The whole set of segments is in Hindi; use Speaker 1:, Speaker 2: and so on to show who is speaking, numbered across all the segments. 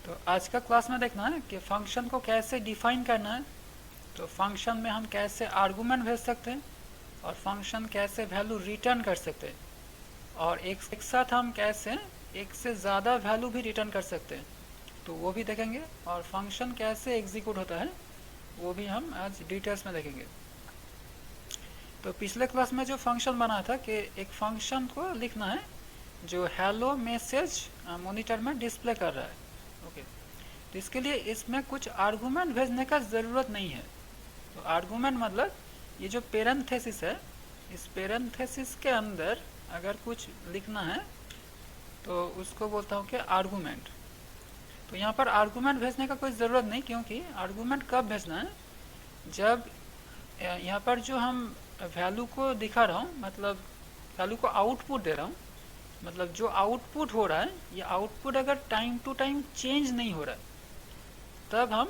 Speaker 1: तो आज का क्लास में देखना है कि फंक्शन को कैसे डिफाइन करना है। तो फंक्शन में हम कैसे आर्गुमेंट भेज सकते हैं और फंक्शन कैसे वैल्यू रिटर्न कर सकते हैं, और एक साथ हम कैसे एक से ज़्यादा वैल्यू भी रिटर्न कर सकते हैं, तो वो भी देखेंगे। और फंक्शन कैसे एग्जीक्यूट होता है वो भी हम आज डिटेल्स में देखेंगे। तो पिछले क्लास में जो फंक्शन बना था कि एक फंक्शन को लिखना है जो हेलो मैसेज मॉनिटर में डिस्प्ले कर रहा है। ओके, तो इसके लिए इसमें कुछ आर्गुमेंट भेजने का ज़रूरत नहीं है। तो आर्गुमेंट मतलब ये जो पेरेंथेसिस है, इस पेरेंथेसिस के अंदर अगर कुछ लिखना है तो उसको बोलता हूँ कि आर्गुमेंट। तो यहाँ पर आर्गुमेंट भेजने का कोई ज़रूरत नहीं, क्योंकि आर्गुमेंट कब भेजना है, जब यहाँ पर जो हम वैल्यू को दिखा रहा हूँ, मतलब वैल्यू को आउटपुट दे रहा हूँ, मतलब जो आउटपुट हो रहा है ये आउटपुट अगर टाइम टू टाइम चेंज नहीं हो रहा है तब हम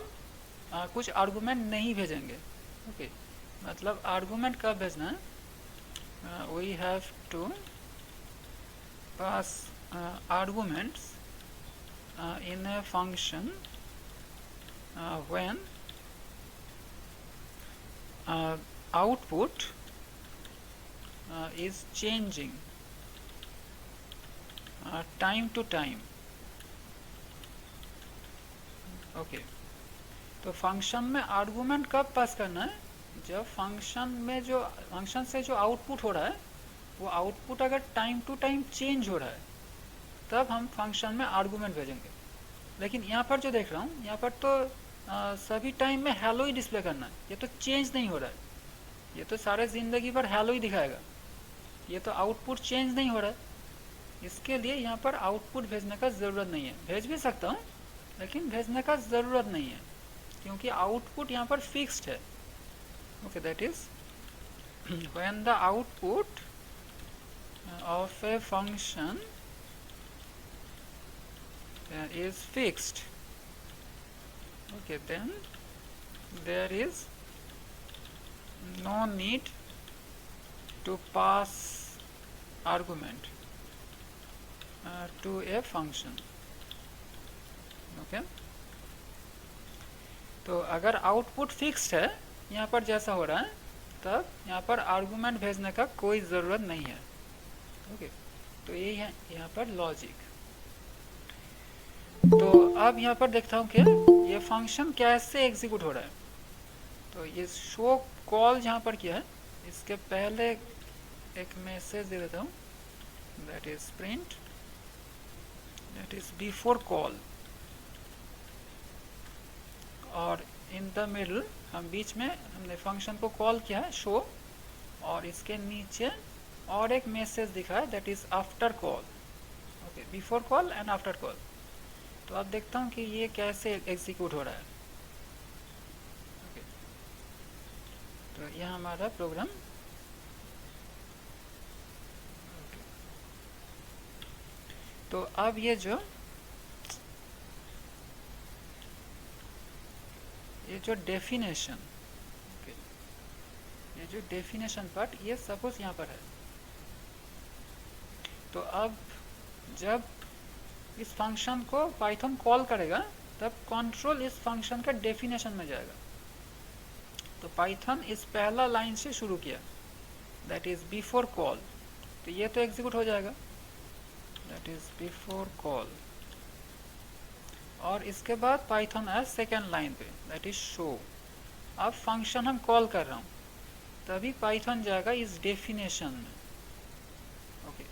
Speaker 1: कुछ आर्गुमेंट नहीं भेजेंगे। ओके, मतलब आर्गुमेंट कब भेजना है, we have to pass arguments in a function when output is changing time to time. Okay, तो फंक्शन में आर्गुमेंट कब पास करना है, जब फंक्शन से जो आउटपुट हो रहा है वो आउटपुट अगर टाइम टू टाइम चेंज हो रहा है तब हम फंक्शन में आर्गुमेंट भेजेंगे। लेकिन यहाँ पर जो देख रहा हूँ, यहाँ पर तो सभी टाइम में हेलो ही डिस्प्ले करना है, ये तो चेंज नहीं हो रहा है, ये तो सारे ज़िंदगी भर हेलो ही दिखाएगा, ये तो आउटपुट चेंज नहीं हो रहा है। इसके लिए यहाँ पर आउटपुट भेजने का ज़रूरत नहीं है। भेज भी सकता हूँ लेकिन भेजने का ज़रूरत नहीं है, क्योंकि आउटपुट यहाँ पर फिक्स्ड है। Okay, that is when the output of a function is fixed, okay, then there is no need to pass argument to a function. okay, तो अगर आउटपुट फिक्स्ड है यहाँ पर जैसा हो रहा है तब यहाँ पर आर्गुमेंट भेजने का कोई ज़रूरत नहीं है। ओके, तो यही है यहाँ पर लॉजिक। तो अब यहाँ पर देखता हूँ कि ये फंक्शन कैसे एग्जीक्यूट हो रहा है। तो ये शो कॉल जहाँ पर किया है, इसके पहले एक मैसेज दे देता हूँ, that is print, that is before call, और इन द मिडल हम बीच में हमने फंक्शन को कॉल किया है शो, और इसके नीचे और एक मैसेज दिखा है that is after call. Okay, before call and after call. तो अब देखता हूँ कि ये कैसे एग्जीक्यूट हो रहा है। ओके, तो यह हमारा प्रोग्राम। ओके, तो अब ये जो डेफिनेशन, ओके, ये जो डेफिनेशन पार्ट, ये सपोज यहाँ पर है। तो अब जब इस फंक्शन को पाइथन कॉल करेगा तब कंट्रोल इस फंक्शन का डेफिनेशन में जाएगा। तो पाइथन इस पहला लाइन से शुरू किया, दैट इज बिफोर कॉल, तो ये तो एग्जीक्यूट हो जाएगा, दैट इज बिफोर कॉल, और इसके बाद पाइथन है सेकेंड लाइन पे, दैट इज शो। अब फंक्शन हम कॉल कर रहा हूँ तभी पाइथन जाएगा इस डेफिनेशन में। ओके,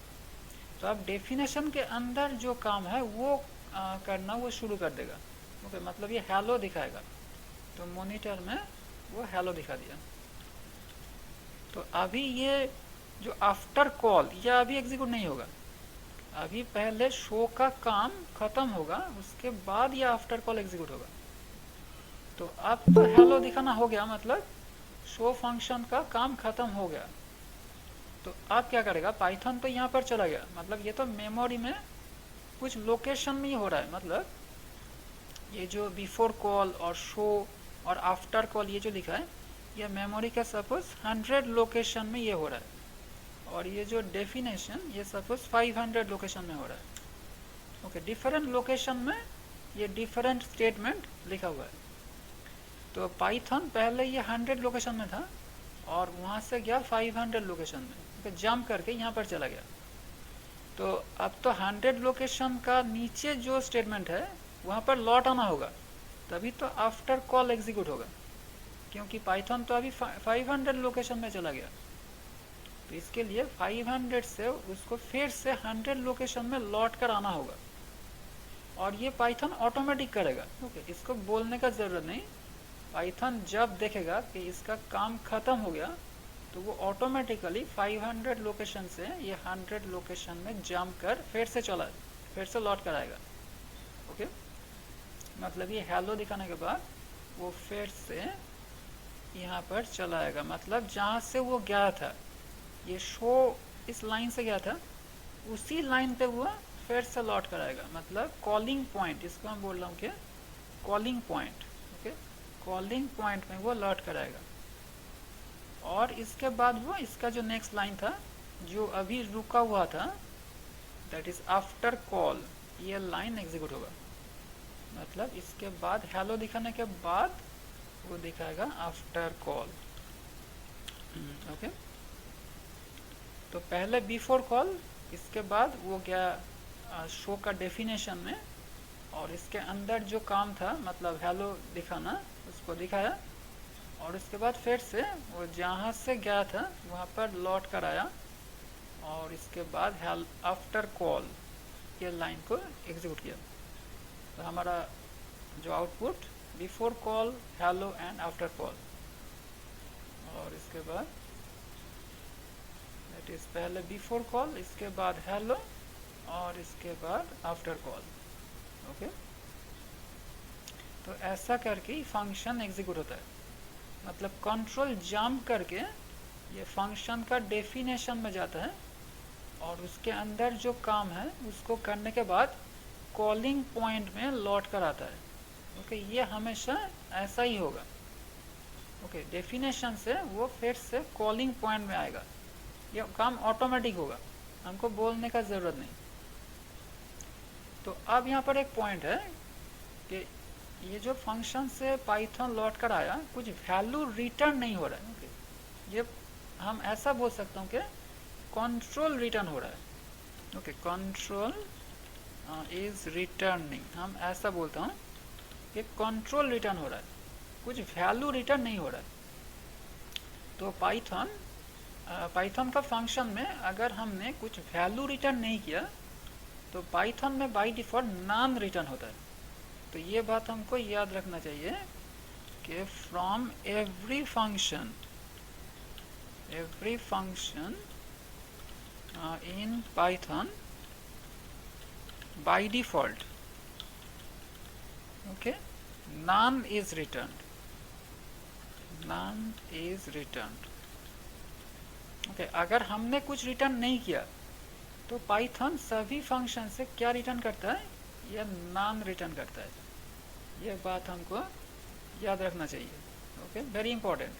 Speaker 1: तो अब डेफिनेशन के अंदर जो काम है वो करना वो शुरू कर देगा। ओके, मतलब ये हेलो दिखाएगा, तो मॉनिटर में वो हेलो दिखा दिया। तो अभी ये जो आफ्टर कॉल ये अभी एग्जीक्यूट नहीं होगा, अभी पहले शो का काम खत्म होगा, उसके बाद ये आफ्टर कॉल एग्जीक्यूट होगा। तो अब तो हेलो दिखाना हो गया, मतलब शो फंक्शन का काम खत्म हो गया। तो अब क्या करेगा, पाइथन तो यहाँ पर चला गया, मतलब ये तो मेमोरी में कुछ लोकेशन में ही हो रहा है, मतलब ये जो बिफोर कॉल और शो और आफ्टर कॉल ये जो लिखा है ये मेमोरी का सपोज 100 लोकेशन में ये हो रहा है, और ये जो डेफिनेशन ये सपोज 500 लोकेशन में हो रहा है। ओके, डिफरेंट लोकेशन में ये डिफरेंट स्टेटमेंट लिखा हुआ है। तो पाइथन पहले ये 100 लोकेशन में था और वहाँ से गया 500 लोकेशन में, तो जंप करके यहाँ पर चला गया। तो अब तो 100 लोकेशन का नीचे जो स्टेटमेंट है वहाँ पर लौट आना होगा, तभी तो आफ्टर कॉल एग्जीक्यूट होगा, क्योंकि पाइथन तो अभी 500 लोकेशन में चला गया। तो इसके लिए 500 से उसको फिर से 100 लोकेशन में लौट कर आना होगा, और ये पाइथन ऑटोमेटिक करेगा। ओके, इसको बोलने का ज़रूरत नहीं। पाइथन जब देखेगा कि इसका काम ख़त्म हो गया तो वो ऑटोमेटिकली 500 लोकेशन से ये 100 लोकेशन में जंप कर फिर से लौट कर आएगा। ओके, मतलब ये हेलो दिखाने के बाद वो फिर से यहाँ पर चला आएगा, मतलब जहाँ से वो गया था, ये शो इस लाइन से गया था, उसी लाइन पे वो फिर से लौट कर आएगा। मतलब कॉलिंग पॉइंट, इसको हम बोल रहा हूँ कि calling point. Okay, calling point में वो लौट कर आएगा, और इसके बाद वो इसका जो नेक्स्ट लाइन था जो अभी रुका हुआ था, दैट इज आफ्टर कॉल, ये लाइन एग्जीक्यूट होगा। मतलब इसके बाद हेलो दिखाने के बाद वो दिखाएगा आफ्टर कॉल। ओके, तो पहले बिफोर कॉल, इसके बाद वो गया शो का डेफिनेशन में, और इसके अंदर जो काम था मतलब हेलो दिखाना, उसको दिखाया, और उसके बाद फिर से वो जहाँ से गया था वहाँ पर लौट कर आया, और इसके बाद आफ्टर कॉल ये लाइन को एग्जीक्यूट किया। तो हमारा जो output before call, hello and after call, और इसके बाद दैट इज पहले बिफोर कॉल, इसके बाद हेलो, और इसके बाद आफ्टर कॉल। ओके, तो ऐसा करके फंक्शन एग्जीक्यूट होता है। मतलब कंट्रोल जंप करके ये फंक्शन का डेफिनेशन में जाता है, और उसके अंदर जो काम है उसको करने के बाद कॉलिंग पॉइंट में लौट कर आता है। ओके, ये हमेशा ऐसा ही होगा। ओके, डेफिनेशन से वो फिर से कॉलिंग पॉइंट में आएगा, ये काम ऑटोमेटिक होगा, हमको बोलने का ज़रूरत नहीं। तो अब यहाँ पर एक पॉइंट है कि ये जो फंक्शन से पाइथन लौट कर आया, कुछ वैल्यू रिटर्न नहीं हो रहा है। ओके, ये हम ऐसा बोल सकता हूँ कि कंट्रोल रिटर्न हो रहा है। ओके, कंट्रोल इज रिटर्निंग, हम ऐसा बोलता हूँ कि कंट्रोल रिटर्न हो रहा है, कुछ वैल्यू रिटर्न नहीं हो रहा है। तो पाइथन का फंक्शन में अगर हमने कुछ वैल्यू रिटर्न नहीं किया तो पाइथन में बाय डिफ़ॉल्ट नॉन रिटर्न होता है। तो ये बात हमको याद रखना चाहिए कि from every function in Python by default, okay, non is returned, okay. अगर हमने कुछ रिटर्न नहीं किया तो पाइथन सभी फंक्शन से क्या रिटर्न करता है, यह नॉन रिटर्न करता है। ये बात हमको याद रखना चाहिए। Okay, very important.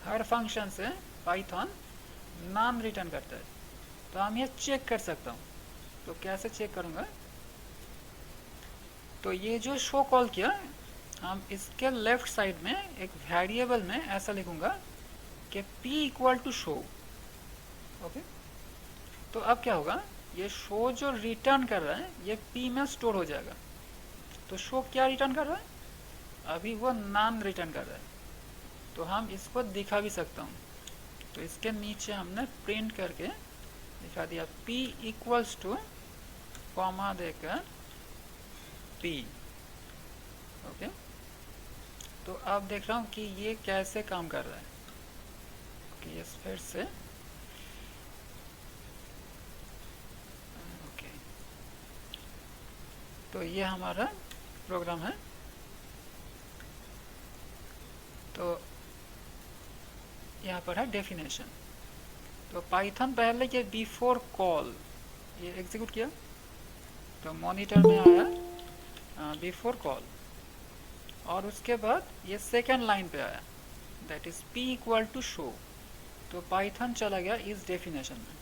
Speaker 1: हर फंक्शन से पाइथन नॉन रिटर्न करता है। तो हम ये चेक कर सकता हूँ। तो कैसे चेक करूँगा, तो ये जो शो कॉल किया, हम इसके लेफ्ट साइड में एक वेरिएबल में ऐसा लिखूँगा कि p equal to show. Okay, तो अब क्या होगा, ये शो जो रिटर्न कर रहा है ये p में स्टोर हो जाएगा। तो शो क्या रिटर्न कर रहा है, अभी वो नॉन रिटर्न कर रहा है। तो हम इसको दिखा भी सकता हूँ। तो इसके नीचे हमने प्रिंट करके दिखा दिया p इक्वल्स टू कॉमा देकर p। ओके, तो अब देख रहा हूँ कि ये कैसे काम कर रहा है। ओके, यस, फिर से ओके, तो ये हमारा प्रोग्राम है। तो यहाँ पर है डेफिनेशन। तो पाइथन पहले ये बिफोर कॉल ये एग्जीक्यूट किया, तो मॉनिटर में आया बिफोर कॉल, और उसके बाद ये सेकेंड लाइन पे आया, that is p equal to show. तो पाइथन चला गया इस डेफिनेशन में,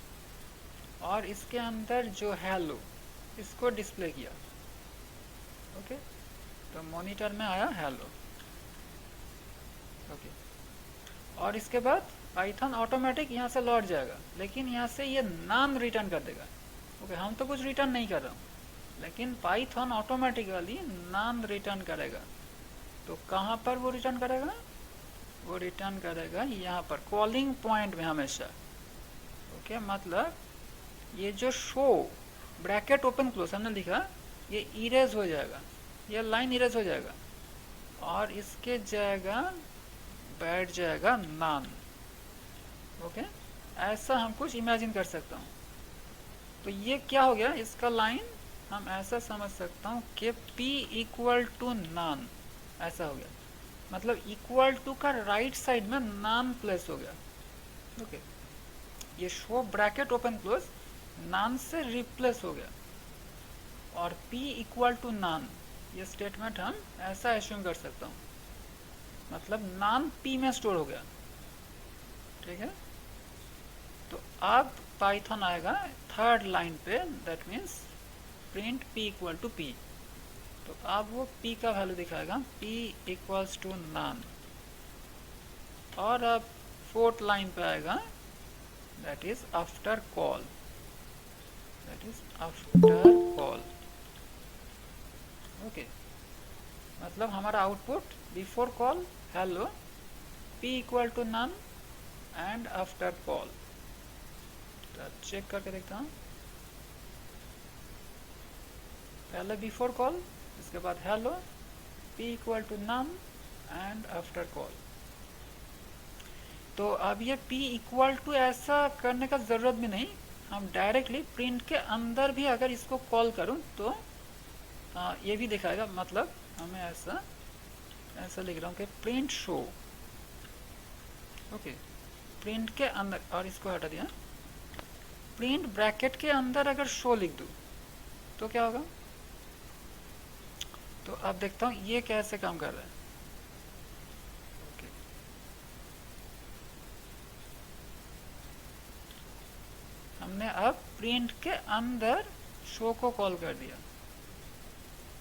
Speaker 1: और इसके अंदर जो हेलो इसको डिस्प्ले किया। तो मॉनिटर में आया हेलो। ओके, और इसके बाद पाइथन ऑटोमेटिक यहाँ से लौट जाएगा, लेकिन यहाँ से ये नाम रिटर्न कर देगा। ओके, हम तो कुछ रिटर्न नहीं कर रहा हूँ, लेकिन पाइथन ऑटोमेटिकली नाम रिटर्न करेगा। तो कहाँ पर वो रिटर्न करेगा? वो रिटर्न करेगा यहाँ पर कॉलिंग पॉइंट में हमेशा। ओके, मतलब ये जो शो ब्रैकेट ओपन क्लोज हमने लिखा, ये इरेज हो जाएगा, ये लाइन इरेज हो जाएगा, और इसके जगह बैठ जाएगा नान। ओके, ऐसा हम कुछ इमेजिन कर सकता हूँ। तो ये क्या हो गया, इसका लाइन हम ऐसा समझ सकता हूँ कि p इक्वल टू नान, ऐसा हो गया। मतलब इक्वल टू का राइट साइड में नान प्लेस हो गया। ओके, ये शो ब्रैकेट ओपन क्लोज नान से रिप्लेस हो गया, और p इक्वल टू नान, ये स्टेटमेंट हम ऐसा एज्यूम कर सकता हूँ। मतलब नान p में स्टोर हो गया। ठीक है, तो अब पाइथन आएगा थर्ड लाइन पे, that means print p equal to p। तो अब वो p का वैल्यू दिखाएगा, p इक्वल्स टू नान। और अब फोर्थ लाइन पे आएगा, that is after call, that is after call. Okay, मतलब हमारा output before call hello, p equal to none, and after call. तो चेक करके देखता हूँ, पहले बिफोर कॉल, इसके बाद hello, p equal to none, and after call. तो अब ये p इक्वल टू ऐसा करने का ज़रूरत भी नहीं, हम डायरेक्टली प्रिंट के अंदर भी अगर इसको कॉल करूं तो ये भी दिखाएगा। मतलब हमें ऐसा लिख रहा हूँ कि प्रिंट शो। ओके, प्रिंट के अंदर, और इसको हटा दिया, प्रिंट ब्रैकेट के अंदर अगर शो लिख दूँ तो क्या होगा? तो अब देखता हूँ ये कैसे काम कर रहा है। ओके, हमने अब प्रिंट के अंदर शो को कॉल कर दिया।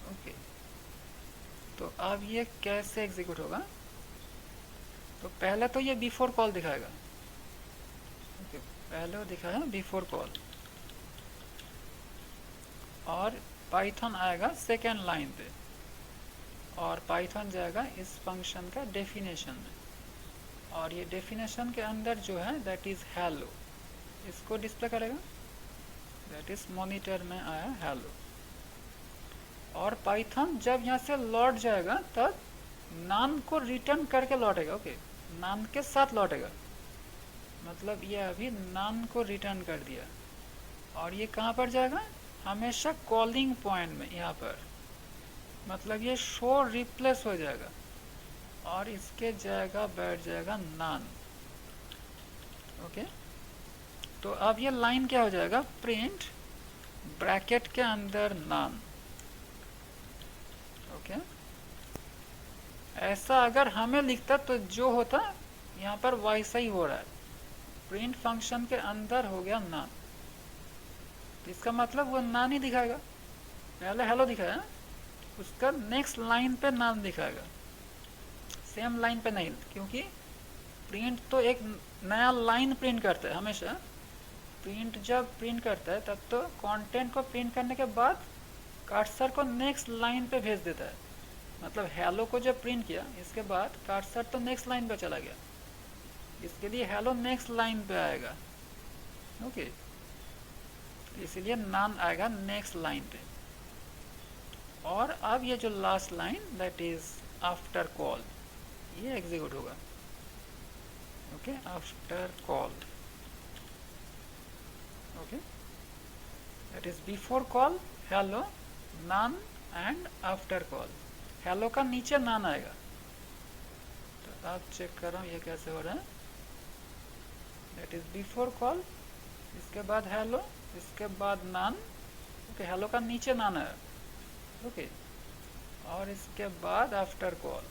Speaker 1: ओके, तो अब ये कैसे एग्जीक्यूट होगा? तो पहले तो ये बिफोर कॉल दिखाएगा। ओके, पहले दिखाया बिफोर कॉल, और पाइथन आएगा सेकेंड लाइन पे, और पाइथन जाएगा इस फंक्शन का डेफिनेशन में, और ये डेफिनेशन के अंदर जो है दैट इज हेलो, इसको डिस्प्ले करेगा। दैट इज मॉनिटर में आया हेलो, और पाइथन जब यहाँ से लौट जाएगा तब नाम को रिटर्न करके लौटेगा। ओके, नाम के साथ लौटेगा, मतलब ये अभी नाम को रिटर्न कर दिया, और ये कहाँ पर जाएगा? हमेशा कॉलिंग पॉइंट में, यहाँ पर। मतलब ये शो रिप्लेस हो जाएगा, और इसके जगह बैठ जाएगा नान। ओके, तो अब ये लाइन क्या हो जाएगा? प्रिंट ब्रैकेट के अंदर नान। ओके, ऐसा अगर हमें लिखता तो जो होता यहाँ पर वैसा ही हो रहा है, प्रिंट फंक्शन के अंदर हो गया नान। तो इसका मतलब वो नान ही दिखाएगा। पहले हेलो दिखाया, उसका नेक्स्ट लाइन पे नान दिखाएगा, सेम लाइन पे नहीं, क्योंकि प्रिंट तो एक नया लाइन प्रिंट करता है हमेशा। प्रिंट जब प्रिंट करता है तब तो कंटेंट को प्रिंट करने के बाद कर्सर को नेक्स्ट लाइन पे भेज देता है। मतलब हेलो को जब प्रिंट किया, इसके बाद कर्सर तो नेक्स्ट लाइन पे चला गया, इसके लिए हेलो नेक्स्ट लाइन पे आएगा। ओके, इसलिए नान आएगा नेक्स्ट लाइन पे। और अब ये जो last line that is after call, ये एग्जीक्यूट होगा। Okay, after call. Okay, that is before call hello, none, and after call. Hello का नीचे नान आएगा। तो आप चेक कर रहा हूँ ये कैसे हो रहा है। दैट इज बिफोर कॉल, इसके बाद हेलो, इसके बाद नान। ओके, हेलो का नीचे नान है। ओके, और इसके बाद आफ्टर कॉल।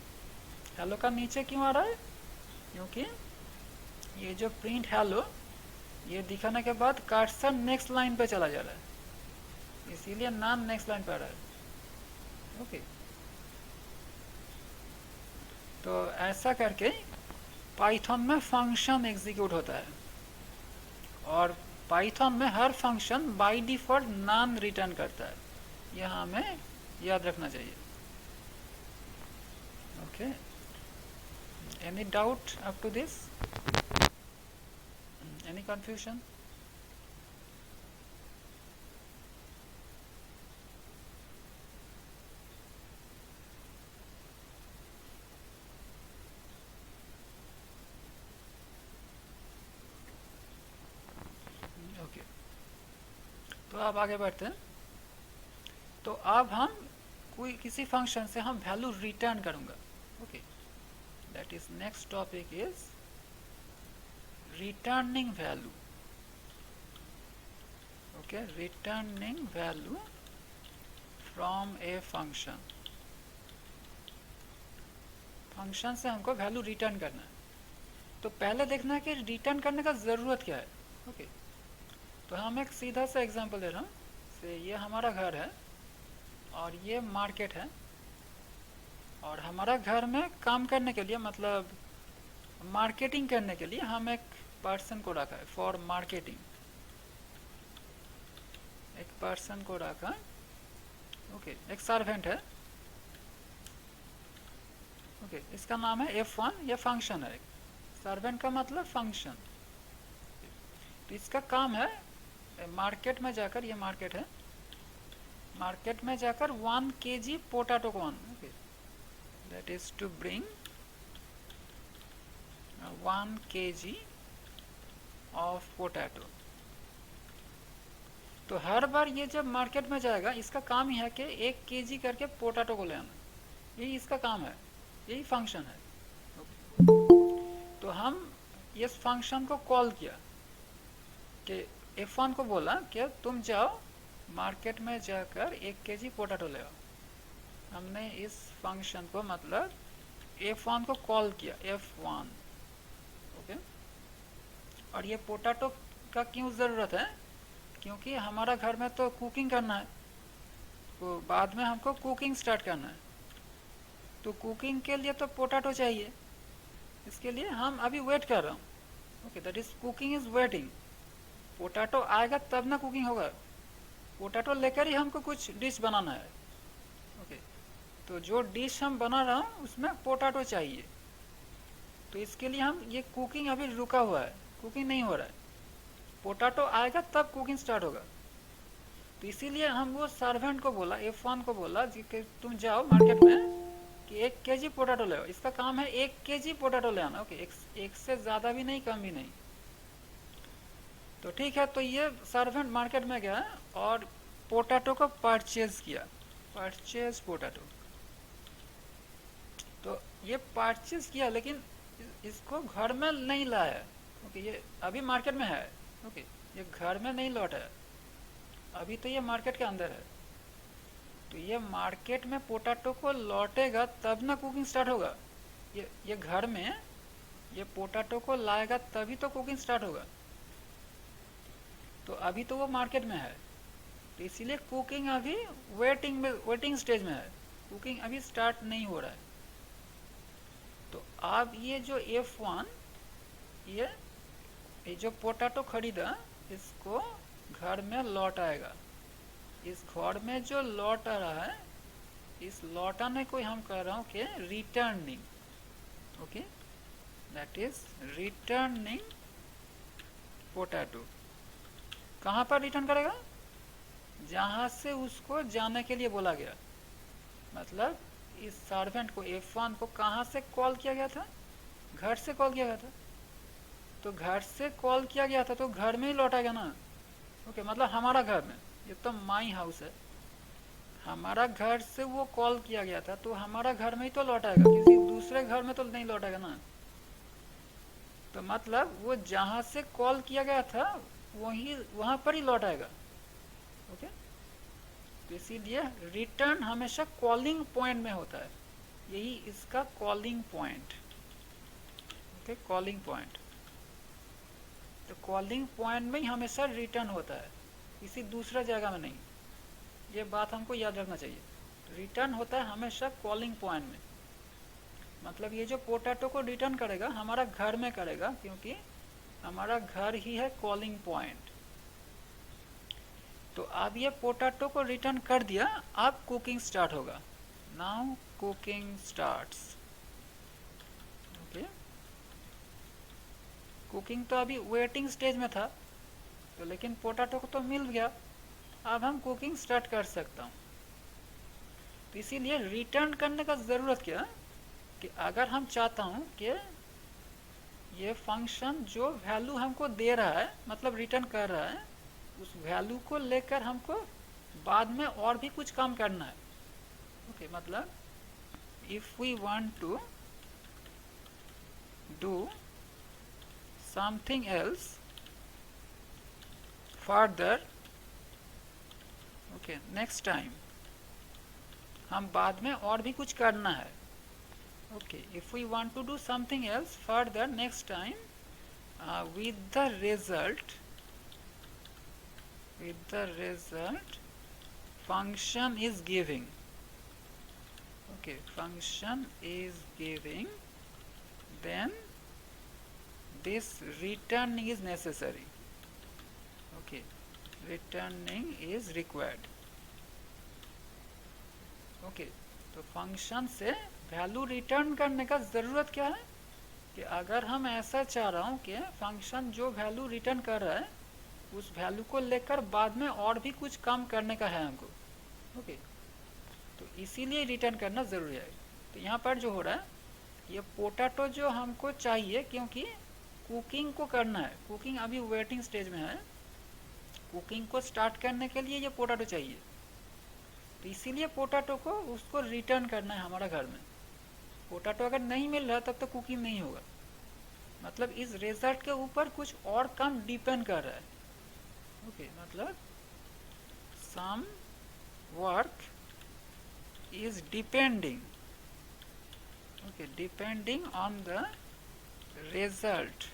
Speaker 1: हेलो का नीचे क्यों आ रहा है? क्योंकि ये जो प्रिंट हेलो, ये दिखाने के बाद कर्सर नेक्स्ट लाइन पे चला जा रहा है, इसीलिए नान नेक्स्ट लाइन पे आ रहा है। ओके, तो ऐसा करके पाइथन में फंक्शन एग्जीक्यूट होता है, और पाइथन में हर function by default none return करता है। यह हमें याद रखना चाहिए। Okay, any doubt up to this, any confusion? Okay, तो अब आगे बढ़ते हैं। तो अब हम कोई किसी फंक्शन से हम वैल्यू रिटर्न करूंगा। Okay, that is next topic is returning value. Okay, returning value from a function. Function से हमको वैल्यू रिटर्न करना है। तो पहले देखना है कि रिटर्न करने का ज़रूरत क्या है। ओके, तो हम एक सीधा सा एग्जांपल दे रहा हूँ। से ये हमारा घर है और ये मार्केट है, और हमारा घर में काम करने के लिए, मतलब मार्केटिंग करने के लिए हम एक पर्सन को रखा है फॉर मार्केटिंग। एक पर्सन को रखा, ओके, एक सर्वेंट है। ओके, इसका नाम है F1, ये फंक्शन है। सर्वेंट का मतलब फंक्शन। तो इसका काम है मार्केट में जाकर, ये मार्केट है, मार्केट में जाकर 1 kg potato corn, okay, that is to bring 1 kg of potato. तो हर बार ये जब मार्केट में जाएगा, इसका काम ही है कि 1 kg करके पोटैटो को ले आना। यही इसका काम है, यही फंक्शन है। तो हम इस फंक्शन को कॉल किया कि F1 को बोला कि तुम जाओ मार्केट में जाकर 1 kg पोटैटो ले आओ। हमने इस फंक्शन को, मतलब F1 को कॉल किया, F1। ओके, और ये पोटैटो का क्यों ज़रूरत है? क्योंकि हमारा घर में तो कुकिंग करना है, तो बाद में हमको कुकिंग स्टार्ट करना है। तो कुकिंग के लिए तो पोटैटो चाहिए, इसके लिए हम अभी वेट कर रहा हूँ। Okay, that is cooking is waiting. Potato आएगा तब ना कुकिंग होगा। पोटैटो लेकर ही हमको कुछ डिश बनाना है। ओके, तो जो डिश हम बना रहा हूँ उसमें पोटैटो चाहिए। तो इसके लिए हम, ये कुकिंग अभी रुका हुआ है, कुकिंग नहीं हो रहा है। पोटैटो आएगा तब कुकिंग स्टार्ट होगा। तो इसीलिए हम वो सर्वेंट को बोला, F1 को बोला कि तुम जाओ मार्केट में कि 1 kg पोटैटो ले आओ। इसका काम है 1 kg पोटैटो ले आना। ओके, एक से ज़्यादा भी नहीं, कम भी नहीं। तो ठीक है, तो ये सर्वेंट मार्केट में गया और पोटैटो को परचेज किया, परचेज पोटैटो। तो ये परचेज किया, लेकिन इसको घर में नहीं लाया। ओके, ये अभी मार्केट में है। ओके, ये घर में नहीं लौटा है, अभी तो ये मार्केट के अंदर है। तो ये मार्केट में पोटैटो को लौटेगा तब ना कुकिंग स्टार्ट होगा। ये घर में ये पोटैटो को लाएगा तभी तो कुकिंग स्टार्ट होगा। तो अभी तो वो मार्केट में है, तो इसीलिए कुकिंग अभी वेटिंग स्टेज में है। कुकिंग अभी स्टार्ट नहीं हो रहा है। तो अब ये जो F1, ये जो पोटैटो खरीदा, इसको घर में लौट आएगा। इस घर में जो लौट आ रहा है, इस लौटाने को हम कह रहा हूँ कि returning. Okay, that is returning potato. कहाँ पर रिटर्न करेगा? जहाँ से उसको जाने के लिए बोला गया। मतलब इस सर्वेंट को, F1 को कहाँ से कॉल किया गया था? घर से कॉल किया गया था। तो घर से कॉल किया गया था तो घर में ही लौटाएगा ना। ओके, मतलब हमारा घर में, ये तो माई हाउस है, हमारा घर से वो कॉल किया गया था, तो हमारा घर में ही तो लौटाएगा, किसी दूसरे घर में तो नहीं लौटाएगा ना। तो मतलब वो जहाँ से कॉल किया गया था वहाँ पर ही लौटाएगा। ओके, तो इसीलिए रिटर्न हमेशा कॉलिंग पॉइंट में होता है, यही इसका calling point. Okay, calling point. तो कॉलिंग पॉइंट में ही हमेशा रिटर्न होता है, किसी दूसरा जगह में नहीं। ये बात हमको याद रखना चाहिए। रिटर्न होता है हमेशा कॉलिंग पॉइंट में। मतलब ये जो पोटैटो को रिटर्न करेगा हमारा घर में करेगा, क्योंकि हमारा घर ही है कॉलिंग पॉइंट। तो अब ये पोटैटो को रिटर्न कर दिया, अब कुकिंग स्टार्ट होगा। Now cooking starts. Okay, cooking तो अभी वेटिंग स्टेज में था, तो लेकिन पोटैटो को तो मिल गया, अब हम कुकिंग स्टार्ट कर सकता हूँ। तो इसीलिए रिटर्न करने का ज़रूरत क्या, कि अगर हम चाहता हूँ कि ये फंक्शन जो वैल्यू हमको दे रहा है, मतलब रिटर्न कर रहा है, उस वैल्यू को लेकर हमको बाद में और भी कुछ काम करना है। ओके, मतलब if we want to do something else further, okay, next time हम बाद में और भी कुछ करना है। Okay, if we want to do something else further next time with the result function is giving. Okay, function is giving, then this returning is necessary. Okay, returning is required. Okay, तो फंक्शन से वैल्यू रिटर्न करने का ज़रूरत क्या है, कि अगर हम ऐसा चाह रहा हूँ कि फंक्शन जो वैल्यू रिटर्न कर रहा है उस वैल्यू को लेकर बाद में और भी कुछ काम करने का है हमको। ओके, तो इसीलिए रिटर्न करना ज़रूरी है। तो यहाँ पर जो हो रहा है, ये पोटैटो जो हमको चाहिए, क्योंकि कुकिंग को करना है, कुकिंग अभी वेटिंग स्टेज में है, कुकिंग को स्टार्ट करने के लिए ये पोटैटो चाहिए। तो इसीलिए पोटैटो को उसको रिटर्न करना है हमारा घर में। पोटैटो अगर नहीं मिल रहा तब तो कुकिंग नहीं होगा, मतलब इस रिजल्ट के ऊपर कुछ और काम डिपेंड कर रहा है। ओके, मतलब some work is depending, okay, depending on the result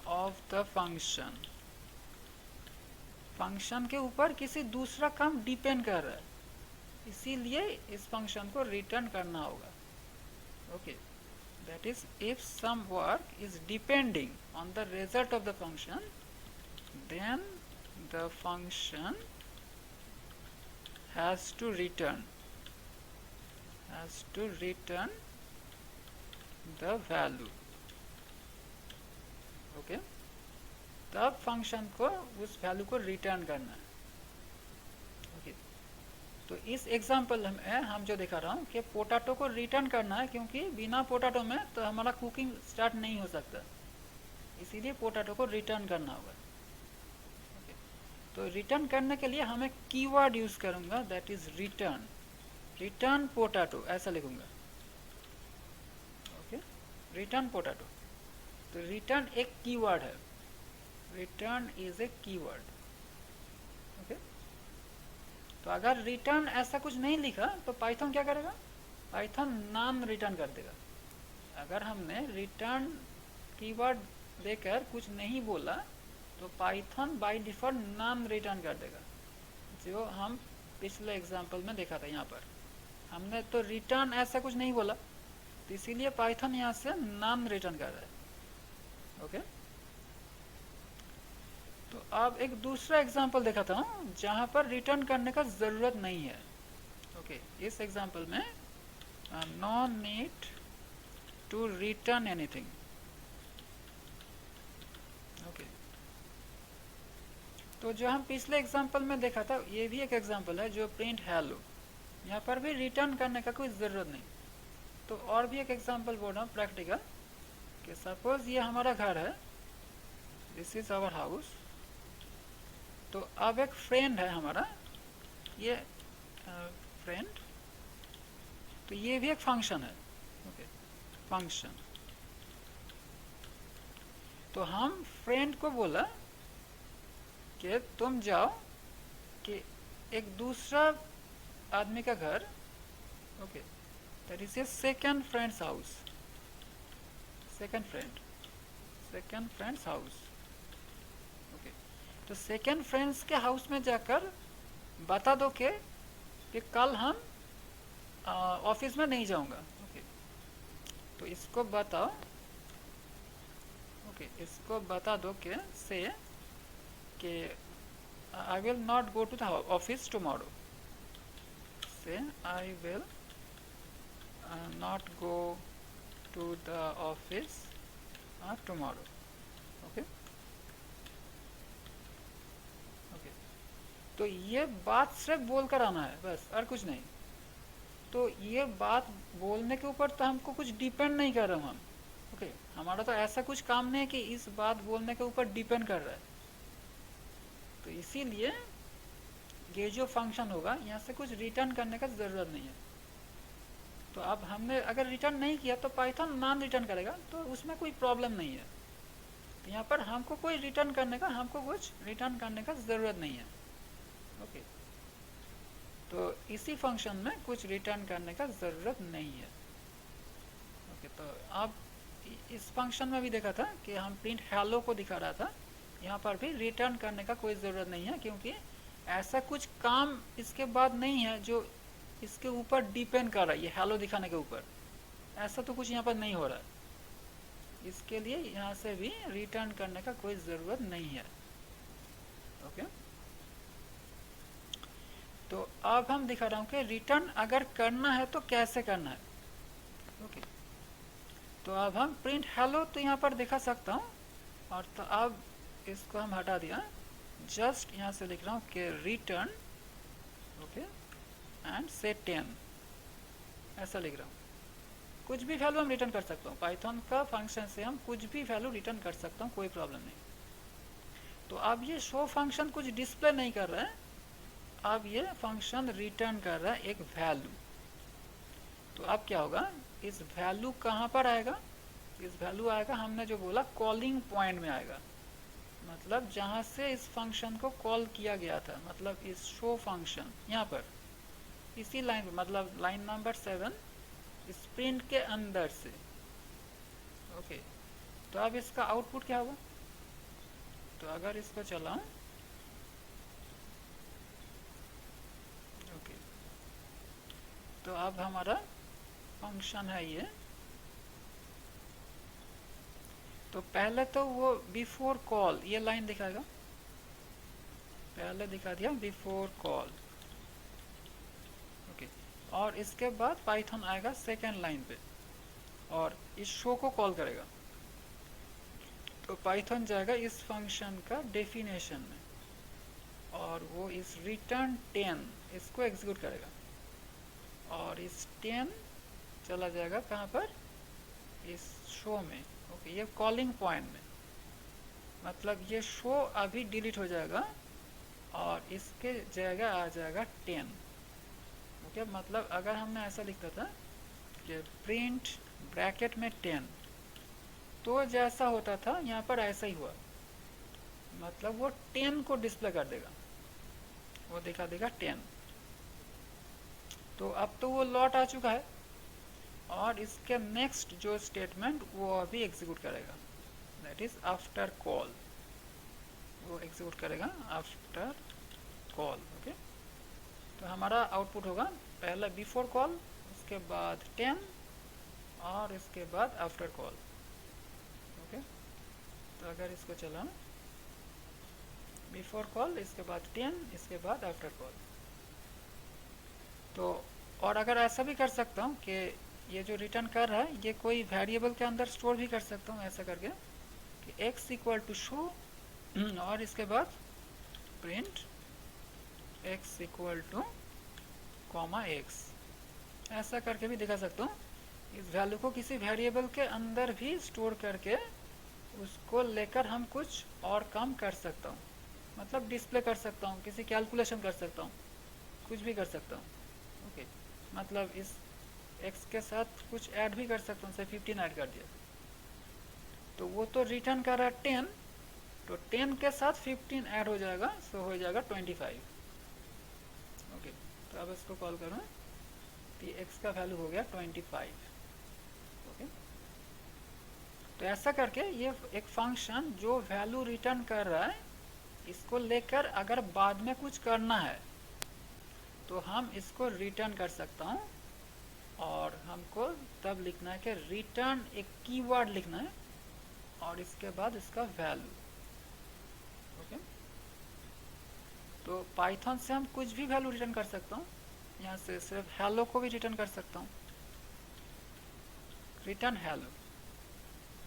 Speaker 1: of the function। Function के ऊपर किसी दूसरा काम डिपेंड कर रहा है, इसीलिए इस फंक्शन को रिटर्न करना होगा। Okay, that is if some work is depending on the result of the function, then the function has to return the value। Okay, तब फंक्शन को उस वैल्यू को रिटर्न करना है। ओके, तो इस एग्जांपल में हम जो दिखा रहा हूँ कि पोटैटो को रिटर्न करना है, क्योंकि बिना पोटैटो में तो हमारा कुकिंग स्टार्ट नहीं हो सकता, इसीलिए पोटैटो को रिटर्न करना होगा। ओके, तो रिटर्न करने के लिए हमें कीवर्ड यूज करूँगा, that is return. Return potato ऐसा लिखूंगा। Okay, return potato. तो रिटर्न एक कीवर्ड है, return is a keyword. Okay, तो अगर रिटर्न ऐसा कुछ नहीं लिखा तो पाइथन क्या करेगा, पाइथन नाम रिटर्न कर देगा। अगर हमने रिटर्न कीवर्ड देकर कुछ नहीं बोला तो पाइथन बाय डिफॉल्ट नाम रिटर्न कर देगा, जो हम पिछले एग्जांपल में देखा था। यहाँ पर हमने तो रिटर्न ऐसा कुछ नहीं बोला, तो इसीलिए पाइथन यहाँ से नाम रिटर्न कर रहा है। ओके, तो अब एक दूसरा एग्जांपल दिखाता हूँ जहाँ पर रिटर्न करने का ज़रूरत नहीं है। ओके, इस एग्जांपल में no need to return anything. Okay, तो जो हम पिछले एग्जांपल में देखा था, ये भी एक एग्जांपल है जो प्रिंट हेलो, यहाँ पर भी रिटर्न करने का कोई ज़रूरत नहीं। तो और भी एक एग्जांपल बोल रहा हूँ प्रैक्टिकल, कि सपोज ये हमारा घर है, दिस इज आवर हाउस। तो अब एक फ्रेंड है हमारा, ये फ्रेंड, तो ये भी एक फंक्शन है। Okay, function. तो हम फ्रेंड को बोला कि तुम जाओ कि एक दूसरा आदमी का घर, okay, that is a second friends house, second friends house. Okay, तो सेकंड फ्रेंड्स के हाउस में जाकर बता दो कि कल हम ऑफिस में नहीं जाऊंगा। ओके, तो इसको बताओ, ओके इसको बता दो कि से कि I will not go to the office tomorrow, say I will not go to the office tomorrow. Okay okay, तो ये बात सिर्फ बोल कर आना है बस, और कुछ नहीं। तो ये बात बोलने के ऊपर तो हमको कुछ डिपेंड नहीं कर रहा हूँ हम। ओके, हमारा तो ऐसा कुछ काम नहीं है कि इस बात बोलने के ऊपर डिपेंड कर रहा है। तो इसीलिए ये जो फंक्शन होगा यहाँ से कुछ रिटर्न करने का ज़रूरत नहीं है। तो अब हमने अगर रिटर्न नहीं किया तो पाइथन नॉन रिटर्न करेगा, तो उसमें कोई प्रॉब्लम नहीं है। तो यहाँ पर हमको कोई रिटर्न करने का, हमको कुछ रिटर्न करने का ज़रूरत नहीं है। ओके, तो इसी फंक्शन में कुछ रिटर्न करने का ज़रूरत नहीं है। ओके, तो अब इस फंक्शन में भी देखा था कि हम प्रिंट हेलो को दिखा रहा था, यहाँ पर भी रिटर्न करने का कोई ज़रूरत नहीं है, क्योंकि ऐसा कुछ काम इसके बाद नहीं है जो इसके ऊपर डिपेंड कर रहा है, ये हेलो दिखाने के ऊपर ऐसा तो कुछ यहाँ पर नहीं हो रहा है। इसके लिए यहाँ से भी रिटर्न करने का कोई ज़रूरत नहीं है। ओके, तो अब हम दिखा रहा हूँ कि रिटर्न अगर करना है तो कैसे करना है। ओके, तो अब हम प्रिंट हेलो तो यहाँ पर दिखा सकता हूँ, और तो अब इसको हम हटा दिया, जस्ट यहाँ से लिख रहा हूँ कि रिटर्न, ओके एंड से 10, ऐसा लिख रहा हूँ। कुछ भी वैल्यू हम रिटर्न कर सकता हूँ, पाइथन का फंक्शन से हम कुछ भी वैल्यू रिटर्न कर सकता हूँ, कोई प्रॉब्लम नहीं। तो अब ये शो फंक्शन कुछ डिस्प्ले नहीं कर रहा है, अब ये फंक्शन रिटर्न कर रहा है एक वैल्यू। तो अब क्या होगा, इस वैल्यू कहाँ पर आएगा, इस वैल्यू आएगा, हमने जो बोला कॉलिंग पॉइंट में आएगा, मतलब जहाँ से इस फंक्शन को कॉल किया गया था, मतलब इस शो फंक्शन यहाँ पर इसी लाइन, मतलब लाइन नंबर 7 स्प्रिंट के अंदर से। ओके, तो अब इसका आउटपुट क्या होगा, तो अगर इसको चलाऊं, ओके, तो अब हमारा फंक्शन है ये। तो पहले तो वो बिफोर कॉल ये लाइन दिखाएगा, पहले दिखा दिया बिफोर कॉल। ओके, और इसके बाद पाइथन आएगा सेकेंड लाइन पे और इस शो को कॉल करेगा। तो पाइथन जाएगा इस फंक्शन का डेफिनेशन में और वो इस रिटर्न 10 इसको एग्जीक्यूट करेगा, और इस 10 चला जाएगा कहाँ पर, इस शो में। ओके, ये कॉलिंग पॉइंट में, मतलब ये शो अभी डिलीट हो जाएगा और इसके जगह आ जाएगा 10। ओके, मतलब अगर हमने ऐसा लिखता था कि प्रिंट ब्रैकेट में 10, तो जैसा होता था यहाँ पर ऐसा ही हुआ, मतलब वो 10 को डिस्प्ले कर देगा, वो दिखा देगा 10। तो अब तो वो लॉट आ चुका है, और इसके नेक्स्ट जो स्टेटमेंट वो अभी एग्जीक्यूट करेगा, दैट इज आफ्टर कॉल, वो एग्जीक्यूट करेगा आफ्टर कॉल। ओके, तो हमारा आउटपुट होगा पहला बिफोर कॉल, उसके बाद 10 और इसके बाद आफ्टर कॉल। ओके, तो अगर इसको चलाऊं, बिफोर कॉल, इसके बाद 10, इसके बाद आफ्टर कॉल। तो और अगर ऐसा भी कर सकता हूँ कि ये जो रिटर्न कर रहा है ये कोई वेरिएबल के अंदर स्टोर भी कर सकता हूँ, ऐसा करके कि x इक्वल टू शो और इसके बाद print x equal two comma x, ऐसा करके भी दिखा सकता हूँ। इस वैल्यू को किसी वेरिएबल के अंदर भी स्टोर करके उसको लेकर हम कुछ और काम कर सकता हूँ, मतलब डिस्प्ले कर सकता हूँ, किसी कैलकुलेशन कर सकता हूँ, कुछ भी कर सकता हूँ। ओके, मतलब इस x के साथ कुछ ऐड भी कर सकता हूँ, से 15 ऐड कर दिया, तो वो तो रिटर्न कर रहा है 10, तो 10 के साथ 15 ऐड हो जाएगा, सो हो जाएगा 25। ओके, तो अब इसको कॉल करूँ तो x का वैल्यू हो गया 25। ओके, तो ऐसा करके ये एक फंक्शन जो वैल्यू रिटर्न कर रहा है, इसको लेकर अगर बाद में कुछ करना है तो हम इसको रिटर्न कर सकता हूँ और हमको तब लिखना है कि रिटर्न एक कीवर्ड लिखना है और इसके बाद इसका वैल्यू। ओके, तो पाइथन से हम कुछ भी वैल्यू रिटर्न कर सकता हूँ। यहाँ से सिर्फ हेलो को भी रिटर्न कर सकता हूँ, रिटर्न हेलो।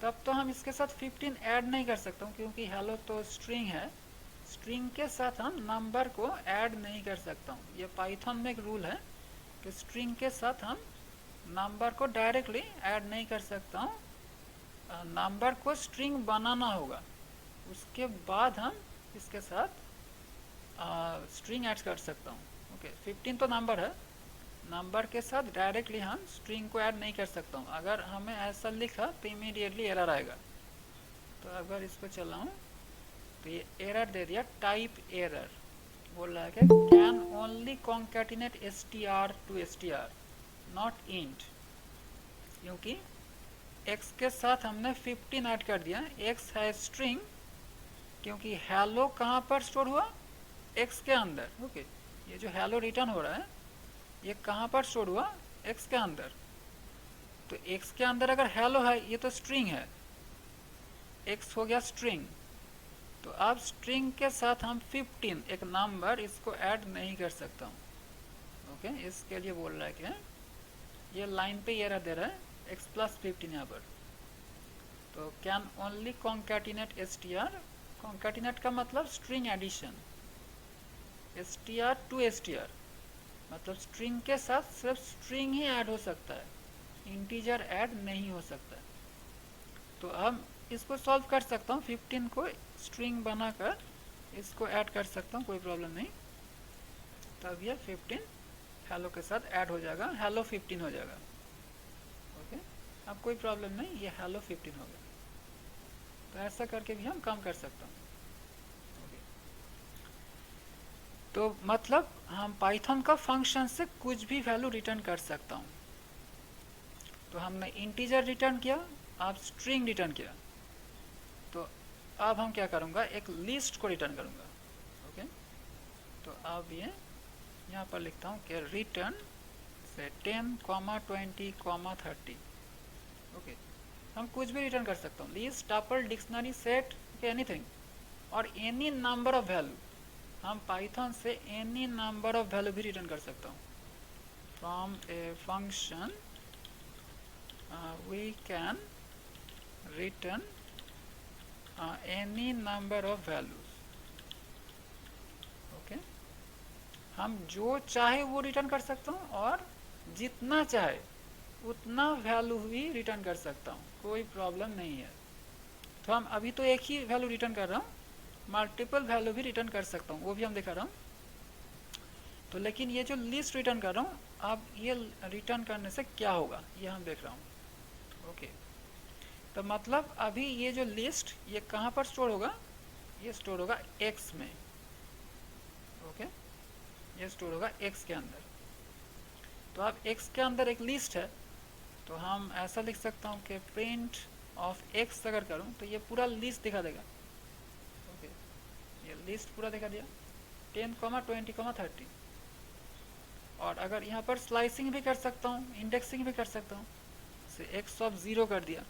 Speaker 1: तब तो हम इसके साथ 15 ऐड नहीं कर सकता हूँ क्योंकि हेलो तो स्ट्रिंग है। स्ट्रिंग के साथ हम नंबर को ऐड नहीं कर सकता हूँ। ये पाइथन में एक रूल है कि स्ट्रिंग के साथ हम नंबर को डायरेक्टली ऐड नहीं कर सकता हूँ। नंबर को स्ट्रिंग बनाना होगा, उसके बाद हम इसके साथ स्ट्रिंग ऐड कर सकता हूँ। ओके, 15 तो नंबर है, नंबर के साथ डायरेक्टली हम स्ट्रिंग को ऐड नहीं कर सकता हूँ। अगर हमें ऐसा लिखा तो इमीडिएटली एरर आएगा। तो अगर इसको चलाऊँ तो ये एरर दे दिया, टाइप एरर बोल रहा है कि can only concatenate str to str not int, क्योंकि x के साथ हमने 15 ऐड कर दिया। x है स्ट्रिंग, क्योंकि हेलो कहाँ पर स्टोर हुआ, x के अंदर। ओके, ये जो हेलो रिटर्न हो रहा है ये कहाँ पर स्टोर हुआ, x के अंदर। तो x के अंदर अगर हेलो है, ये तो स्ट्रिंग है, x हो गया स्ट्रिंग। तो अब स्ट्रिंग के साथ हम 15 एक नंबर इसको ऐड नहीं कर सकता हूँ। ओके, इसके लिए बोल रहा है कि ये लाइन पे एरर दे रहा है x+15 यहाँ पर। तो can only concatenate str, concatenate का मतलब string addition, str to str मतलब स्ट्रिंग के साथ सिर्फ स्ट्रिंग ही ऐड हो सकता है, इंटीजर ऐड नहीं हो सकता है। तो हम इसको सॉल्व कर सकता हूँ, 15 को स्ट्रिंग बनाकर इसको ऐड कर सकता हूँ, कोई प्रॉब्लम नहीं। तब ये 15 हेलो के साथ ऐड हो जाएगा, हेलो 15 हो जाएगा। ओके, अब कोई प्रॉब्लम नहीं, ये हेलो 15 हो गया। तो ऐसा करके भी हम काम कर सकता हूँ। तो मतलब हम पाइथन का फंक्शन से कुछ भी वैल्यू रिटर्न कर सकता हूँ। तो हमने इंटीजर रिटर्न किया, अब स्ट्रिंग रिटर्न किया। तो अब हम क्या करूँगा, एक लिस्ट को रिटर्न करूँगा। ओके, तो अब ये यहाँ पर लिखता हूँ कि रिटर्न से 10, 20, 30। ओके, हम कुछ भी रिटर्न कर सकता हूँ, list, tuple, dictionary, set, anything और एनी नंबर ऑफ वैल्यू। हम पाइथन से एनी नंबर ऑफ वैल्यू भी रिटर्न कर सकता हूँ। From a function we can return any number of values. Okay, हम जो चाहे वो रिटर्न कर सकता हूँ और जितना चाहे उतना वैल्यू भी रिटर्न कर सकता हूँ, कोई प्रॉब्लम नहीं है। तो हम अभी तो एक ही वैल्यू रिटर्न कर रहा हूँ, मल्टीपल वैल्यू भी रिटर्न कर सकता हूँ, वो भी हम दिखा रहा हूँ। तो लेकिन ये जो लिस्ट रिटर्न कर रहा हूँ, अब ये रिटर्न करने से क्या होगा ये हम देख रहा हूँ। ओके, तो मतलब अभी ये जो लिस्ट ये कहाँ पर स्टोर होगा, ये स्टोर होगा x में। ओके, ये स्टोर होगा x के अंदर। तो अब x के अंदर एक लिस्ट है, तो हम ऐसा लिख सकता हूँ कि प्रिंट ऑफ x अगर करूँ तो ये पूरा लिस्ट दिखा देगा। ओके, ये लिस्ट पूरा दिखा दिया, 10, 20, 30। और अगर यहाँ पर स्लाइसिंग भी कर सकता हूँ, इंडेक्सिंग भी कर सकता हूँ, से x ऑफ 0 कर दिया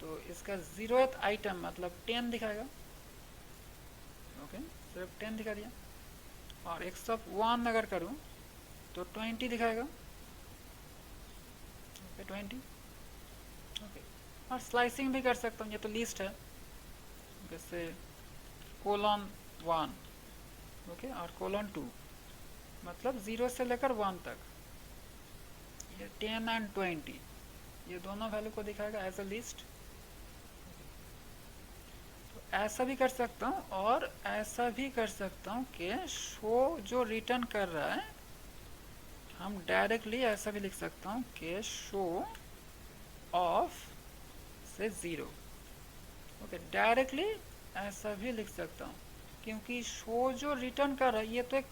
Speaker 1: तो इसका 0th आइटम मतलब 10 दिखाएगा। ओके, सिर्फ 10 दिखा दिया। और x ऑफ 1 अगर करूँ तो 20 दिखाएगा। ओके, 20। ओके, और स्लाइसिंग भी कर सकता हूँ, ये तो लिस्ट है, जैसे :1 ओके और :2 मतलब 0 से लेकर 1 तक। ये 10 एंड 20 ये दोनों वैल्यू को दिखाएगा एज अ लिस्ट। तो ऐसा भी कर सकता हूँ और ऐसा भी कर सकता हूँ कि शो जो रिटर्न कर रहा है हम डायरेक्टली ऐसा भी लिख सकता हूँ कि शो ऑफ से 0। ओके, डायरेक्टली ऐसा भी लिख सकता हूँ क्योंकि शो जो रिटर्न कर रहा है ये तो एक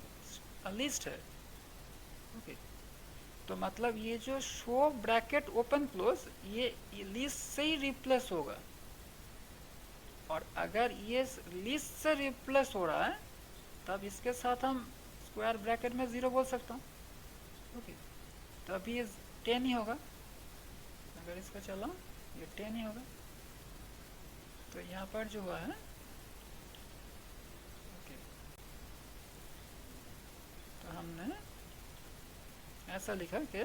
Speaker 1: लिस्ट है। ओके, तो मतलब ये जो शो ब्रैकेट ओपन क्लोज ये लिस्ट से ही रिप्लेस होगा। और अगर ये लिस्ट से रिप्लेस हो रहा है तब इसके साथ हम स्क्वायर ब्रैकेट में 0 बोल सकता हूँ। ओके, तो अभी ये 10 ही होगा, अगर इसका चला ये 10 ही होगा। तो यहाँ पर जो हुआ है ओके, तो हमने ऐसा लिखा कि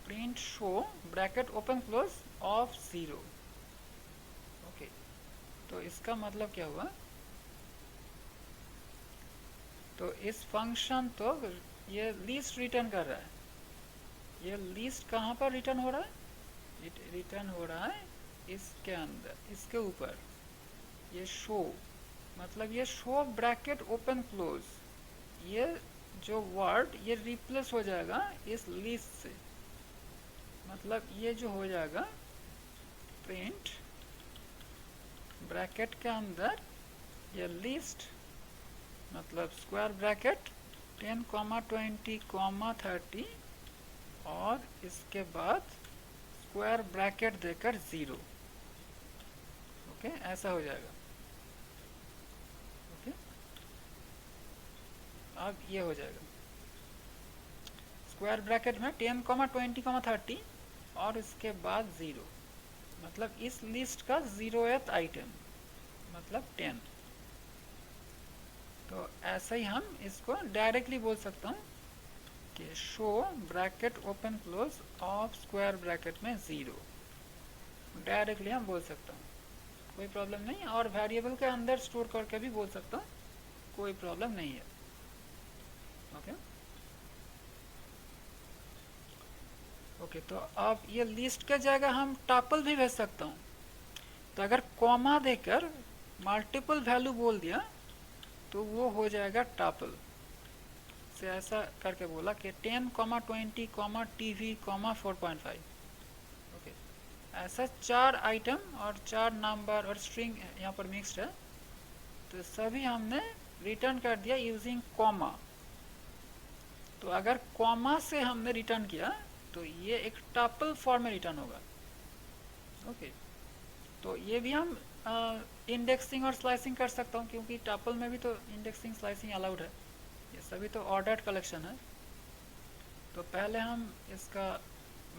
Speaker 1: print show bracket open close of 0। Okay, तो इसका मतलब क्या हुआ, तो इस फंक्शन तो ये लिस्ट रिटर्न कर रहा है, ये लिस्ट कहाँ पर रिटर्न हो रहा है, रिटर्न हो रहा है इसके अंदर, इसके ऊपर ये शो, मतलब ये शो ब्रैकेट ओपन क्लोज, ये जो वर्ड ये रिप्लेस हो जाएगा इस लिस्ट से, मतलब ये जो हो जाएगा प्रिंट ब्रैकेट के अंदर ये लिस्ट, मतलब स्क्वायर ब्रैकेट 10, 20, 30 और इसके बाद स्क्वायर ब्रैकेट देकर 0। ओके, ऐसा हो जाएगा। ओके, अब ये हो जाएगा स्क्वायर ब्रैकेट में 10, 20, 30 और इसके बाद 0, मतलब इस लिस्ट का 0th आइटम मतलब 10। तो ऐसा ही हम इसको डायरेक्टली बोल सकता हूँ कि show bracket open close of square bracket में 0, डायरेक्टली हम बोल सकता हूँ, कोई प्रॉब्लम नहीं। और वेरिएबल के अंदर स्टोर करके भी बोल सकता हूँ, कोई प्रॉब्लम नहीं है। ओके ओके, तो अब ये लिस्ट के जगह हम टपल भी भेज सकता हूँ। तो अगर कॉमा देकर मल्टीपल वैल्यू बोल दिया तो वो हो जाएगा टपल से, ऐसा करके बोला कि 10, 20, TV, 4.5। ओके, ऐसा 4 आइटम और 4 नंबर और स्ट्रिंग यहाँ पर मिक्स्ड है, तो सभी हमने रिटर्न कर दिया यूजिंग कॉमा। तो अगर कॉमा से हमने रिटर्न किया तो ये एक टपल फॉर्म में रिटर्न होगा। ओके, तो ये भी हम इंडेक्सिंग और स्लाइसिंग कर सकता हूँ, क्योंकि टपल में भी तो इंडेक्सिंग स्लाइसिंग अलाउड है, ये सभी तो ऑर्डर्ड कलेक्शन है। तो पहले हम इसका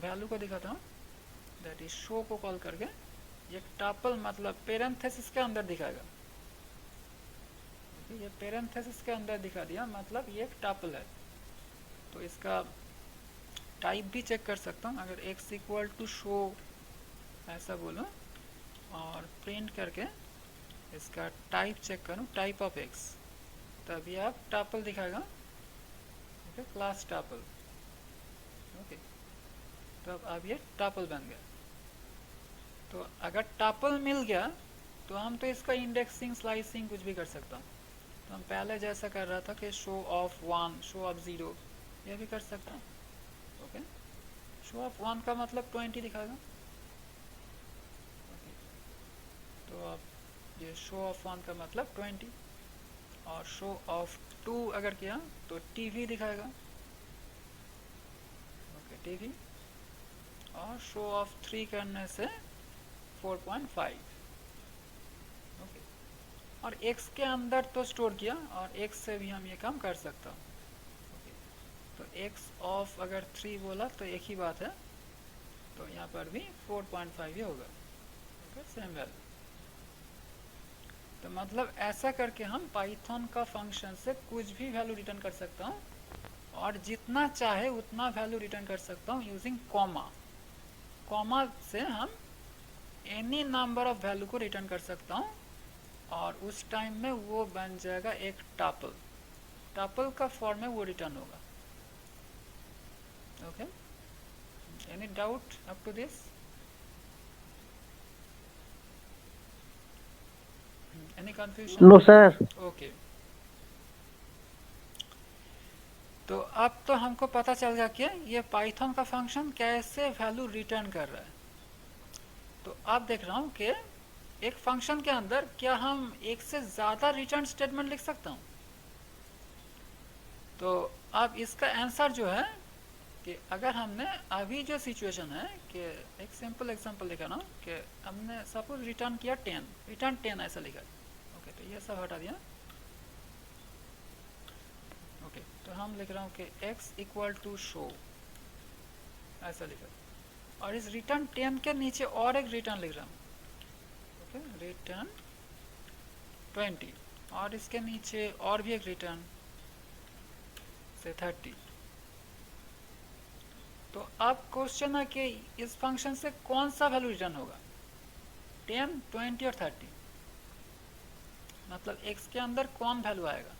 Speaker 1: वैल्यू को दिखाता हूँ, दैट इज शो को कॉल करके ये टपल मतलब पेरेंथेसिस के अंदर दिखाएगा। ये पेरेंथेसिस के अंदर दिखा दिया, मतलब ये एक टपल है। तो इसका टाइप भी चेक कर सकता हूँ, अगर x इक्वल टू शो ऐसा बोलो और प्रिंट करके इसका टाइप चेक करूँ, टाइप ऑफ x, तभी आप टपल दिखाएगा। Okay, class tuple. ओके, तो अब ये टपल बन गया। तो अगर टपल मिल गया तो हम तो इसका इंडेक्सिंग स्लाइसिंग कुछ भी कर सकता हूँ। तो हम पहले जैसा कर रहा था कि शो ऑफ 1, शो ऑफ 0, ये भी कर सकता हूँ। ओके, शो ऑफ 1 का मतलब 20 दिखाएगा। ओके, तो अब ये शो ऑफ 1 का मतलब 20, और शो ऑफ 2 अगर किया तो TV दिखाएगा। ओके, TV, और शो ऑफ 3 करने से 4.5। ओके, और x के अंदर तो स्टोर किया, और x से भी हम ये काम कर सकता हूँ। ओके, तो x ऑफ अगर 3 बोला तो एक ही बात है, तो यहाँ पर भी 4.5 ही होगा। Okay, same value. तो मतलब ऐसा करके हम पाइथन का फंक्शन से कुछ भी वैल्यू रिटर्न कर सकता हूँ, और जितना चाहे उतना वैल्यू रिटर्न कर सकता हूँ यूजिंग कॉमा। कॉमा से हम एनी नंबर ऑफ वैल्यू को रिटर्न कर सकता हूँ, और उस टाइम में वो बन जाएगा एक टपल। टपल का फॉर्म में वो रिटर्न होगा। Okay, any doubt up to this? Any confusion?
Speaker 2: No sir.
Speaker 1: Okay, तो अब तो हमको पता चल गया कि ये पाइथन का फंक्शन कैसे वैल्यू रिटर्न कर रहा है। तो अब देख रहा हूँ कि एक फंक्शन के अंदर क्या हम एक से ज़्यादा रिटर्न स्टेटमेंट लिख सकता हूँ। तो अब इसका आंसर जो है कि अगर हमने अभी जो सिचुएशन है कि एक सिंपल एग्जांपल लिखा ना कि हमने सपोज रिटर्न किया 10, रिटर्न 10 ऐसा लिखा। ओके, तो ये सब हटा दिया। ओके, तो हम लिख रहा हूँ कि x इक्वल टू शो ऐसा लिखा। और इस रिटर्न 10 के नीचे और एक रिटर्न लिख रहा हूँ, ओके, रिटर्न 20, और इसके नीचे और भी एक रिटर्न से 30। तो अब क्वेश्चन है कि इस फंक्शन से कौन सा वैल्यू रिटर्न होगा, 10, 20 और 30, मतलब x के अंदर कौन वैल्यू आएगा,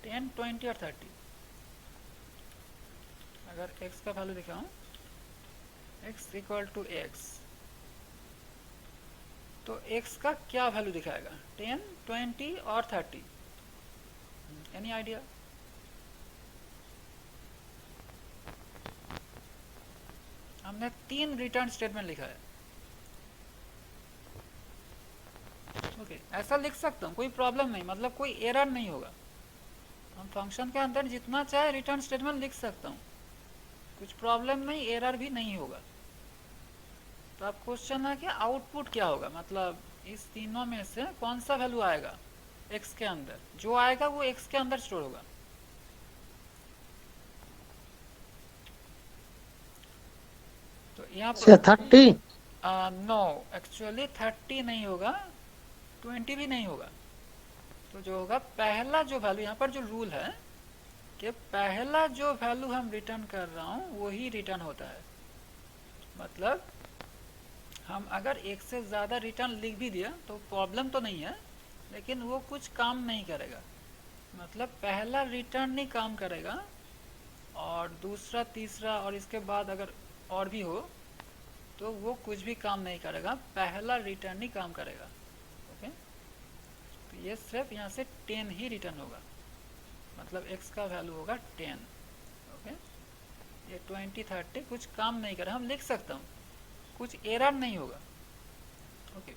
Speaker 1: 10, 20 और 30। अगर x का वैल्यू दिखाऊं, x इक्वल टू x, तो x का क्या वैल्यू दिखाएगा, 10, 20 और 30? Any idea? हमने 3 रिटर्न स्टेटमेंट लिखा है, ओके, ऐसा लिख सकता हूँ, कोई प्रॉब्लम नहीं, मतलब कोई एरर नहीं होगा। हम फंक्शन के अंदर जितना चाहे रिटर्न स्टेटमेंट लिख सकता हूँ, कुछ प्रॉब्लम नहीं, एरर भी नहीं होगा। तो अब क्वेश्चन है कि आउटपुट क्या होगा, मतलब इस तीनों में से कौन सा वैल्यू आएगा x के अंदर, जो आएगा वो x के अंदर स्टोर होगा। तो यहाँ पर
Speaker 2: 30?
Speaker 1: नो, एक्चुअली 30 नहीं होगा, 20 भी नहीं होगा। तो जो होगा, पहला जो वैल्यू, यहाँ पर जो रूल है कि पहला जो वैल्यू हम रिटर्न कर रहा हूँ वही रिटर्न होता है। मतलब हम अगर एक से ज़्यादा रिटर्न लिख भी दिया तो प्रॉब्लम तो नहीं है, लेकिन वो कुछ काम नहीं करेगा। मतलब पहला रिटर्न नहीं काम करेगा, और दूसरा, तीसरा और इसके बाद अगर और भी हो तो वो कुछ भी काम नहीं करेगा, पहला रिटर्न ही काम करेगा। ओके, तो ये सिर्फ यहाँ से 10 ही रिटर्न होगा, मतलब x का वैल्यू होगा 10। ओके, ये 20, 30 कुछ काम नहीं करेगा, हम लिख सकता हूँ, कुछ एरर नहीं होगा। ओके,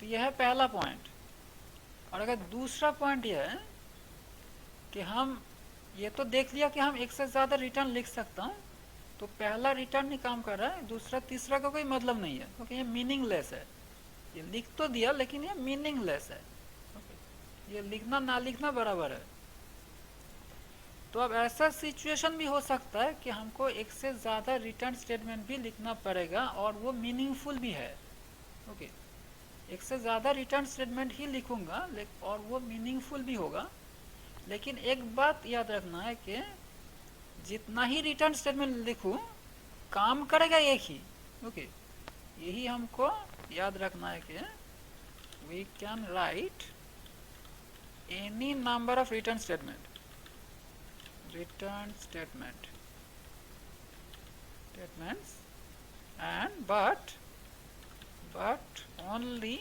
Speaker 1: तो यह है पहला पॉइंट। और अगर दूसरा पॉइंट यह है कि हम ये तो देख लिया कि हम एक से ज़्यादा रिटर्न लिख सकता हूँ, तो पहला रिटर्न नहीं काम कर रहा है, दूसरा तीसरा का कोई मतलब नहीं है, क्योंकि ये मीनिंगलेस है। ये लिख तो दिया लेकिन ये मीनिंगलेस है। ओके, ये लिखना ना लिखना बराबर है। तो अब ऐसा सिचुएशन भी हो सकता है कि हमको एक से ज़्यादा रिटर्न स्टेटमेंट भी लिखना पड़ेगा और वो मीनिंगफुल भी है। ओके, एक से ज़्यादा रिटर्न स्टेटमेंट ही लिखूंगा और वो मीनिंगफुल भी होगा, लेकिन एक बात याद रखना है कि जितना ही रिटर्न स्टेटमेंट लिखूं, काम करेगा एक ही। ओके, यही हमको याद रखना है कि we can write any number of return statement and but only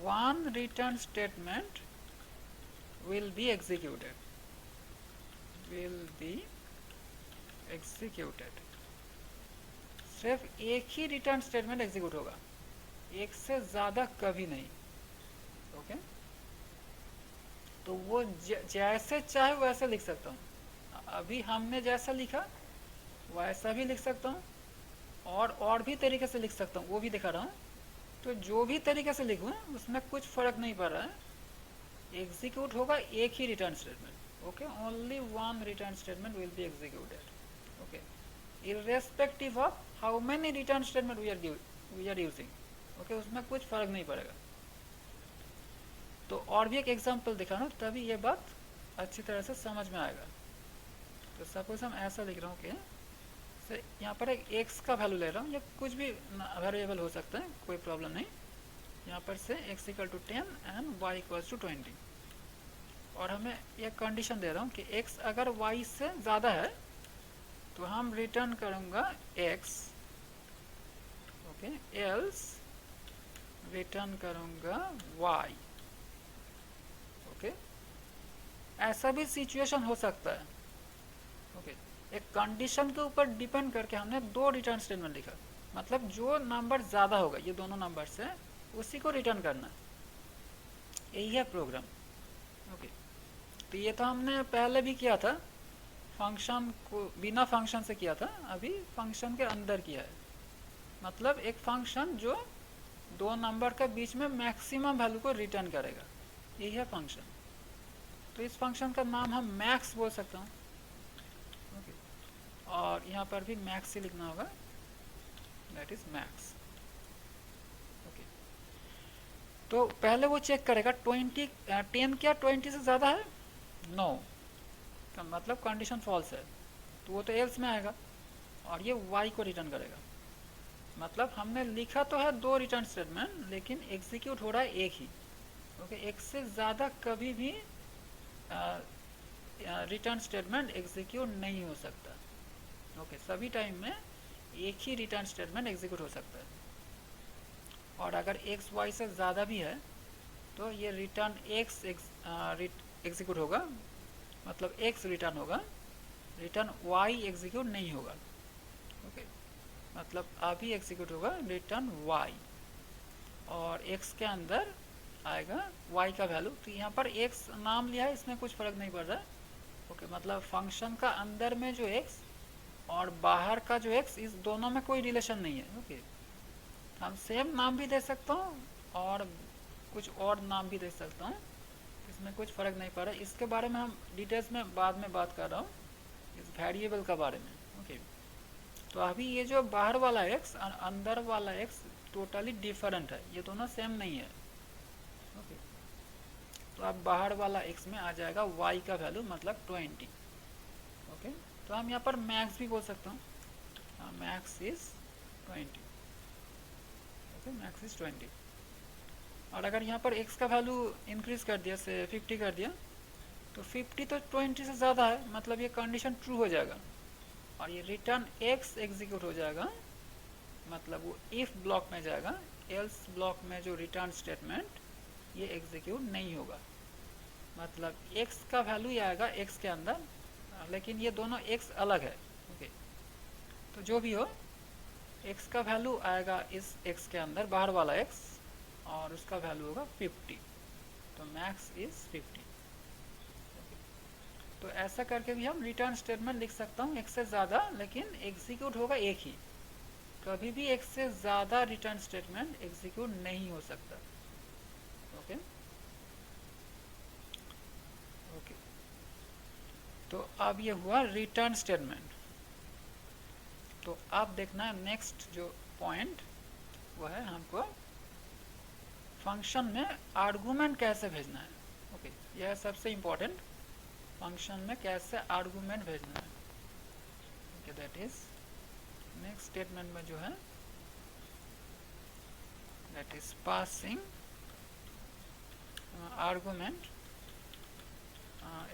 Speaker 1: one return statement will be executed. सिर्फ एक ही रिटर्न स्टेटमेंट एग्जीक्यूट होगा, एक से ज़्यादा कभी नहीं। ओके, तो वो जैसे चाहे वैसे लिख सकता हूँ। अभी हमने जैसा लिखा वैसा भी लिख सकता हूँ, और भी तरीके से लिख सकता हूँ, वो भी दिखा रहा हूँ। तो जो भी तरीके से लिखूँ उसमें कुछ फ़र्क नहीं पड़ रहा है, एग्जीक्यूट होगा एक ही return statement. Okay, only one return statement will be executed. Okay, irrespective of how many return statement we are using. Okay, उसमें कुछ फ़र्क नहीं पड़ेगा। तो और भी एक एग्जांपल दिखा रहा हूँ, तभी ये बात अच्छी तरह से समझ में आएगा। तो सपोज हम ऐसा लिख रहा हूँ कि यहाँ पर एक x का वैल्यू ले रहा हूँ, या कुछ भी वेरिएबल हो सकता है, कोई प्रॉब्लम नहीं। यहाँ पर से x equal to 10 and y equal to 20, और हमें यह कंडीशन दे रहा हूँ कि x अगर y से ज़्यादा है तो हम रिटर्न करूँगा x, ओके, एल्स रिटर्न करूँगा y। ओके, ऐसा भी सिचुएशन हो सकता है। ओके, एक कंडीशन के ऊपर डिपेंड करके हमने 2 रिटर्न स्टेटमेंट लिखा, मतलब जो नंबर ज़्यादा होगा ये दोनों नंबर से, उसी को रिटर्न करना, यही है प्रोग्राम। ओके, तो ये तो हमने पहले भी किया था, फंक्शन को बिना फंक्शन से किया था, अभी फंक्शन के अंदर किया है। मतलब एक फंक्शन जो 2 नंबर के बीच में मैक्सिमम वैल्यू को रिटर्न करेगा, यही है फंक्शन। तो इस फंक्शन का नाम हम मैक्स बोल सकते हैं। और यहाँ पर भी मैक्स ही लिखना होगा, दैट इज मैक्स। ओके, तो पहले वो चेक करेगा 10 क्या 20 से ज़्यादा है, नो, का मतलब कंडीशन फॉल्स है, तो वो तो एल्स में आएगा और ये वाई को रिटर्न करेगा। मतलब हमने लिखा तो है 2 रिटर्न स्टेटमेंट, लेकिन एग्जीक्यूट हो रहा है एक ही। ओके, एक से ज़्यादा कभी भी रिटर्न स्टेटमेंट एग्जीक्यूट नहीं हो सकता। ओके, सभी टाइम में एक ही रिटर्न स्टेटमेंट एग्जीक्यूट हो सकता है, और अगर एक्स वाई से ज़्यादा भी है तो ये रिटर्न एक्स एग्जीक्यूट होगा, मतलब एक्स रिटर्न होगा, रिटर्न वाई एग्जीक्यूट नहीं होगा। ओके, मतलब अभी एग्जीक्यूट होगा रिटर्न वाई, और एक्स के अंदर आएगा वाई का वैल्यू। तो यहाँ पर एक्स नाम लिया है, इसमें कुछ फ़र्क नहीं पड़ रहा है। ओके, मतलब फंक्शन का अंदर में जो एक्स और बाहर का जो एक्स, इस दोनों में कोई रिलेशन नहीं है। ओके, हम सेम नाम भी दे सकता हूँ और कुछ और नाम भी दे सकता हूँ, इसमें कुछ फ़र्क नहीं पड़ रहा है। इसके बारे में हम डिटेल्स में बाद में बात कर रहा हूँ, इस वेरिएबल का बारे में। ओके, तो अभी ये जो बाहर वाला एक्स और अंदर वाला एक्स टोटली डिफरेंट है, ये दोनों सेम नहीं है। ओके, तो अब बाहर वाला एक्स में आ जाएगा वाई का वैल्यू, मतलब 20। ओके, तो हम यहाँ पर मैक्स भी बोल सकता हूँ, max is 20। Okay, max is 20। और अगर यहाँ पर x का वैल्यू इंक्रीज कर दिया, से 50 कर दिया, तो 50 तो 20 से ज़्यादा है, मतलब ये कंडीशन ट्रू हो जाएगा और ये रिटर्न x एग्जीक्यूट हो जाएगा, मतलब वो इफ ब्लॉक में जाएगा, एल्स ब्लॉक में जो रिटर्न स्टेटमेंट ये एग्जीक्यूट नहीं होगा। मतलब x का वैल्यू ही आएगा x के अंदर, लेकिन ये दोनों x अलग है। ओके, तो जो भी हो x का वैल्यू आएगा इस x के अंदर, बाहर वाला x, और उसका वैल्यू होगा 50, तो मैक्स इज 50। तो ऐसा करके भी हम रिटर्न स्टेटमेंट लिख सकता हूँ, एक से ज़्यादा, लेकिन एग्जीक्यूट होगा एक ही, कभी भी एक से ज़्यादा रिटर्न स्टेटमेंट एग्जीक्यूट नहीं हो सकता। ओके ओके, तो अब ये हुआ रिटर्न स्टेटमेंट। तो अब देखना है नेक्स्ट जो पॉइंट, वो है हमको फंक्शन में आर्गूमेंट कैसे भेजना है। ओके, यह है सबसे इम्पोर्टेंट, फंक्शन में कैसे आर्गूमेंट भेजना है। Okay, that is next statement में जो है, that is passing argument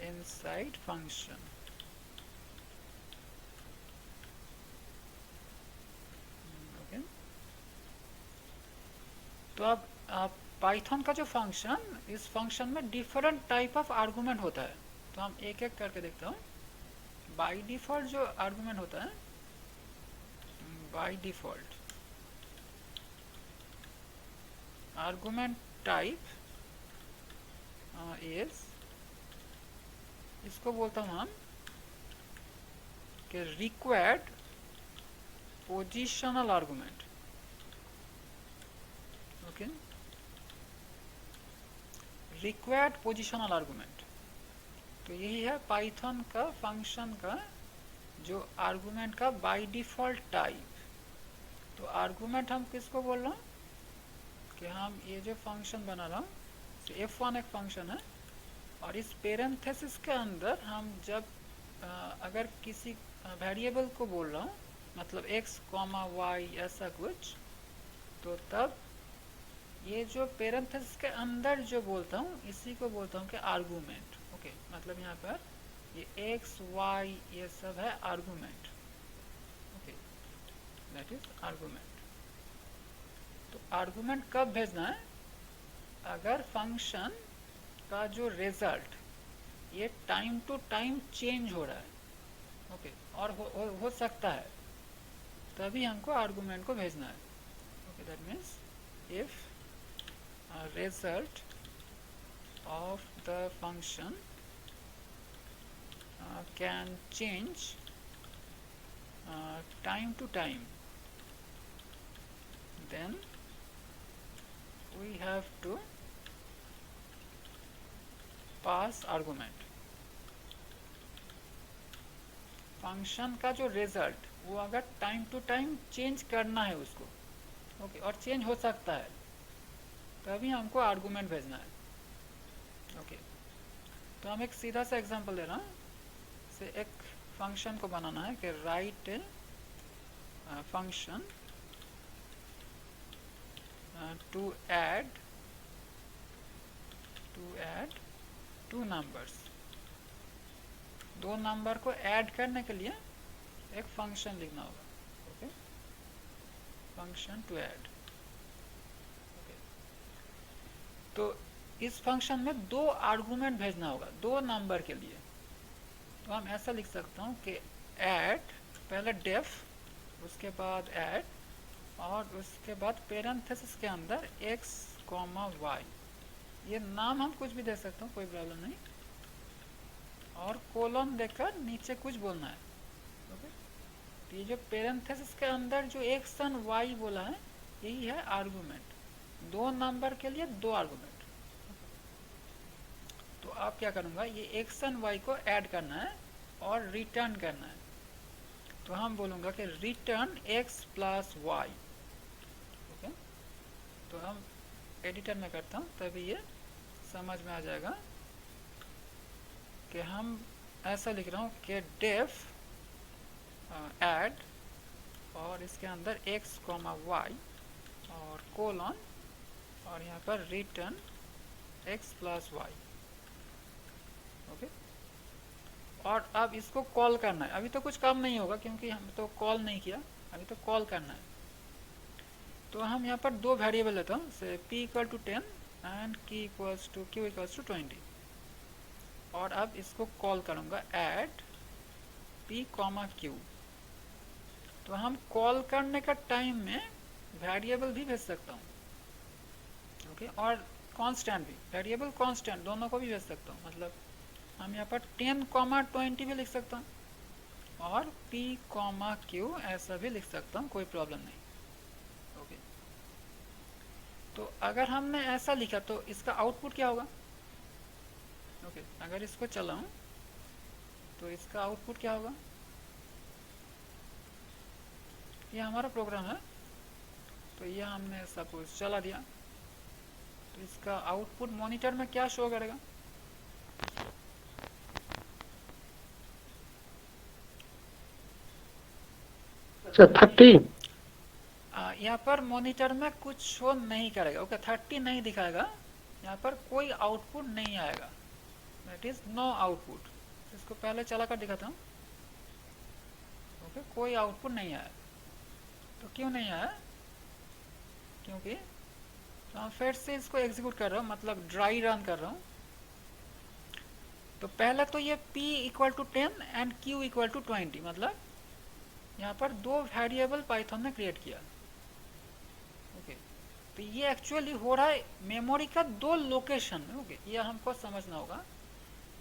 Speaker 1: inside function. Okay, तो अब पाइथन का जो फंक्शन, इस फंक्शन में डिफरेंट टाइप ऑफ आर्गूमेंट होता है, तो हम एक एक करके देखते हैं। बाय डिफ़ॉल्ट जो आर्गूमेंट होता है, by default argument type is, इसको बोलता हूँ हम कि required positional argument. Okay, required positional argument, तो यही है पाइथन का फंक्शन का जो आर्गूमेंट का बाय डिफ़ॉल्ट टाइप। तो आर्गूमेंट हम किसको बोल रहे हैं कि हम ये जो फंक्शन बना रहा हूँ, तो f1 एक फंक्शन है, और इस पेरेंथेसिस के अंदर हम जब अगर किसी वेरिएबल को बोल रहा हूँ, मतलब x, y ऐसा कुछ, तो तब ये जो पेरेंथेसिस के अंदर जो बोलता हूँ, इसी को बोलता हूँ कि आर्गूमेंट। ओके, मतलब यहाँ पर ये x, y ये सब है argument. Okay, that is argument. तो आर्गूमेंट कब भेजना है, अगर फंक्शन का जो रिजल्ट ये टाइम टू टाइम चेंज हो रहा है। ओके, और हो सकता है, तभी हमको आर्गूमेंट को भेजना है। Okay, that means if result of the function can change time to time, then we have to pass argument। Function का जो रिजल्ट वो अगर टाइम टू टाइम चेंज करना है उसको, ओके, और चेंज हो सकता है, तभी हमको आर्गूमेंट भेजना है, ओके। तो हम एक सीधा सा एग्जांपल दे रहा हूँ, से एक फंक्शन को बनाना है कि write function to add two numbers. दो नंबर को ऐड करने के लिए एक फंक्शन लिखना होगा, okay, function to add, okay. तो इस फंक्शन में दो आर्गुमेंट भेजना होगा दो नंबर के लिए। तो हम ऐसा लिख सकता हूँ कि ऐड, पहले डेफ, उसके बाद ऐड, और उसके बाद पेरेंथेसिस के अंदर x, y। ये नाम हम कुछ भी दे सकते हो, कोई प्रॉब्लम नहीं, और कोलन देकर नीचे कुछ बोलना है, ओके। तो ये जो पेरेंथेसिस के अंदर जो x और y बोला है, यही है आर्गुमेंट, दो नंबर के लिए दो आर्गुमेंट। तो आप क्या करूँगा, ये x और y को ऐड करना है और रिटर्न करना है। तो हम बोलूँगा कि return x plus y, okay. तो हम एडिटर में करता हूँ, तभी ये समझ में आ जाएगा कि हम ऐसा लिख रहा हूँ कि डेफ ऐड, और इसके अंदर x, y, और कोलन, और यहाँ पर return x plus y, okay. और अब इसको कॉल करना है। अभी तो कुछ काम नहीं होगा क्योंकि हम तो कॉल नहीं किया, अभी तो कॉल करना है। तो हम यहाँ पर दो वेरिएबल लेता हूँ, से p equal to 10 and q equals to 20। और अब इसको कॉल करूँगा ऐड p, q। तो हम कॉल करने का टाइम में वेरिएबल भी भेज सकता हूँ, ओके, और कांस्टेंट भी, वेरिएबल कांस्टेंट दोनों को भी भेज सकता हूँ। मतलब हम यहाँ पर 10, 20 भी लिख सकता हूँ, और p, q ऐसा भी लिख सकता हूँ, कोई प्रॉब्लम नहीं, ओके। तो अगर हमने ऐसा लिखा तो इसका आउटपुट क्या होगा, ओके। अगर इसको चलाऊं तो इसका आउटपुट क्या होगा, ये हमारा प्रोग्राम है, तो ये हमने सपोज चला दिया, तो इसका आउटपुट मॉनिटर में क्या शो करेगा,
Speaker 2: सर 30।
Speaker 1: यहाँ पर मॉनिटर में कुछ शो नहीं करेगा, ओके। 30 नहीं दिखाएगा, यहाँ पर कोई आउटपुट नहीं आएगा, दैट इज नो आउटपुट। इसको पहले चला कर दिखाता हूँ, ओके। कोई आउटपुट नहीं आया। तो क्यों नहीं आया, क्योंकि तो हम फिर से इसको एग्जीक्यूट कर रहा हूँ, मतलब ड्राई रन कर रहा हूँ। तो पहले तो ये p equal to 10 and q equal to 20, मतलब यहाँ पर दो वेरिएबल पाइथन ने क्रिएट किया, ओके। तो ये एक्चुअली हो रहा है मेमोरी का दो लोकेशन में, ओके। ये हमको समझना होगा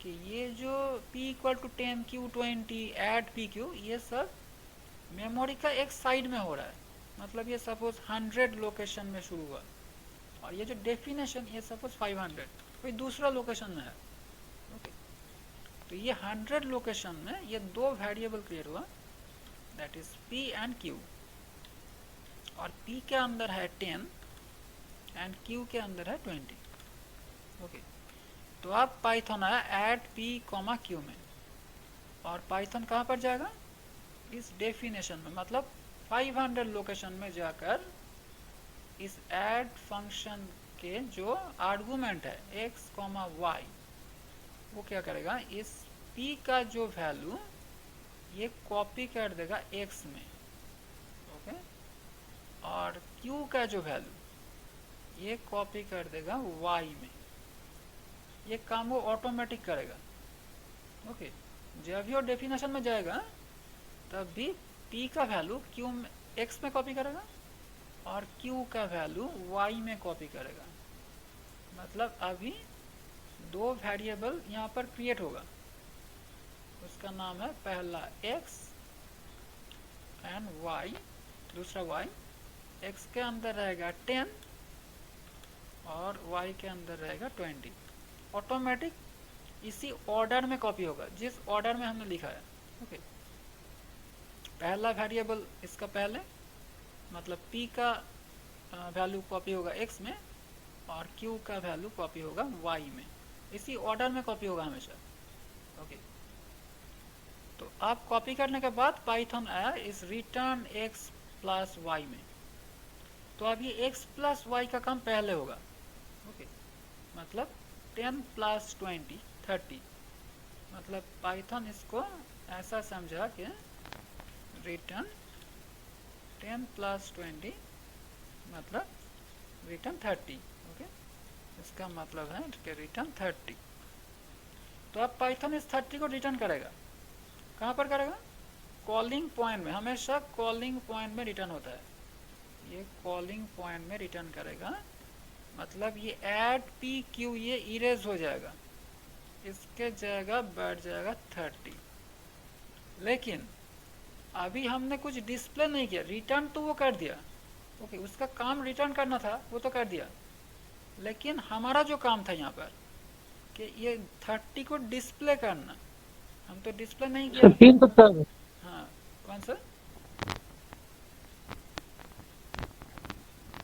Speaker 1: कि ये जो p equal to 10, q 20, add pq, ये सब मेमोरी का एक साइड में हो रहा है। मतलब ये सपोज 100 लोकेशन में शुरू हुआ, और ये जो डेफिनेशन ये सपोज 500 कोई दूसरा लोकेशन में है, ओके। तो ये 100 लोकेशन में ये दो वेरिएबल क्रिएट हुआ, that is p and q, और p के अंदर है 10 एंड q के अंदर है 20, ओके। तो अब पाइथन आया ऐड p, q में, और पाइथन कहाँ पर जाएगा, इस डेफिनेशन में, मतलब 500 लोकेशन में जाकर इस ऐड फंक्शन के जो आर्गुमेंट है x, y, वो क्या करेगा, इस p का जो वैल्यू ये कॉपी कर देगा x में, ओके, और q का जो वैल्यू ये कॉपी कर देगा y में। ये काम वो ऑटोमेटिक करेगा, ओके। जब भी वो डेफिनेशन में जाएगा तब भी p का वैल्यू q में, x में कॉपी करेगा, और q का वैल्यू y में कॉपी करेगा। मतलब अभी दो वेरिएबल यहाँ पर क्रिएट होगा, उसका नाम है पहला x एंड y, दूसरा y। x के अंदर रहेगा 10 और y के अंदर रहेगा 20। ऑटोमेटिक इसी ऑर्डर में कॉपी होगा जिस ऑर्डर में हमने लिखा है, ओके। पहला वेरिएबल इसका पहले, मतलब p का वैल्यू कॉपी होगा x में और q का वैल्यू कॉपी होगा y में, इसी ऑर्डर में कॉपी होगा हमेशा। ओके, तो आप कॉपी करने के बाद पाइथन आया इस रिटर्न x प्लस y में, तो अब ये x प्लस y का काम पहले होगा। ओके, मतलब 10 प्लस 20 30, मतलब पाइथन इसको ऐसा समझा कि रिटर्न 10 प्लस 20 मतलब रिटर्न 30। ओके, इसका मतलब है कि रिटर्न 30। तो अब पाइथन इस 30 को रिटर्न करेगा, कहाँ पर करेगा? कॉलिंग पॉइंट में, हमेशा कॉलिंग पॉइंट में रिटर्न होता है, ये कॉलिंग पॉइंट में रिटर्न करेगा। मतलब ये ऐड पी क्यू ये इरेज हो जाएगा, इसके जगह बैठ जाएगा 30। लेकिन अभी हमने कुछ डिस्प्ले नहीं किया, रिटर्न तो वो कर दिया। ओके, उसका काम रिटर्न करना था वो तो कर दिया, लेकिन हमारा जो काम था यहाँ पर कि ये 30 को डिस्प्ले करना, हम तो डिस्प्ले नहीं किया।
Speaker 2: सर पिन करता है
Speaker 1: हाँ, कौन सा?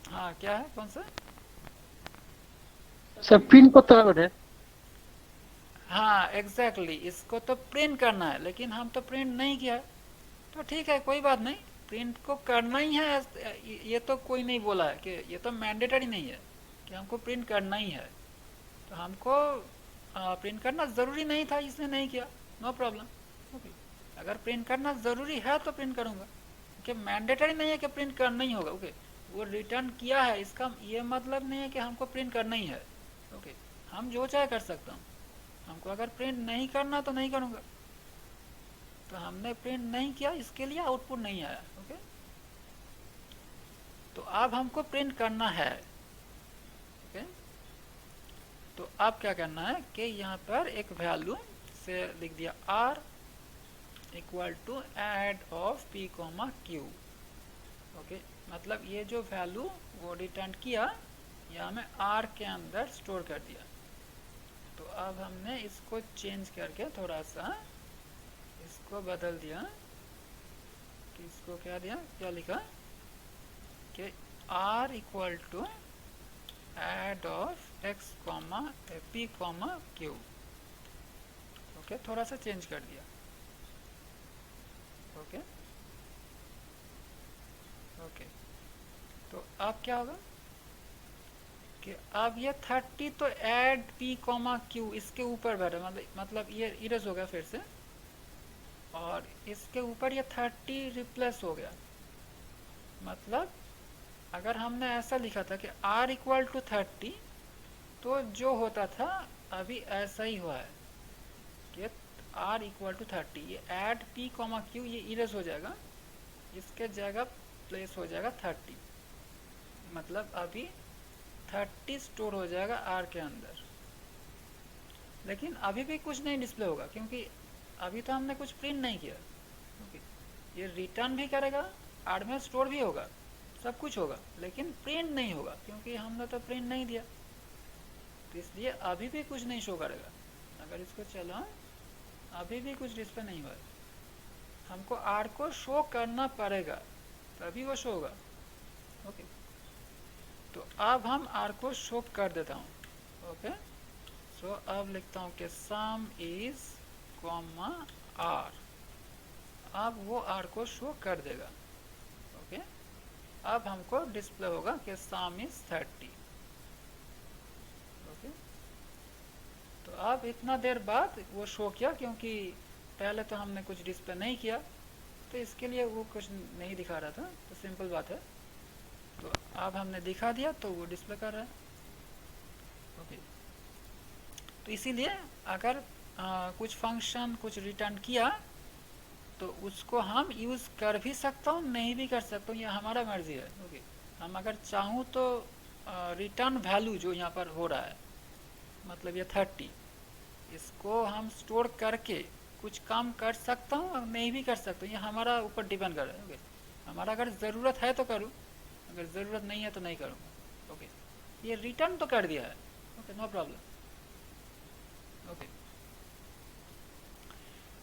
Speaker 1: हाँ, क्या है, कौन सा?
Speaker 2: सर पिन करता है।
Speaker 1: हाँ एग्जैक्टली, इसको तो प्रिंट करना है, लेकिन हम तो प्रिंट नहीं किया, तो ठीक है कोई बात नहीं, प्रिंट को करना ही है। ये तो कोई नहीं बोला है कि ये तो मैंडेटरी नहीं है कि हमको प्रिंट करना ही है, तो हमको प्रिंट करना ज़रूरी नहीं था इसलिए नहीं किया, नो प्रॉब्लम। ओके, अगर प्रिंट करना ज़रूरी है तो प्रिंट करूँगा, कि मैंडेटरी नहीं है कि प्रिंट करना ही होगा। ओके, वो रिटर्न किया है, इसका ये मतलब नहीं है कि हमको प्रिंट करना ही है। ओके, हम जो चाहे कर सकता हूँ, हमको अगर प्रिंट नहीं करना तो नहीं करूँगा, तो हमने प्रिंट नहीं किया, इसके लिए आउटपुट नहीं आया। ओके, तो अब हमको प्रिंट करना है। ओके, तो अब क्या करना है कि यहाँ पर एक वैल्यू से लिख दिया r equal to add of p comma q। Okay, मतलब ये जो वैल्यू वो रिटर्न किया ये हमें r के अंदर स्टोर कर दिया। तो अब हमने इसको चेंज करके थोड़ा सा इसको बदल दिया, कि इसको क्या दिया, क्या लिखा कि r equal to add of x comma p comma q। Okay, थोड़ा सा चेंज कर दिया। ओके ओके, तो अब क्या होगा कि अब ये 30 तो ऐड p कॉमा q इसके ऊपर बैठा, मतलब ये इरेज हो गया फिर से, और इसके ऊपर ये 30 रिप्लेस हो गया। मतलब अगर हमने ऐसा लिखा था कि r इक्वल टू 30, तो जो होता था अभी ऐसा ही हुआ है कि r इक्वल टू 30, ये ऐड p कॉमा q ये इरेज हो जाएगा, इसके जगह प्लेस हो जाएगा 30। मतलब अभी 30 स्टोर हो जाएगा r के अंदर, लेकिन अभी भी कुछ नहीं डिस्प्ले होगा क्योंकि अभी तो हमने कुछ प्रिंट नहीं किया। ओके, ये रिटर्न भी करेगा, r में स्टोर भी होगा, सब कुछ होगा, लेकिन प्रिंट नहीं होगा क्योंकि हमने तो प्रिंट नहीं दिया, तो इसलिए अभी भी कुछ नहीं शो करेगा। अगर इसको चलाओ अभी भी कुछ डिस्प्ले नहीं हुआ है, हमको r को शो करना पड़ेगा तभी वो शो होगा। ओके, तो अब हम r को शो कर देता हूँ। ओके, सो अब लिखता हूँ कि सम इज कॉमा r, अब वो r को शो कर देगा। ओके, अब हमको डिस्प्ले होगा कि सम इज 30। ओके, तो अब इतना देर बाद वो शो किया, क्योंकि पहले तो हमने कुछ डिस्प्ले नहीं किया, तो इसके लिए वो कुछ नहीं दिखा रहा था, तो सिंपल बात है। तो अब हमने दिखा दिया तो वो डिस्प्ले कर रहा है। ओके, तो इसीलिए अगर कुछ फंक्शन कुछ रिटर्न किया तो उसको हम यूज़ कर भी सकता हूँ, नहीं भी कर सकता हूँ, ये हमारा मर्जी है। ओके, हम अगर चाहूँ तो रिटर्न वैल्यू जो यहाँ पर हो रहा है, मतलब ये 30, इसको हम स्टोर करके कुछ काम कर सकता हूँ और नहीं भी कर सकता हूँ, ये हमारा ऊपर डिपेंड कर रहा है। ओके, हमारा अगर ज़रूरत है तो करूँ, अगर ज़रूरत नहीं है तो नहीं करूँगा। ओके, ये रिटर्न तो कर दिया है। Okay, no problem. ओके,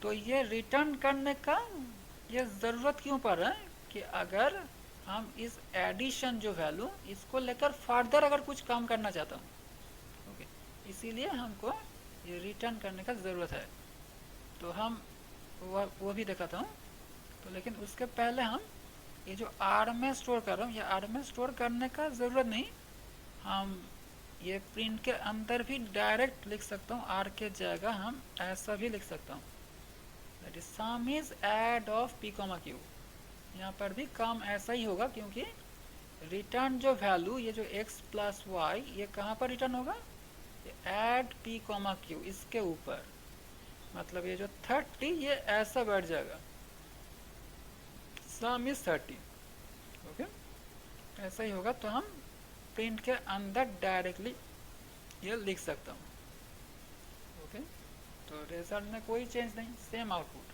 Speaker 1: तो ये रिटर्न करने का ये ज़रूरत क्यों पड़ रहा है कि अगर हम इस एडिशन जो वैल्यू इसको लेकर फर्दर अगर कुछ काम करना चाहता हूँ, ओके, इसीलिए हमको ये रिटर्न करने का ज़रूरत है। तो हम वो भी दिखाता हूँ। तो लेकिन उसके पहले हम ये जो आर में स्टोर कर रहा हूँ, ये आर में स्टोर करने का ज़रूरत नहीं, हम ये प्रिंट के अंदर भी डायरेक्ट लिख सकता हूँ। आर के जगह हम ऐसा भी लिख सकता हूँ, that is some is add of P comma Q. यहाँ पर भी काम ऐसा ही होगा, क्योंकि रिटर्न जो वैल्यू ये जो x प्लस वाई ये कहाँ पर रिटर्न होगा, ये ऐड पी कॉमा क्यू इसके ऊपर। मतलब ये जो 30 ये ऐसा बैठ जाएगा, सम इज 30, ओके, ऐसा ही होगा। तो हम प्रिंट के अंदर डायरेक्टली ये लिख सकता हूँ, ओके। तो रिजल्ट में कोई चेंज नहीं, सेम आउटपुट।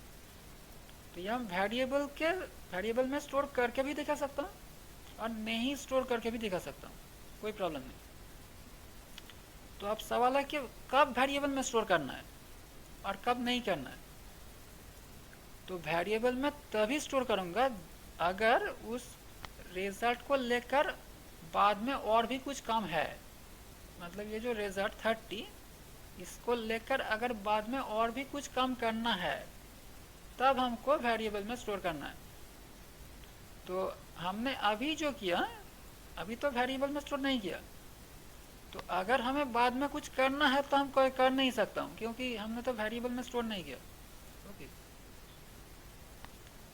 Speaker 1: तो ये हम वेरिएबल में स्टोर करके भी दिखा सकता हूँ और नहीं स्टोर करके भी दिखा सकता हूँ, कोई प्रॉब्लम नहीं। तो अब सवाल है कि कब वेरिएबल में स्टोर करना है और कब नहीं करना है। तो वेरिएबल में तभी स्टोर करूँगा अगर उस रिजल्ट को लेकर बाद में और भी कुछ काम है। मतलब ये जो रिजल्ट 30 इसको लेकर अगर बाद में और भी कुछ काम करना है तब हमको वेरिएबल में स्टोर करना है। तो हमने अभी जो किया, अभी तो वेरिएबल में स्टोर नहीं किया। तो अगर हमें बाद में कुछ करना है तो हम कोई कर नहीं सकता हूँ, क्योंकि हमने तो वेरिएबल में स्टोर नहीं किया, ओके।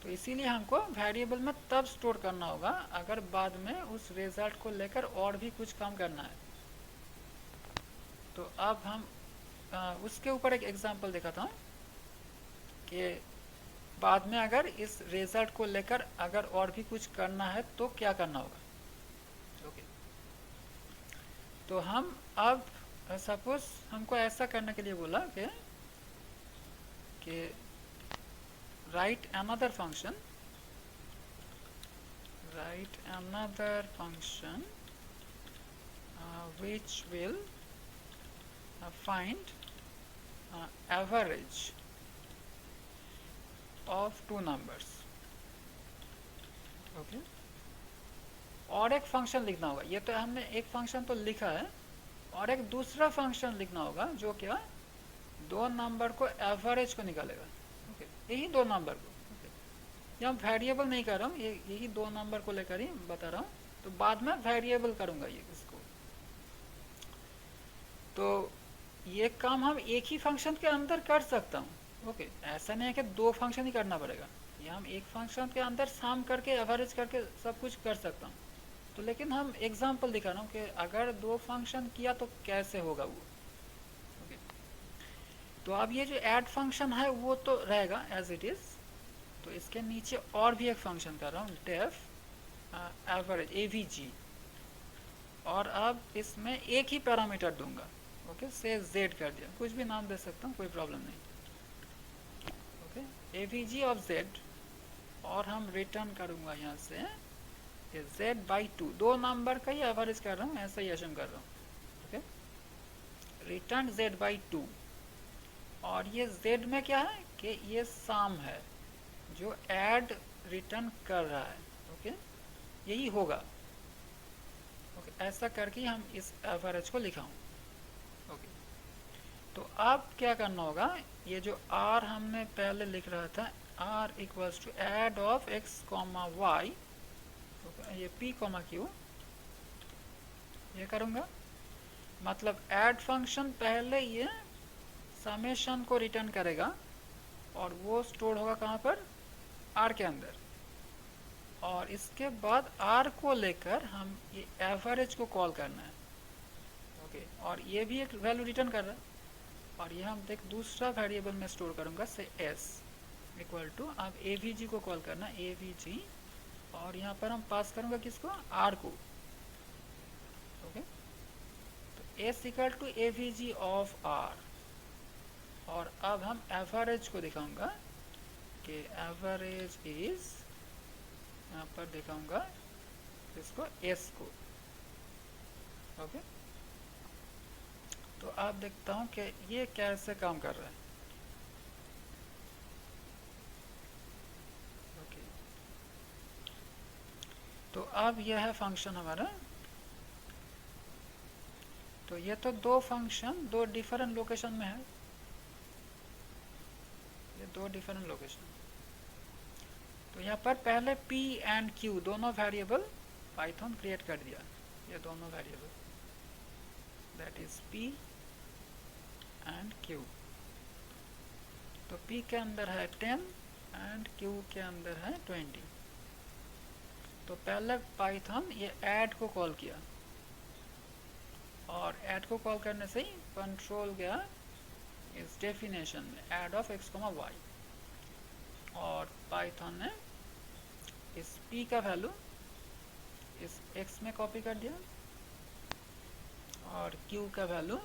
Speaker 1: तो इसीलिए हमको वेरिएबल में तब स्टोर करना होगा अगर बाद में उस रिजल्ट को लेकर और भी कुछ काम करना है। तो अब हम उसके ऊपर एक एग्जांपल दिखाता हूँ कि बाद में अगर इस रिजल्ट को लेकर अगर और भी कुछ करना है तो क्या करना होगा, ओके। तो हम अब सपोज हमको ऐसा करने के लिए बोला कि write another function which will find average of two numbers, okay. और एक फंक्शन लिखना होगा। ये तो हमने एक फंक्शन तो लिखा है, और एक दूसरा फंक्शन लिखना होगा जो क्या दो नंबर को एवरेज को निकालेगा, ओके। यही दो नंबर को, ओके। ये हम वेरिएबल नहीं कर रहा हूँ, यही दो नंबर को लेकर ही बता रहा हूँ। तो बाद में वेरिएबल करूँगा ये इसको। तो ये काम हम एक ही फंक्शन के अंदर कर सकता हूँ, ओके। ऐसा नहीं है कि दो फंक्शन ही करना पड़ेगा। ये हम एक फंक्शन के अंदर सम करके एवरेज करके सब कुछ कर सकता हूँ। तो लेकिन हम एग्जांपल दिखा रहा हूँ कि अगर दो फंक्शन किया तो कैसे होगा वो, ओके। तो अब ये जो ऐड फंक्शन है वो तो रहेगा एज इट इज। तो इसके नीचे और भी एक फंक्शन कर रहा हूँ, डेफ एवरेज एवीजी। और अब इसमें एक ही पैरामीटर दूंगा, ओके। से जेड कर दिया, कुछ भी नाम दे सकता हूँ, कोई प्रॉब्लम नहीं, ओके। एवीजी ऑफ जेड, और हम रिटर्न करूँगा यहाँ से z/2। दो नंबर का ही एवरेज कर रहा हूँ, ऐसा ही अज्यूम कर रहा हूँ, ओके। Return z/2। और ये z में क्या है कि ये सम है जो ऐड रिटर्न कर रहा है, ओके। यही होगा, ओके। ऐसा करके हम इस एवरेज को लिखा हूँ, ओके। तो अब क्या करना होगा, ये जो r हमने पहले लिख रहा था, r equals to add of x comma y, ये p कॉमा q, ये करूँगा। मतलब ऐड फंक्शन पहले ये समेशन को रिटर्न करेगा और वो स्टोर होगा कहाँ पर, r के अंदर। और इसके बाद r को लेकर हम ये एवरेज को कॉल करना है, ओके। और ये भी एक वैल्यू रिटर्न कर रहा है। और ये हम देख दूसरा वेरिएबल में स्टोर करूँगा, से s इक्वल टू, अब avg को कॉल करना, avg। और यहाँ पर हम पास करूँगा किसको, r को, ओके। तो s equal to avg of r। और अब हम एवरेज को दिखाऊंगा कि एवरेज इज, यहाँ पर दिखाऊंगा इसको s को, ओके। तो आप देखता हूँ कि ये कैसे काम कर रहा है, अब यह है फंक्शन हमारा। तो ये तो दो फंक्शन दो डिफरेंट लोकेशन में है, ये दो डिफरेंट लोकेशन। तो यहाँ पर पहले p एंड q दोनों वेरिएबल पाइथन क्रिएट कर दिया, ये दोनों variable that is p and q। तो p के अंदर है 10 एंड q के अंदर है 20। तो पहले पाइथन ये ऐड को कॉल किया, और ऐड को कॉल करने से ही कंट्रोल गया इस डेफिनेशन में ऐड ऑफ x, y, और पाइथन ने इस p का वैल्यू इस x में कॉपी कर दिया और q का वैल्यू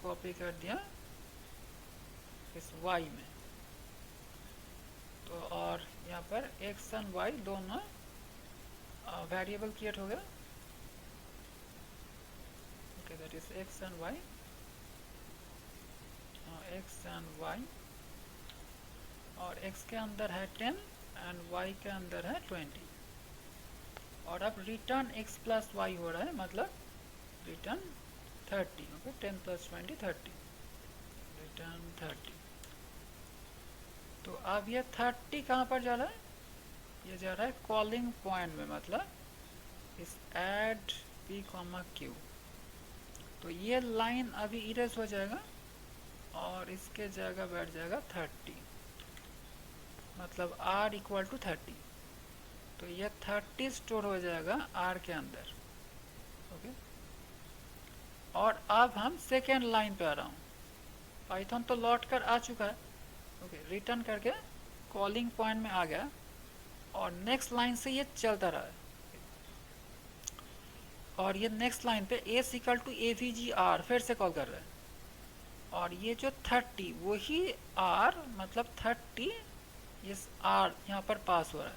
Speaker 1: कॉपी कर दिया इस y में। तो और यहाँ पर x एंड y दोनों वेरिएबल क्रिएट हो गया, okay, that is x and y, x and y, और x के अंदर है 10 एंड y के अंदर है 20। और अब रिटर्न x प्लस y हो रहा है, मतलब रिटर्न 30, ओके, 10 प्लस 20 30, रिटर्न 30। तो अब ये 30 कहाँ पर जा रहा है, ये जा रहा है कॉलिंग पॉइंट में, मतलब इस ऐड p, q। तो ये लाइन अभी इरेज हो जाएगा और इसके जगह बैठ जाएगा 30, मतलब r इक्वल टू 30। तो ये 30 स्टोर हो जाएगा r के अंदर, ओके। और अब हम सेकेंड लाइन पे आ रहा हूँ, पाइथन तो लौट कर आ चुका है, ओके, रिटर्न करके कॉलिंग पॉइंट में आ गया, और नेक्स्ट लाइन से ये चलता रहा है, और ये नेक्स्ट लाइन पे s equal to avg r फिर से कॉल कर रहा है, और ये जो 30 वही r, मतलब 30 इस r यहाँ पर पास हो रहा है,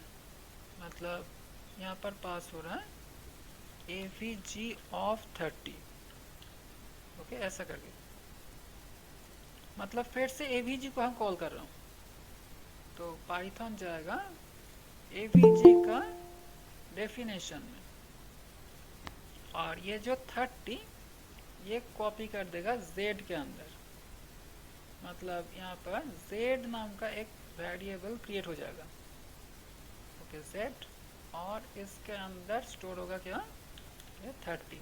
Speaker 1: मतलब यहाँ पर पास हो रहा है avg ऑफ 30, ओके, ऐसा करके, मतलब फिर से avg को हम कॉल कर रहा हूँ। तो पाइथन जाएगा avg का डेफिनेशन में, और ये जो 30 ये कॉपी कर देगा z के अंदर, मतलब यहाँ पर z नाम का एक वेरिएबल क्रिएट हो जाएगा, ओके, z, और इसके अंदर स्टोर होगा क्या, ये 30।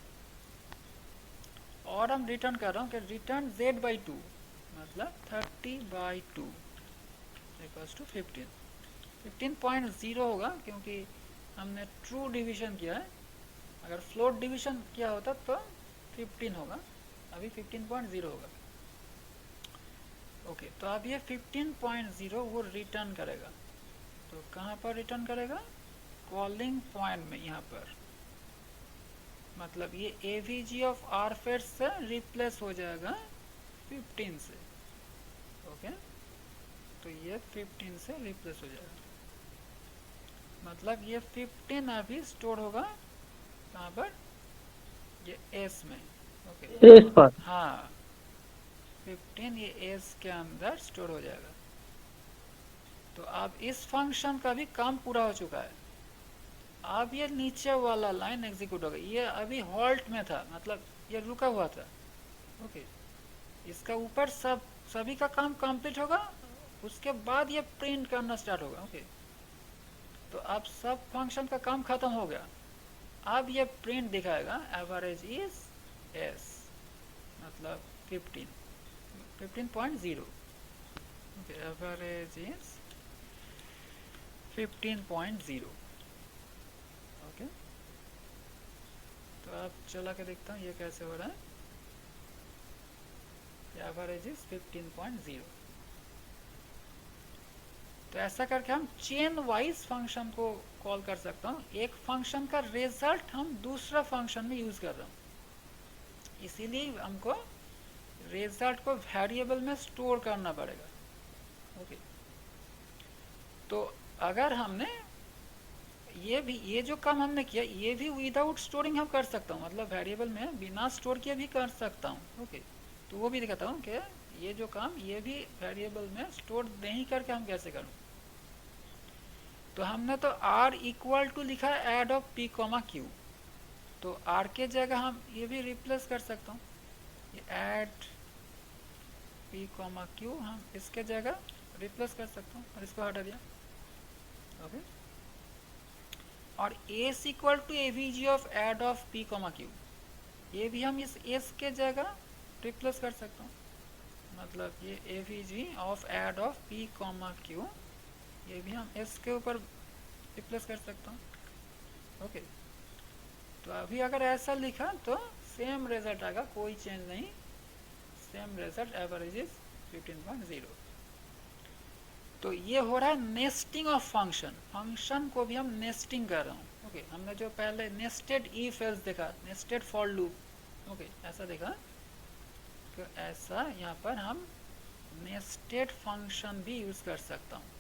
Speaker 1: और हम रिटर्न कर रहा हूँ कि रिटर्न z बाई 2, मतलब 30 बाई 2 इक्वल्स टू 15। 15.0 होगा क्योंकि हमने ट्रू डिवीजन किया है, अगर फ्लोट डिवीजन किया होता तो 15 होगा, अभी 15.0 होगा, ओके। तो अब ये 15.0 वो रिटर्न करेगा, तो कहाँ पर रिटर्न करेगा, कॉलिंग पॉइंट में, यहाँ पर, मतलब ये avg ऑफ r फिर से रिप्लेस हो जाएगा 15 से, ओके। तो ये 15 से रिप्लेस हो जाएगा, मतलब ये 15 अभी स्टोर होगा कहाँ पर, ये s में, ओके,
Speaker 2: एस पर।
Speaker 1: हाँ, 15 ये s के अंदर स्टोर हो जाएगा। तो अब इस फंक्शन का भी काम पूरा हो चुका है, अब ये नीचे वाला लाइन एग्जीक्यूट हो गया, ये अभी हॉल्ट में था, मतलब ये रुका हुआ था, ओके। इसका ऊपर सभी का काम कंप्लीट होगा, उसके बाद ये प्रिंट करना स्टार्ट होगा, ओके। तो अब सब फंक्शन का काम खत्म हो गया, अब ये प्रिंट दिखाएगा एवरेज इज s, मतलब 15.0, ओके, एवरेज इज 15.0, ओके। तो अब चला के देखता हूँ ये कैसे हो रहा है, एवरेज इज 15.0। तो ऐसा करके हम चेन वाइज फंक्शन को कॉल कर सकता हूँ, एक फंक्शन का रिजल्ट हम दूसरा फंक्शन में यूज कर रहा हूँ, इसीलिए हमको रिजल्ट को वेरिएबल में स्टोर करना पड़ेगा, ओके। तो अगर हमने ये जो काम हमने किया ये भी विदाउट स्टोरिंग हम कर सकता हूँ, मतलब वेरिएबल में बिना स्टोर किए भी कर सकता हूँ, ओके। तो वो भी दिखाता हूँ कि ये जो काम ये भी वेरिएबल में स्टोर नहीं करके हम कैसे करूँ। तो हमने तो r इक्वल टू लिखा है add of p comma q, तो r के जगह हम ये भी रिप्लेस कर सकता हूँ, ये एड p कॉमा q हम इसके जगह रिप्लेस कर सकता हूँ और इसको हटा दिया। ओके, और s equal to avg of add of p comma q, ये भी हम इस s के जगह रिप्लेस कर सकता हूँ, मतलब ये avg of add of p comma q, ये भी हम s के ऊपर रिप्लेस कर सकता हूँ। ओके, तो अभी अगर ऐसा लिखा तो सेम रिजल्ट आएगा, कोई चेंज नहीं, सेम रिजल्ट, एवरेज इज 15.0। तो ये हो रहा है नेस्टिंग ऑफ फंक्शन, फंक्शन को भी हम नेस्टिंग कर रहा हूँ। ओके, हमने जो पहले नेस्टेड इफ एल्स देखा, नेस्टेड फॉर लूप, ओके ऐसा देखा, तो ऐसा यहाँ पर हम नेस्टेड फंक्शन भी यूज कर सकता हूँ।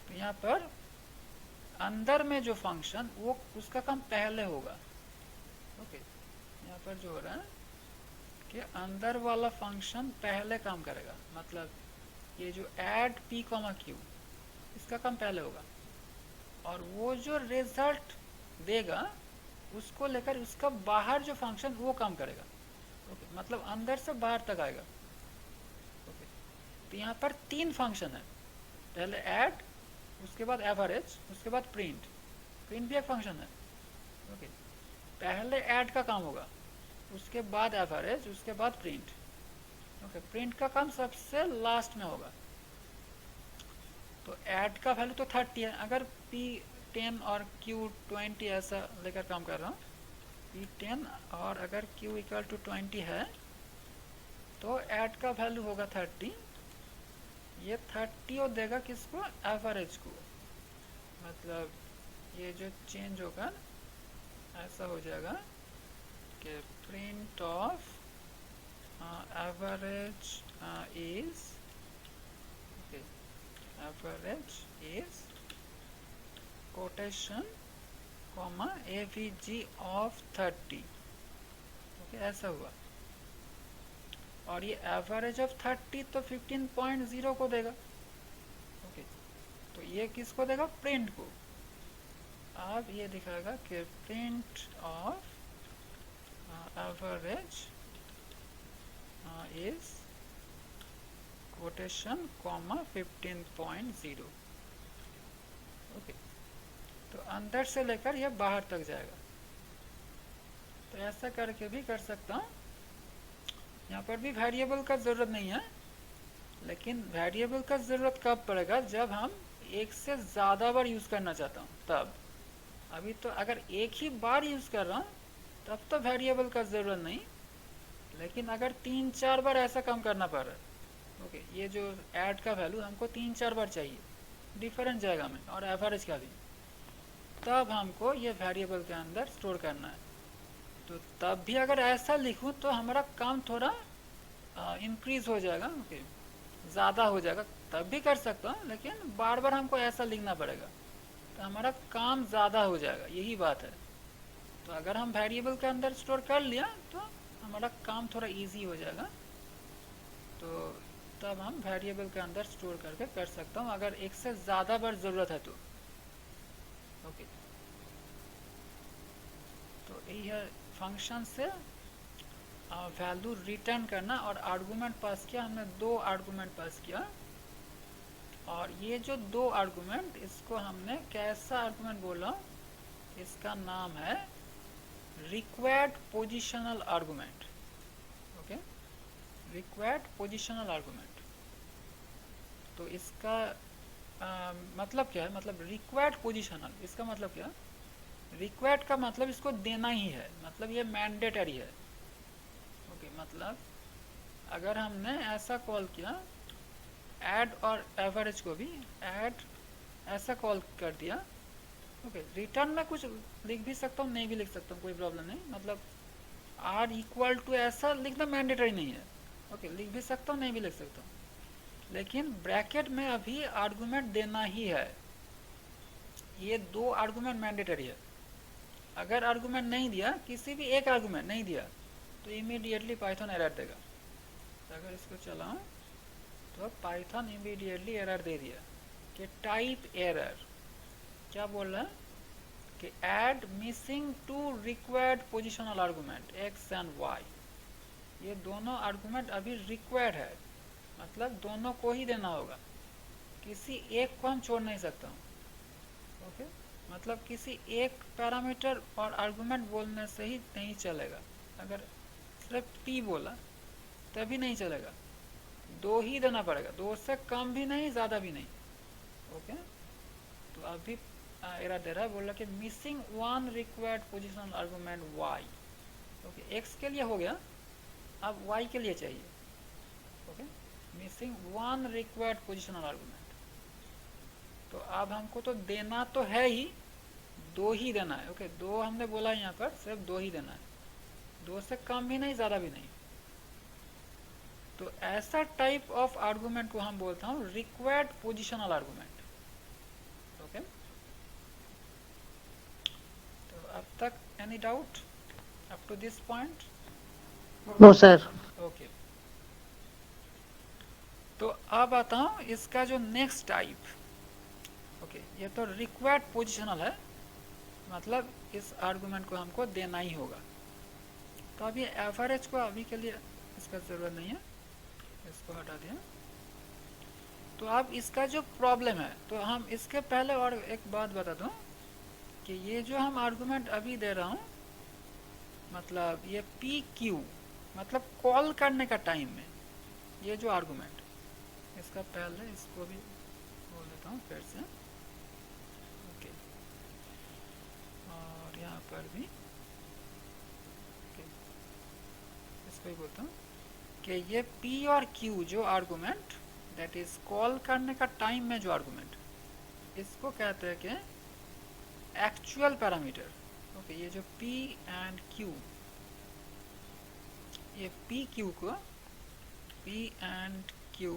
Speaker 1: तो यहाँ पर अंदर में जो फंक्शन वो उसका काम पहले होगा। ओके, यहाँ पर जो हो रहा है कि अंदर वाला फंक्शन पहले काम करेगा, मतलब ये जो ऐड p कॉमा q इसका काम पहले होगा, और वो जो रिजल्ट देगा उसको लेकर उसका बाहर जो फंक्शन वो काम करेगा। ओके, मतलब अंदर से बाहर तक आएगा। ओके, तो यहाँ पर 3 फंक्शन है, पहले ऐड, उसके बाद एवरेज, उसके बाद प्रिंट, प्रिंट भी एक फंक्शन है। ओके, पहले ऐड का काम होगा, उसके बाद एवरेज, उसके बाद प्रिंट। ओके, प्रिंट का काम सबसे लास्ट में होगा। तो ऐड का वैल्यू तो 30 है, अगर p 10 और q 20 ऐसा लेकर काम कर रहा हूँ, p 10 और अगर q इक्वल टू 20 है तो ऐड का वैल्यू होगा 30, ये 30 और देगा किसको, एवरेज को, मतलब ये जो चेंज होगा ऐसा हो जाएगा कि print of average is, okay average is quotation comma avg of 30। Okay, ऐसा हुआ, और ये एवरेज ऑफ 30 तो 15.0 को देगा। ओके, तो ये किसको देगा, प्रिंट को। अब ये दिखाएगा कि print of average is quotation comma 15.0। Okay, तो अंदर से लेकर यह बाहर तक जाएगा। तो ऐसा करके भी कर सकता हूँ। यहाँ पर भी वेरिएबल का ज़रूरत नहीं है, लेकिन वेरिएबल का ज़रूरत कब पड़ेगा, जब हम एक से ज़्यादा बार यूज़ करना चाहता हूँ तब। अभी तो अगर एक ही बार यूज़ कर रहा हूँ तब तो वेरिएबल का ज़रूरत नहीं, लेकिन अगर 3-4 बार ऐसा काम करना पड़ रहा है, ओके ये जो ऐड का वैल्यू हमको 3-4 बार चाहिए डिफरेंट जगह में, और एवरेज का भी, तब हमको ये वेरिएबल के अंदर स्टोर करना है। तो तब भी अगर ऐसा लिखूँ तो हमारा काम थोड़ा इंक्रीज़ हो जाएगा, ओके ज़्यादा हो जाएगा, तब भी कर सकता हूँ, लेकिन बार बार हमको ऐसा लिखना पड़ेगा तो हमारा काम ज़्यादा हो जाएगा, यही बात है। तो अगर हम वेरिएबल के अंदर स्टोर कर लिया तो हमारा काम थोड़ा इजी हो जाएगा, तो तब हम वेरिएबल के अंदर स्टोर करके कर सकता हूँ अगर एक से ज़्यादा बार ज़रूरत है तो। ओके, तो यही है फंक्शन से वैल्यू रिटर्न करना, और आर्गुमेंट पास किया हमने, 2 आर्गुमेंट पास किया, और ये जो 2 आर्गुमेंट, इसको हमने कैसा आर्गुमेंट बोला, इसका नाम है required positional argument. Okay, required positional argument. तो इसका मतलब क्या है, मतलब रिक्वायर्ड पोजिशनल, इसका मतलब क्या, रिक्वायर्ड का मतलब इसको देना ही है, मतलब ये मैंडेटरी है। ओके, मतलब अगर हमने ऐसा कॉल किया ऐड और एवरेज को भी ऐड ऐसा कॉल कर दिया, ओके रिटर्न में कुछ लिख भी सकता हूँ, नहीं भी लिख सकता हूँ, कोई प्रॉब्लम नहीं, मतलब आर इक्वल टू ऐसा लिखना मैंडेटरी नहीं है। ओके, लिख भी सकता हूँ, नहीं भी लिख सकता हूँ, लेकिन ब्रैकेट में अभी आर्गुमेंट देना ही है। ये 2 आर्गुमेंट मैंडेटरी है। अगर आर्गुमेंट नहीं दिया, किसी भी एक आर्गुमेंट नहीं दिया, तो इमीडिएटली पाइथन एरर देगा। तो अगर इसको चलाऊँ तो पाइथन इमीडिएटली एरर दे दिया कि टाइप एरर। क्या बोल रहा है कि add missing two required positional argument X and Y, ये दोनों आर्गूमेंट अभी रिक्वायर्ड है, मतलब दोनों को ही देना होगा, किसी एक को हम छोड़ नहीं सकता हूँ। ओके, मतलब किसी एक पैरामीटर और आर्गूमेंट बोलने से ही नहीं चलेगा, अगर सिर्फ p बोला तभी नहीं चलेगा, दो ही देना पड़ेगा, दो से कम भी नहीं ज़्यादा भी नहीं। ओके, तो अभी एरर दे रहा है, बोल रहा कि missing one required positional argument y। Okay, x के लिए हो गया, अब y के लिए चाहिए। Okay, missing one required positional argument, तो अब हमको तो देना तो है ही, दो ही देना है। ओके, दो हमने बोला यहाँ पर, सिर्फ दो ही देना है, दो से कम भी नहीं ज़्यादा भी नहीं। तो ऐसा टाइप ऑफ आर्गूमेंट को हम बोलता हूँ रिक्वायर्ड पोजिशनल आर्गूमेंट। ओके, तो अब तक any doubt up to this point?
Speaker 2: No sir.
Speaker 1: Okay, तो अब आता हूँ इसका जो नेक्स्ट टाइप। ओके, ये तो रिक्वायर्ड पोजिशनल है, मतलब इस आर्गूमेंट को हमको देना ही होगा। तो अब ये एवरेज को अभी के लिए इसका ज़रूरत नहीं है, इसको हटा दिया। तो अब इसका जो प्रॉब्लम है, तो हम इसके पहले और एक बात बता दूं कि ये जो हम आर्गूमेंट अभी दे रहा हूँ, मतलब ये पी क्यू, मतलब कॉल करने का टाइम में ये जो आर्गूमेंट, इसका पहले इसको भी बोल देता हूँ फिर से। ओके, और यहाँ पर भी इसको ही बोलता हूँ कि ये P और Q जो आर्गूमेंट, दैट इज कॉल करने का टाइम में जो आर्गूमेंट, इसको कहते हैं कि एक्चुअल पैरामीटर। ओके, ये जो P एंड Q, ये P Q को, P and Q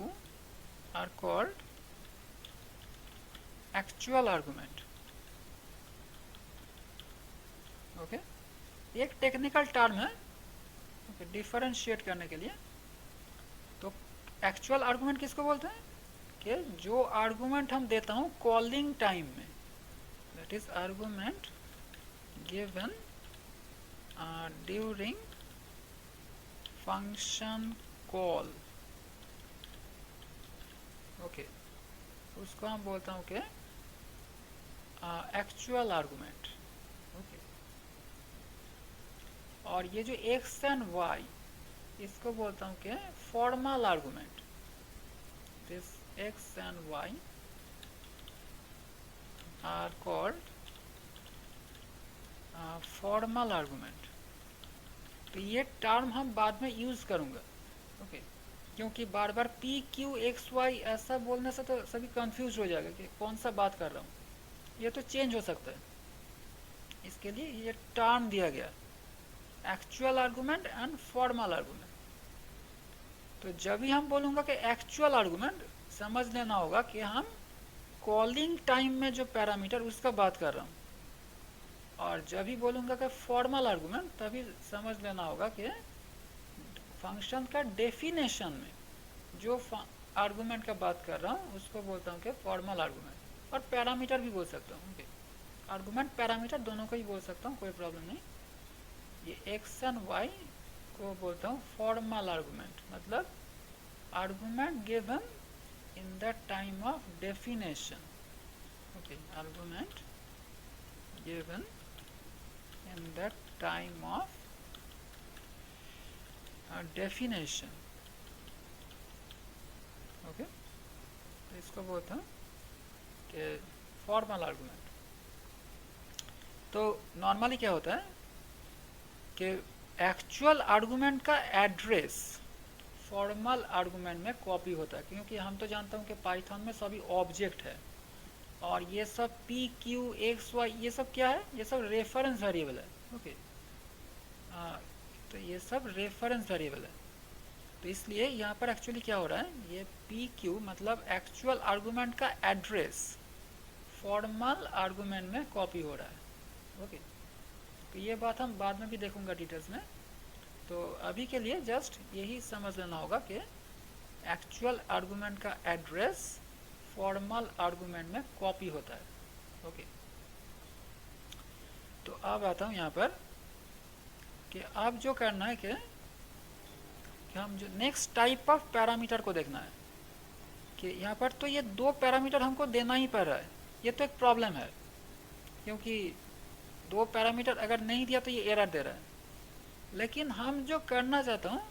Speaker 1: are called actual argument. Okay, एक टेक्निकल टर्म है डिफरेंशिएट करने के लिए। तो एक्चुअल आर्गूमेंट किसको बोलते हैं कि जो आर्गूमेंट हम देता हूँ कॉलिंग टाइम में, that is argument given during function call. Okay, उसको हम बोलता हूँ कि एक्चुअल आर्गूमेंट। ओके, और ये जो x एंड y, इसको बोलता हूँ कि formal argument. This x and y are called formal argument. तो ये टर्म हम बाद में यूज करूँगा। ओके, क्योंकि बार बार p q x y ऐसा बोलने से तो सभी कंफ्यूज हो जाएगा कि कौन सा बात कर रहा हूँ, ये तो चेंज हो सकता है, इसके लिए ये टर्म दिया गया, actual argument and formal argument. तो जब भी हम बोलूँगा कि एक्चुअल आर्गूमेंट, समझ लेना होगा कि हम कॉलिंग टाइम में जो पैरामीटर उसका बात कर रहा हूँ, और जब भी बोलूँगा कि फॉर्मल आर्गूमेंट, तभी समझ लेना होगा कि फंक्शन का डेफिनेशन में जो आर्गूमेंट का बात कर रहा हूँ उसको बोलता हूँ कि फॉर्मल आर्गूमेंट। और पैरामीटर भी बोल सकता हूँ, आर्गूमेंट पैरामीटर दोनों को ही बोल सकता हूँ, कोई प्रॉब्लम नहीं। ये एक्स एंड वाई को बोलता हूँ फॉर्मल आर्गूमेंट, मतलब argument given in the time of definition. Okay, argument given in the time of definition. Okay, तो इसको बोलता हूँ कि फॉर्मल आर्गूमेंट। तो नॉर्मली क्या होता है कि एक्चुअल आर्गूमेंट का एड्रेस फॉर्मल आर्गूमेंट में कॉपी होता है, क्योंकि हम तो जानता हूँ कि पाइथन में सभी ऑब्जेक्ट है, और ये सब p q x y ये सब क्या है, ये सब रेफरेंस वेरिएबल है। ओके, तो ये सब रेफरेंस वेरिएबल है। तो इसलिए यहाँ पर एक्चुअली क्या हो रहा है, ये p q मतलब एक्चुअल आर्गूमेंट का एड्रेस फॉर्मल आर्गूमेंट में कॉपी हो रहा है। ओके, तो ये बात हम बाद में भी देखूंगा डिटेल्स में। तो अभी के लिए जस्ट यही समझ लेना होगा कि एक्चुअल आर्गूमेंट का एड्रेस फॉर्मल आर्गूमेंट में कॉपी होता है। ओके, तो अब आता हूँ यहाँ पर कि अब जो करना है कि हम जो नेक्स्ट टाइप ऑफ पैरामीटर को देखना है कि यहाँ पर तो ये दो पैरामीटर हमको देना ही पड़ रहा है। ये तो एक प्रॉब्लम है, क्योंकि दो पैरामीटर अगर नहीं दिया तो ये एरर दे रहा है। लेकिन हम जो करना चाहता हूँ,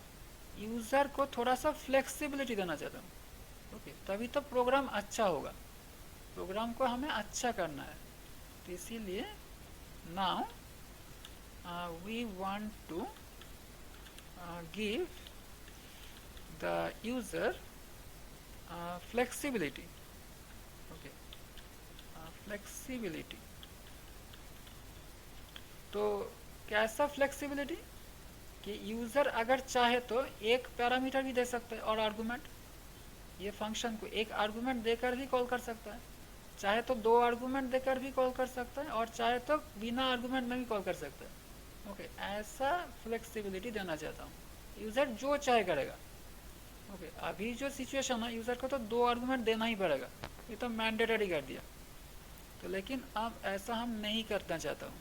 Speaker 1: यूज़र को थोड़ा सा फ्लेक्सिबिलिटी देना चाहता हूँ। ओके, तभी तो प्रोग्राम अच्छा होगा। प्रोग्राम को हमें अच्छा करना है, तो इसीलिए now we want to give the user flexibility. Okay, flexibility. तो कैसा फ्लेक्सिबिलिटी कि यूज़र अगर चाहे तो एक पैरामीटर भी दे सकता है और आर्गुमेंट, ये फंक्शन को एक आर्गुमेंट देकर भी कॉल कर सकता है, चाहे तो दो आर्गुमेंट देकर भी कॉल कर सकता है, और चाहे तो बिना आर्गुमेंट में भी कॉल कर सकता है। ओके, ऐसा फ्लेक्सिबिलिटी देना चाहता हूँ, यूज़र जो चाहे करेगा। ओके, अभी जो सिचुएशन है, यूज़र को तो दो आर्गुमेंट देना ही पड़ेगा, ये तो मैंडेटरी कर दिया। तो लेकिन अब ऐसा हम नहीं करना चाहता हूँ,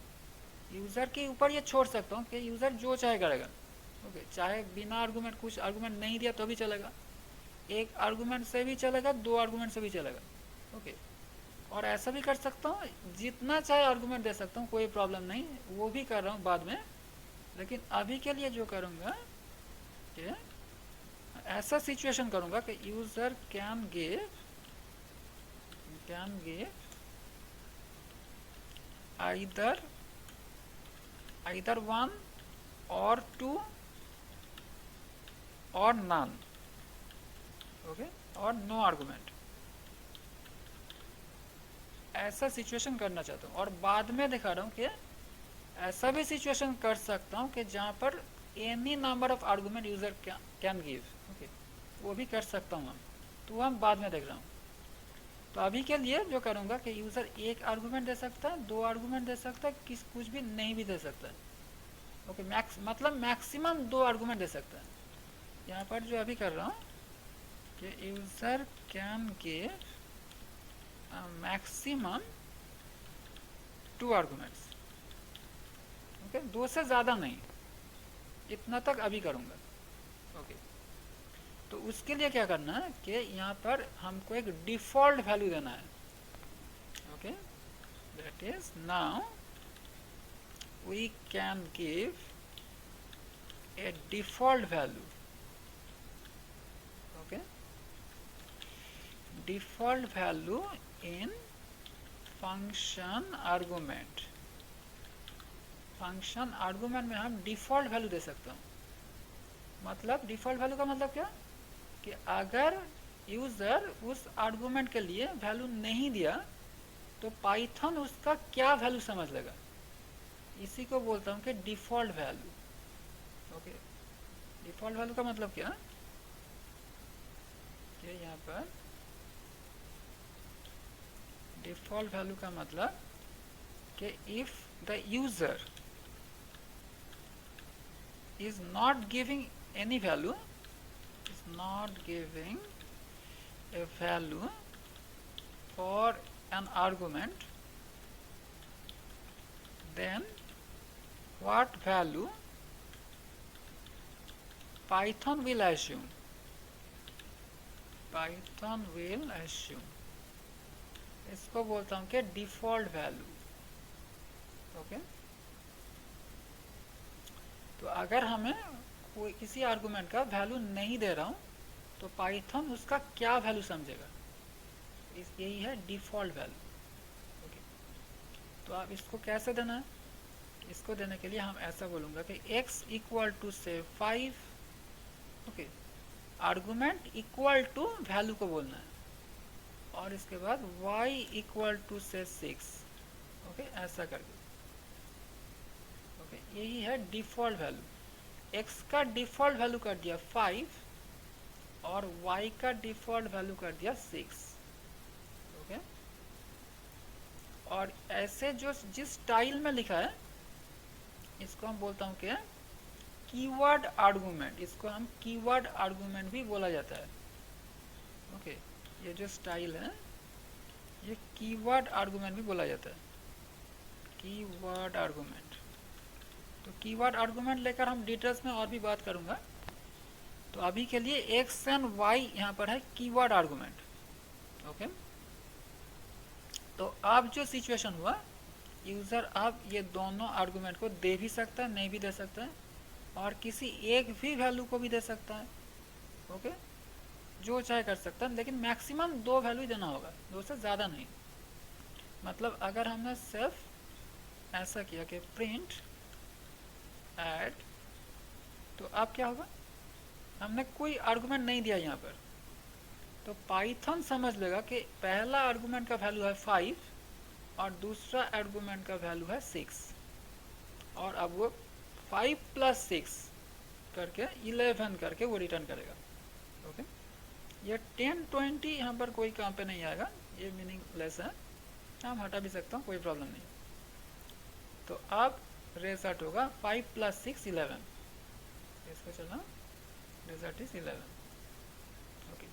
Speaker 1: यूज़र के ऊपर ये छोड़ सकता हूँ कि यूज़र जो चाहे करेगा। ओके, चाहे बिना आर्गुमेंट, कुछ आर्गुमेंट नहीं दिया तो भी चलेगा, एक आर्गुमेंट से भी चलेगा, दो आर्गुमेंट से भी चलेगा। ओके, और ऐसा भी कर सकता हूँ, जितना चाहे आर्गुमेंट दे सकता हूँ, कोई प्रॉब्लम नहीं, वो भी कर रहा हूँ बाद में। लेकिन अभी के लिए जो करूँगा कि ऐसा सिचुएशन करूंगा कि user can give either one और टू और नन। ओके, और नो आर्गुमेंट। ऐसा सिचुएशन करना चाहता हूँ, और बाद में दिखा रहा हूँ कि ऐसा भी सिचुएशन कर सकता हूँ कि जहाँ पर any number of argument user can give. Okay, वो भी कर सकता हूँ हम, तो हम बाद में देख रहा हूँ। तो अभी के लिए जो करूँगा कि यूज़र एक आर्गुमेंट दे सकता है, दो आर्गुमेंट दे सकता है, कुछ भी नहीं भी दे सकता है। ओके, मतलब मैक्सिमम दो आर्गुमेंट दे सकता है। यहाँ पर जो अभी कर रहा हूँ कि user can give maximum two arguments. Okay, दो से ज़्यादा नहीं, इतना तक अभी करूँगा। ओके, तो उसके लिए क्या करना है कि यहाँ पर हमको एक डिफ़ॉल्ट वैल्यू देना है। Okay, that is now we can give a default value. Okay, default value in function argument. Function argument में हम डिफ़ॉल्ट वैल्यू दे सकते हैं। मतलब डिफ़ॉल्ट वैल्यू का मतलब क्या कि अगर यूज़र उस आर्गुमेंट के लिए वैल्यू नहीं दिया तो पाइथन उसका क्या वैल्यू समझ लेगा, इसी को बोलता हूँ कि default value. Okay, default value का मतलब क्या कि यहाँ पर डिफ़ॉल्ट वैल्यू का मतलब कि if the user is not giving any value, is not giving a value for an argument, then what value Python will assume? Python will assume, इसको बोलता हूँ कि डिफ़ॉल्ट वैल्यू। ओके, तो अगर हमें कोई किसी आर्गुमेंट का वैल्यू नहीं दे रहा हूँ तो पाइथन उसका क्या वैल्यू समझेगा, यही है डिफ़ॉल्ट वैल्यू। ओके, तो आप इसको कैसे देना है, इसको देने के लिए हम ऐसा बोलूँगा कि x इक्वल टू से 5। Okay, argument equal to value को बोलना है, और इसके बाद y इक्वल टू से 6। ओके, ऐसा करके। ओके, यही है डिफ़ॉल्ट वैल्यू। x का डिफ़ॉल्ट वैल्यू कर दिया 5 और y का डिफ़ॉल्ट वैल्यू कर दिया 6। ओके, और ऐसे जो जिस स्टाइल में लिखा है इसको हम बोलता हूँ कि कीवर्ड आर्गुमेंट। इसको हम कीवर्ड आर्गुमेंट भी बोला जाता है। ओके, ये जो स्टाइल है ये कीवर्ड आर्गुमेंट भी बोला जाता है। Keyword argument. तो कीवर्ड आर्गुमेंट लेकर हम डिटेल्स में और भी बात करूंगा। तो अभी के लिए एक्स एंड वाई यहाँ पर है कीवर्ड आर्गुमेंट। ओके, तो अब जो सिचुएशन हुआ, यूज़र अब ये दोनों आर्गुमेंट को दे भी सकता है, नहीं भी दे सकता है, और किसी एक भी वैल्यू को भी दे सकता है। ओके, जो चाहे कर सकता है, लेकिन मैक्सिमम 2 वैल्यू देना होगा, 2 से ज़्यादा नहीं। मतलब अगर हमने सिर्फ ऐसा किया कि प्रिंट ऐड, तो अब क्या होगा, हमने कोई आर्गुमेंट नहीं दिया यहाँ पर, तो पाइथन समझ लेगा कि पहला आर्गुमेंट का वैल्यू है 5 और दूसरा आर्गुमेंट का वैल्यू है 6, और अब वो 5 + 6 करके 11 करके वो रिटर्न करेगा। ओके, ये 10 20 यहाँ पर कोई काम पे नहीं आएगा, ये मीनिंगलेस है, हम हटा भी सकता हूँ, कोई प्रॉब्लम नहीं। तो अब रिजल्ट होगा 5 + 6 11, इसको चला रिजल्ट इज 11। ओके,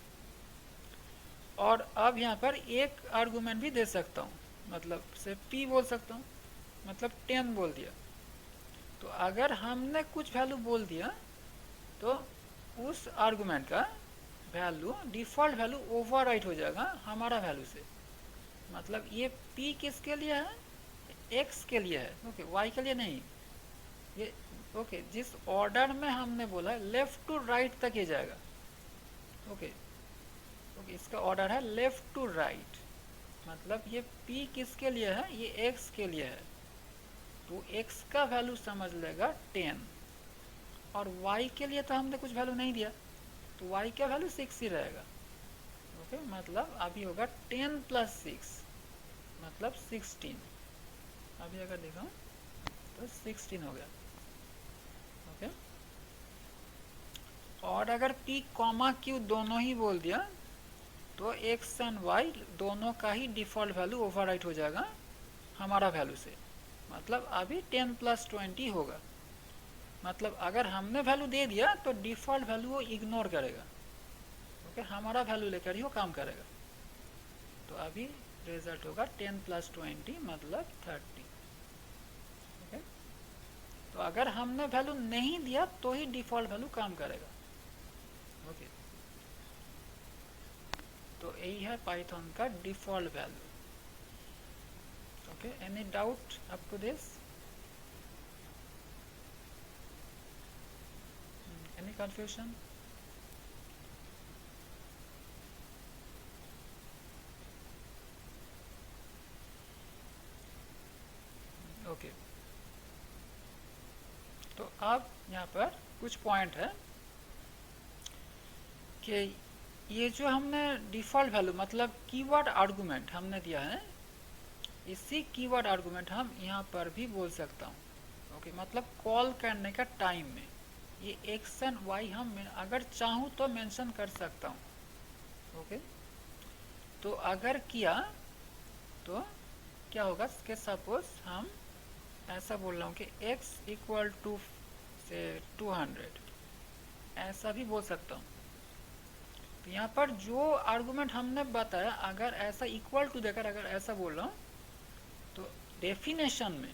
Speaker 1: और अब यहाँ पर एक आर्गुमेंट भी दे सकता हूँ, मतलब से p बोल सकता हूँ, मतलब 10 बोल दिया। तो अगर हमने कुछ वैल्यू बोल दिया तो उस आर्गुमेंट का वैल्यू डिफ़ॉल्ट वैल्यू ओवरराइट हो जाएगा हमारा वैल्यू से। मतलब ये p किसके लिए है, x के लिए है, ओके, y के लिए नहीं। ये ओके, जिस ऑर्डर में हमने बोला लेफ्ट टू राइट तक ये जाएगा। ओके, ओके, इसका ऑर्डर है लेफ्ट टू राइट, मतलब ये p किसके लिए है, ये x के लिए है, तो x का वैल्यू समझ लेगा 10, और y के लिए तो हमने कुछ वैल्यू नहीं दिया, तो y का वैल्यू 6 ही रहेगा। ओके, मतलब अभी होगा 10 + 6 मतलब 16, अभी अगर देखा तो 16 हो गया। ओके, और अगर p, q दोनों ही बोल दिया तो x एंड y दोनों का ही डिफ़ॉल्ट वैल्यू ओवरराइट हो जाएगा हमारा वैल्यू से, मतलब अभी 10 + 20 होगा। मतलब अगर हमने वैल्यू दे दिया तो डिफ़ॉल्ट वैल्यू वो इग्नोर करेगा। ओके, हमारा वैल्यू लेकर ही वो काम करेगा। तो अभी रिजल्ट होगा 10 + 20 मतलब 30। ओके, तो अगर हमने वैल्यू नहीं दिया तो ही डिफ़ॉल्ट वैल्यू काम करेगा। ओके, तो यही है पाइथन का default value. Okay, any doubt up to this, any confusion? Okay, तो अब यहाँ पर कुछ पॉइंट है कि ये जो हमने डिफ़ॉल्ट वैल्यू मतलब कीवर्ड आर्गुमेंट हमने दिया है, इसी कीवर्ड आर्गुमेंट हम यहाँ पर भी बोल सकता हूँ। ओके, मतलब कॉल करने का टाइम में ये एक्स एंड वाई हम अगर चाहूँ तो मेंशन कर सकता हूँ। ओके, तो अगर किया तो क्या होगा कि सपोज हम ऐसा बोल रहा हूँ कि x = से 200, ऐसा भी बोल सकता हूँ। तो यहाँ पर जो आर्गुमेंट हमने बताया, अगर ऐसा इक्वल टू देकर अगर ऐसा बोल रहा हूँ तो डेफिनेशन में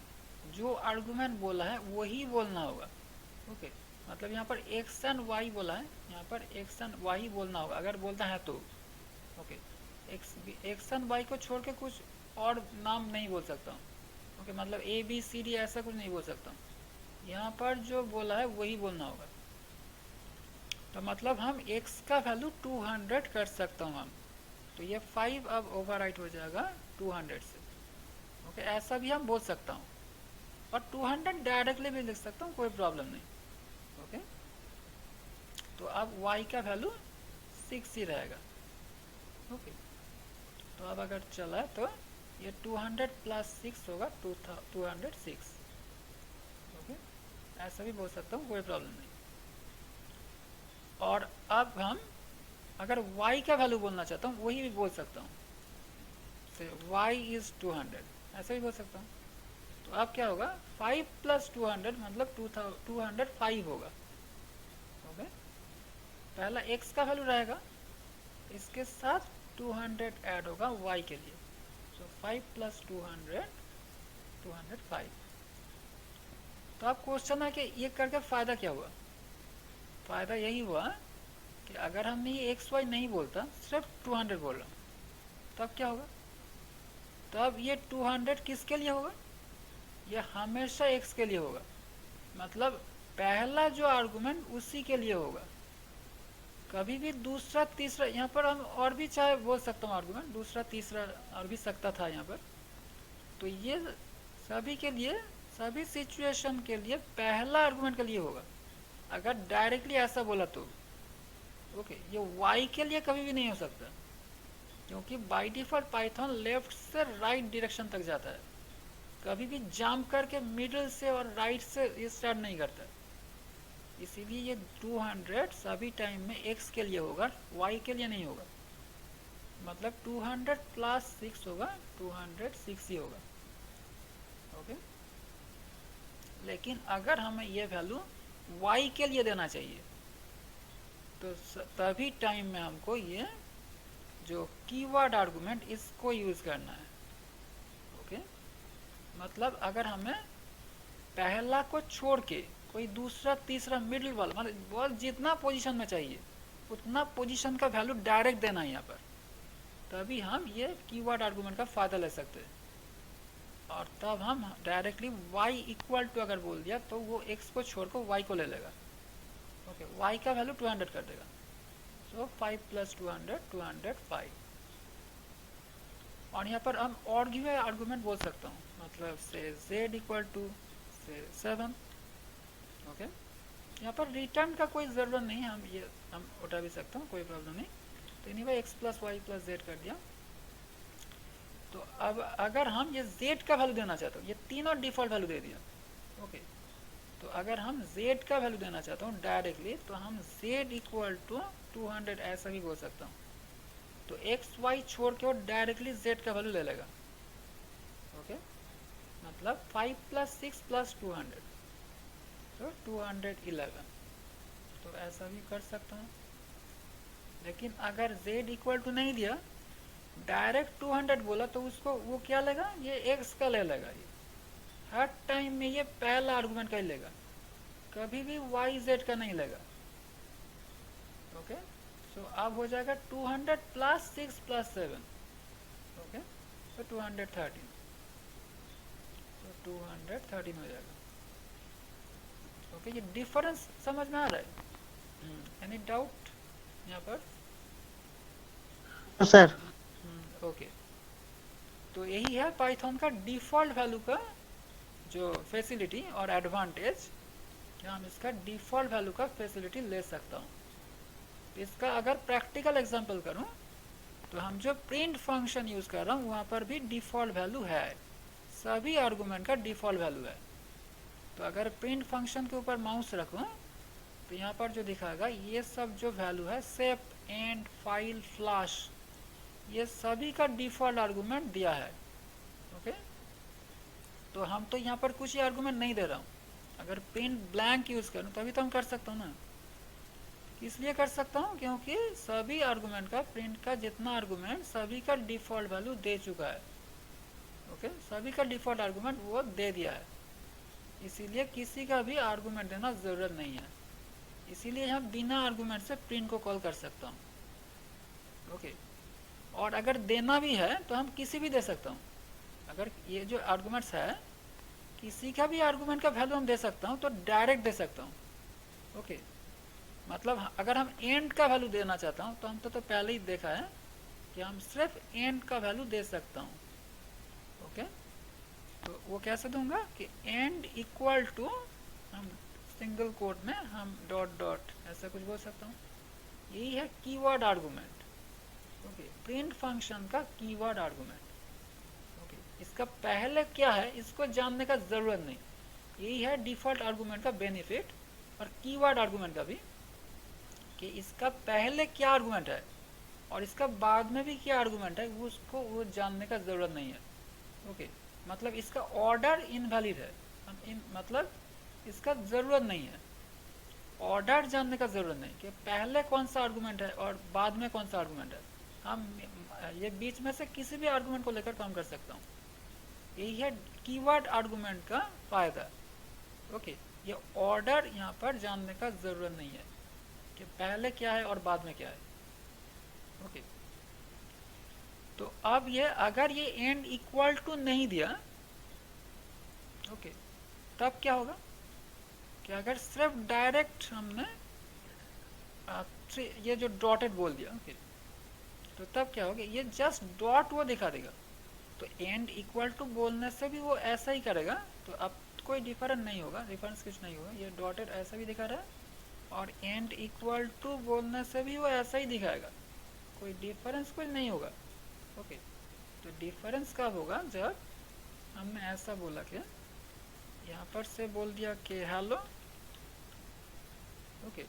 Speaker 1: जो आर्गुमेंट बोला है वही बोलना होगा। ओके, मतलब यहाँ पर एक्स एंड वाई बोला है, यहाँ पर एक्स एंड वाई बोलना होगा अगर बोलता है तो। ओके, एक्स एंड वाई को छोड़ के कुछ और नाम नहीं बोल सकता हूँ। ओके, मतलब ए बी सी डी ऐसा कुछ नहीं बोल सकता हूँ, यहाँ पर जो बोला है वही बोलना होगा। तो मतलब हम x का वैल्यू 200 कर सकता हूँ हम, तो ये 5 अब ओवरराइट हो जाएगा 200 से। ओके, ऐसा भी हम बोल सकता हूँ, और 200 डायरेक्टली भी लिख सकता हूँ, कोई प्रॉब्लम नहीं। ओके, तो अब y का वैल्यू 6 ही रहेगा। ओके, तो अब अगर चला तो ये 200 + 6 होगा 206। ओके, ऐसा भी बोल सकता हूँ, कोई प्रॉब्लम नहीं। और अब हम अगर y का वैल्यू बोलना चाहता हूँ वही भी बोल सकता हूँ, y = 200 ऐसा भी बोल सकता हूँ। तो अब क्या होगा, 5 + 200 मतलब 205 होगा। ओके, पहला x का वैल्यू रहेगा, इसके साथ 200 ऐड होगा y के लिए, सो 5 + 200 205। तो अब क्वेश्चन है कि ये करके फ़ायदा क्या हुआ? फ़ायदा यही हुआ कि अगर हम ये एक्स वाई नहीं बोलता, सिर्फ 200 बोल रहा हूँ, तब क्या होगा? तब ये 200 किसके लिए होगा? ये हमेशा एक्स के लिए होगा। मतलब पहला जो आर्गुमेंट उसी के लिए होगा। कभी भी दूसरा तीसरा, यहाँ पर हम और भी चाहे बोल सकता हूँ आर्गुमेंट, दूसरा तीसरा और भी सकता था यहाँ पर। तो ये सभी के लिए, सभी सिचुएशन के लिए पहला आर्गुमेंट के लिए होगा। अगर डायरेक्टली ऐसा बोला तो ओके, ये वाई के लिए कभी भी नहीं हो सकता, क्योंकि बाय डिफॉल्ट पाइथन लेफ्ट से राइट डायरेक्शन तक जाता है, कभी भी जंप करके मिडिल से और राइट से स्टार्ट नहीं करता। इसीलिए ये 200 सभी टाइम में x के लिए होगा, y के लिए नहीं होगा। मतलब 200 प्लस 6 होगा, 206 ही होगा। ओके, लेकिन अगर हमें ये वैल्यू y के लिए देना चाहिए तो तभी टाइम में हमको ये जो कीवर्ड आर्गुमेंट इसको यूज़ करना है। ओके, मतलब अगर हमें पहला को छोड़ के कोई दूसरा तीसरा मिडिल वाला, मतलब बहुत जितना पोजीशन में चाहिए उतना पोजीशन का वैल्यू डायरेक्ट देना है यहाँ पर, तभी हम ये कीवर्ड आर्गुमेंट का फ़ायदा ले सकते हैं। और तब हम डायरेक्टली y इक्वल टू अगर बोल दिया तो वो x को छोड़कर y को ले लेगा। ओके, y का वैल्यू 200 कर देगा। सो 5 प्लस 200, 205। और यहाँ पर हम और गिवे आर्गुमेंट बोल सकता हूँ, मतलब से z इक्वल टू से 7। ओके, यहाँ पर रिटर्न का कोई ज़रूरत नहीं है, हम उठा भी सकता हूँ, कोई प्रॉब्लम नहीं। तो anyway x plus y plus z कर दिया। तो अब अगर हम ये z का वैल्यू देना चाहते हो, ये तीनों डिफ़ॉल्ट वैल्यू दे दिया। ओके, तो अगर हम z का वैल्यू देना चाहता हूँ डायरेक्टली, तो हम z इक्वल टू 200 ऐसा भी बोल सकता हूँ। तो एक्स वाई छोड़ के वो डायरेक्टली z का वैल्यू ले लेगा। ओके, मतलब 5 प्लस 6 प्लस 200, तो 211। तो ऐसा भी कर सकता हूँ। लेकिन अगर z इक्वल टू नहीं दिया, डायरेक्ट 200 बोला, तो उसको वो क्या लेगा? ये x का ले लेगा। ये हर टाइम में ये पहला आर्गुमेंट का ही लेगा, कभी भी y z का नहीं लेगा। ओके, सो अब हो जाएगा 200 प्लस 6 प्लस 7। ओके, तो 213, तो 213 हो जाएगा। ओके, ये डिफरेंस समझ में आ रहा है? एनी डाउट यहाँ पर?
Speaker 2: सर
Speaker 1: ओके, तो यही है पाइथन का डिफ़ॉल्ट वैल्यू का जो फैसिलिटी और एडवांटेज, कि हम इसका डिफ़ॉल्ट वैल्यू का फैसिलिटी ले सकता हूँ। तो इसका अगर प्रैक्टिकल एग्जांपल करूँ, तो हम जो प्रिंट फंक्शन यूज़ कर रहा हूँ वहाँ पर भी डिफ़ॉल्ट वैल्यू है, सभी आर्गूमेंट का डिफ़ॉल्ट वैल्यू है। तो अगर प्रिंट फंक्शन के ऊपर माउस रखूँ तो यहाँ पर जो दिखाएगा ये सब जो वैल्यू है, सेप, एंड, फाइल, फ्लैश, ये सभी का डिफ़ॉल्ट आर्गूमेंट दिया है। ओके, तो हम तो यहाँ पर कुछ ही आर्गूमेंट नहीं दे रहा हूँ। अगर प्रिंट ब्लैंक यूज़ करूँ तभी तो हम कर सकता हूँ ना। इसलिए कर सकता हूँ क्योंकि सभी आर्गूमेंट का, प्रिंट का जितना आर्गूमेंट, सभी का डिफ़ॉल्ट वैल्यू दे चुका है। ओके, सभी का डिफ़ॉल्ट आर्गूमेंट वो दे दिया है, इसीलिए किसी का भी आर्गूमेंट देना ज़रूरत नहीं है। इसीलिए हम बिना आर्गूमेंट से प्रिंट को कॉल कर सकता हूँ। ओके, और अगर देना भी है तो हम किसी भी दे सकता हूँ। अगर ये जो आर्गूमेंट्स है, किसी का भी आर्गूमेंट का वैल्यू हम दे सकता हूँ, तो डायरेक्ट दे सकता हूँ। ओके, मतलब अगर हम एंड का वैल्यू देना चाहता हूँ तो हम तो पहले ही देखा है कि हम सिर्फ एंड का वैल्यू दे सकता हूँ। ओके, तो वो कैसे दूंगा कि एंड इक्वल टू, हम सिंगल कोट में हम डॉट डॉट ऐसा कुछ बोल सकता हूँ। यही है keyword argument. Okay, print function का कीवर्ड आर्गूमेंट। ओके, इसका पहले क्या है इसको जानने का ज़रूरत नहीं। यही है डिफ़ॉल्ट आर्गूमेंट का बेनिफिट, और कीवर्ड आर्गूमेंट का भी, कि इसका पहले क्या आर्गूमेंट है और इसका बाद में भी क्या आर्गूमेंट है, उसको वो जानने का ज़रूरत नहीं है। ओके, मतलब इसका ऑर्डर इनवैलिड है, मतलब इसका ज़रूरत नहीं है, ऑर्डर जानने का ज़रूरत नहीं कि पहले कौन सा आर्गूमेंट है और बाद में कौन सा आर्गूमेंट है। हम ये बीच में से किसी भी आर्गूमेंट को लेकर काम कर सकता हूँ। यही है कीवर्ड आर्गूमेंट का फ़ायदा। ओके, ये ऑर्डर यहाँ पर जानने का ज़रूरत नहीं है कि पहले क्या है और बाद में क्या है। ओके, तो अब ये अगर ये एंड इक्वल टू नहीं दिया, ओके, तब क्या होगा कि अगर सिर्फ डायरेक्ट हमने ये जो डॉटेड बोल दिया, ओके, तो तब क्या होगा, ये जस्ट डॉट वो दिखा देगा। तो एंड इक्वल टू बोलने से भी वो ऐसा ही करेगा, तो अब कोई डिफरेंस नहीं होगा, डिफरेंस कुछ नहीं होगा, ये डॉटेड ऐसा भी दिखा रहा है और एंड इक्वल टू बोलने से भी वो ऐसा ही दिखाएगा, कोई डिफरेंस कुछ नहीं होगा। ओके, तो डिफरेंस कब होगा, जब हमने ऐसा बोला कि यहाँ पर से बोल दिया कि हेलो, ओके,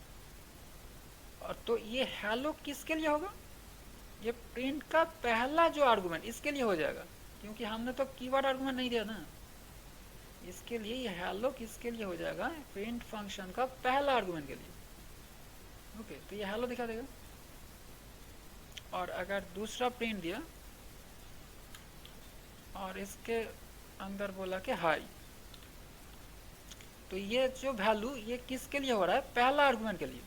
Speaker 1: और तो ये हेलो किसके लिए होगा, ये प्रिंट का पहला जो आर्गुमेंट इसके लिए हो जाएगा, क्योंकि हमने तो कीवर्ड आर्गुमेंट नहीं दिया ना, इसके लिए ये हेलो किसके लिए हो जाएगा, प्रिंट फंक्शन का पहला आर्गुमेंट के लिए। ओके, तो ये हेलो दिखा देगा। और अगर दूसरा प्रिंट दिया और इसके अंदर बोला कि हाई, तो ये जो वैल्यू ये किसके लिए हो रहा है, पहला आर्गुमेंट के लिए,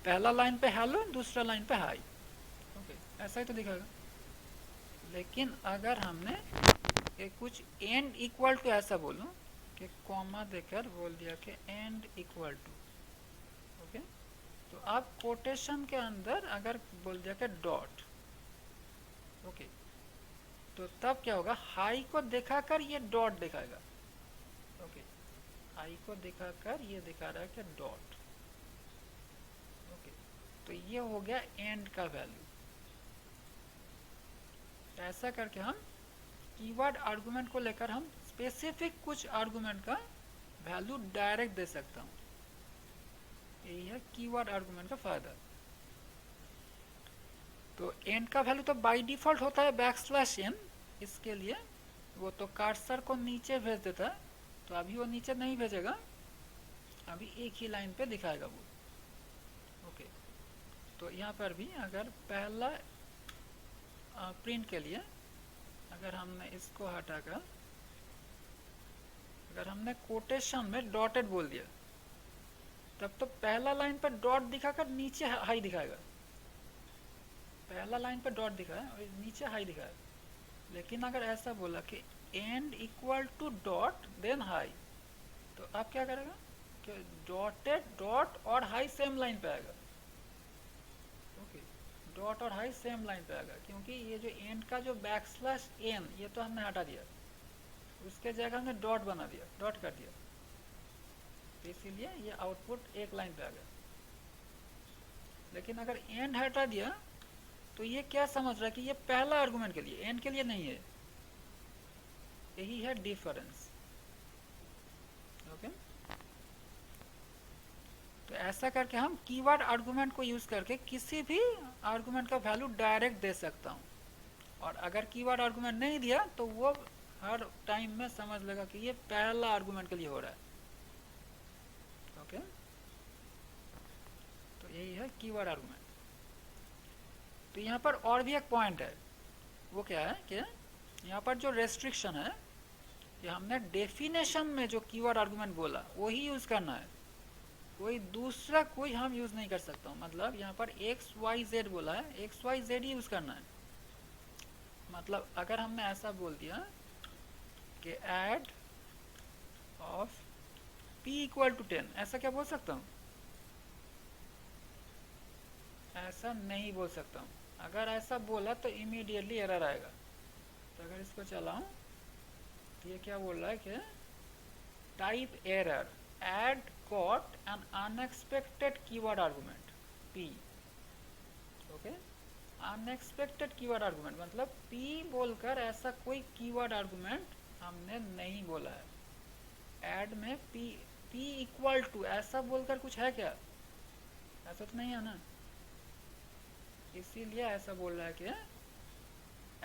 Speaker 1: पहला लाइन पे हेलो, दूसरा लाइन पे हाई। ओके, ऐसा ही तो दिखाएगा। लेकिन अगर हमने ये कुछ एंड इक्वल टू ऐसा बोलूं कि कॉमा देकर बोल दिया कि एंड इक्वल टू, ओके, तो आप कोटेशन के अंदर अगर बोल दिया कि डॉट, ओके, तो तब क्या होगा, हाई को दिखाकर ये डॉट दिखाएगा। ओके, हाई को दिखाकर ये दिखा रहा है कि डॉट। ओके, तो ये हो गया एंड का वैल्यू। ऐसा करके हम कीवर्ड आर्गुमेंट को लेकर हम स्पेसिफिक कुछ आर्गुमेंट का वैल्यू डायरेक्ट दे सकता हूँ। यही है कीवर्ड आर्गुमेंट का फायदा। तो एंड का वैल्यू तो बाय डिफॉल्ट होता है बैकस्लैश n, इसके लिए वो तो कर्सर को नीचे भेज देता है, तो अभी वो नीचे नहीं भेजेगा, अभी एक ही लाइन पे दिखाएगा वो। ओके, तो यहाँ पर भी अगर पहला प्रिंट के लिए अगर हमने इसको हटाकर अगर हमने कोटेशन में डॉटेड बोल दिया, तब तो पहला लाइन पर डॉट दिखाकर नीचे हाई दिखाएगा, पहला लाइन पर डॉट दिखाया और नीचे हाई दिखाया। लेकिन अगर ऐसा बोला कि end equal to dot then hi, तो आप क्या करेगा कि डॉटेड डॉट और हाई सेम लाइन पे आएगा। ओके, डॉट और हाई सेम लाइन पे आएगा, क्योंकि ये जो एंड का जो बैकस्लैश एन ये तो हमने हटा दिया, उसके जगह हमने डॉट बना दिया, डॉट कर दिया, तो इसीलिए ये आउटपुट एक लाइन पे आ गया। लेकिन अगर एंड हटा दिया तो ये क्या समझ रहा है कि ये पहला आर्गुमेंट के लिए, एंड के लिए नहीं है। यही है डिफरेंस। ओके, तो ऐसा करके हम कीवर्ड आर्गुमेंट को यूज करके किसी भी आर्गुमेंट का वैल्यू डायरेक्ट दे सकता हूँ, और अगर कीवर्ड आर्गुमेंट नहीं दिया तो वो हर टाइम में समझ लेगा कि ये पहला आर्गुमेंट के लिए हो रहा है। ओके, तो यही है कीवर्ड आर्गुमेंट। तो यहाँ पर और भी एक पॉइंट है, वो क्या है कि यहाँ पर जो रेस्ट्रिक्शन है कि हमने डेफिनेशन में जो कीवर्ड आर्गुमेंट बोला वही यूज करना है, कोई दूसरा कोई हम यूज नहीं कर सकता हूँ। मतलब यहाँ पर XYZ बोला है, XYZ ही यूज करना है। मतलब अगर हमने ऐसा बोल दिया कि add of P equal to 10, ऐसा क्या बोल सकता हूँ, ऐसा नहीं बोल सकता हूँ। अगर ऐसा बोला तो इमीडिएटली एरर आएगा। तो अगर इसको चलाऊं तो ये क्या बोल रहा है कि type error add caught an unexpected keyword argument P। Okay, unexpected keyword argument मतलब P बोलकर ऐसा कोई कीवर्ड आर्गुमेंट हमने नहीं बोला है। ऐड में P इक्वल टू ऐसा बोलकर कुछ है क्या, ऐसा तो नहीं है ना, इसीलिए ऐसा बोल रहा है कि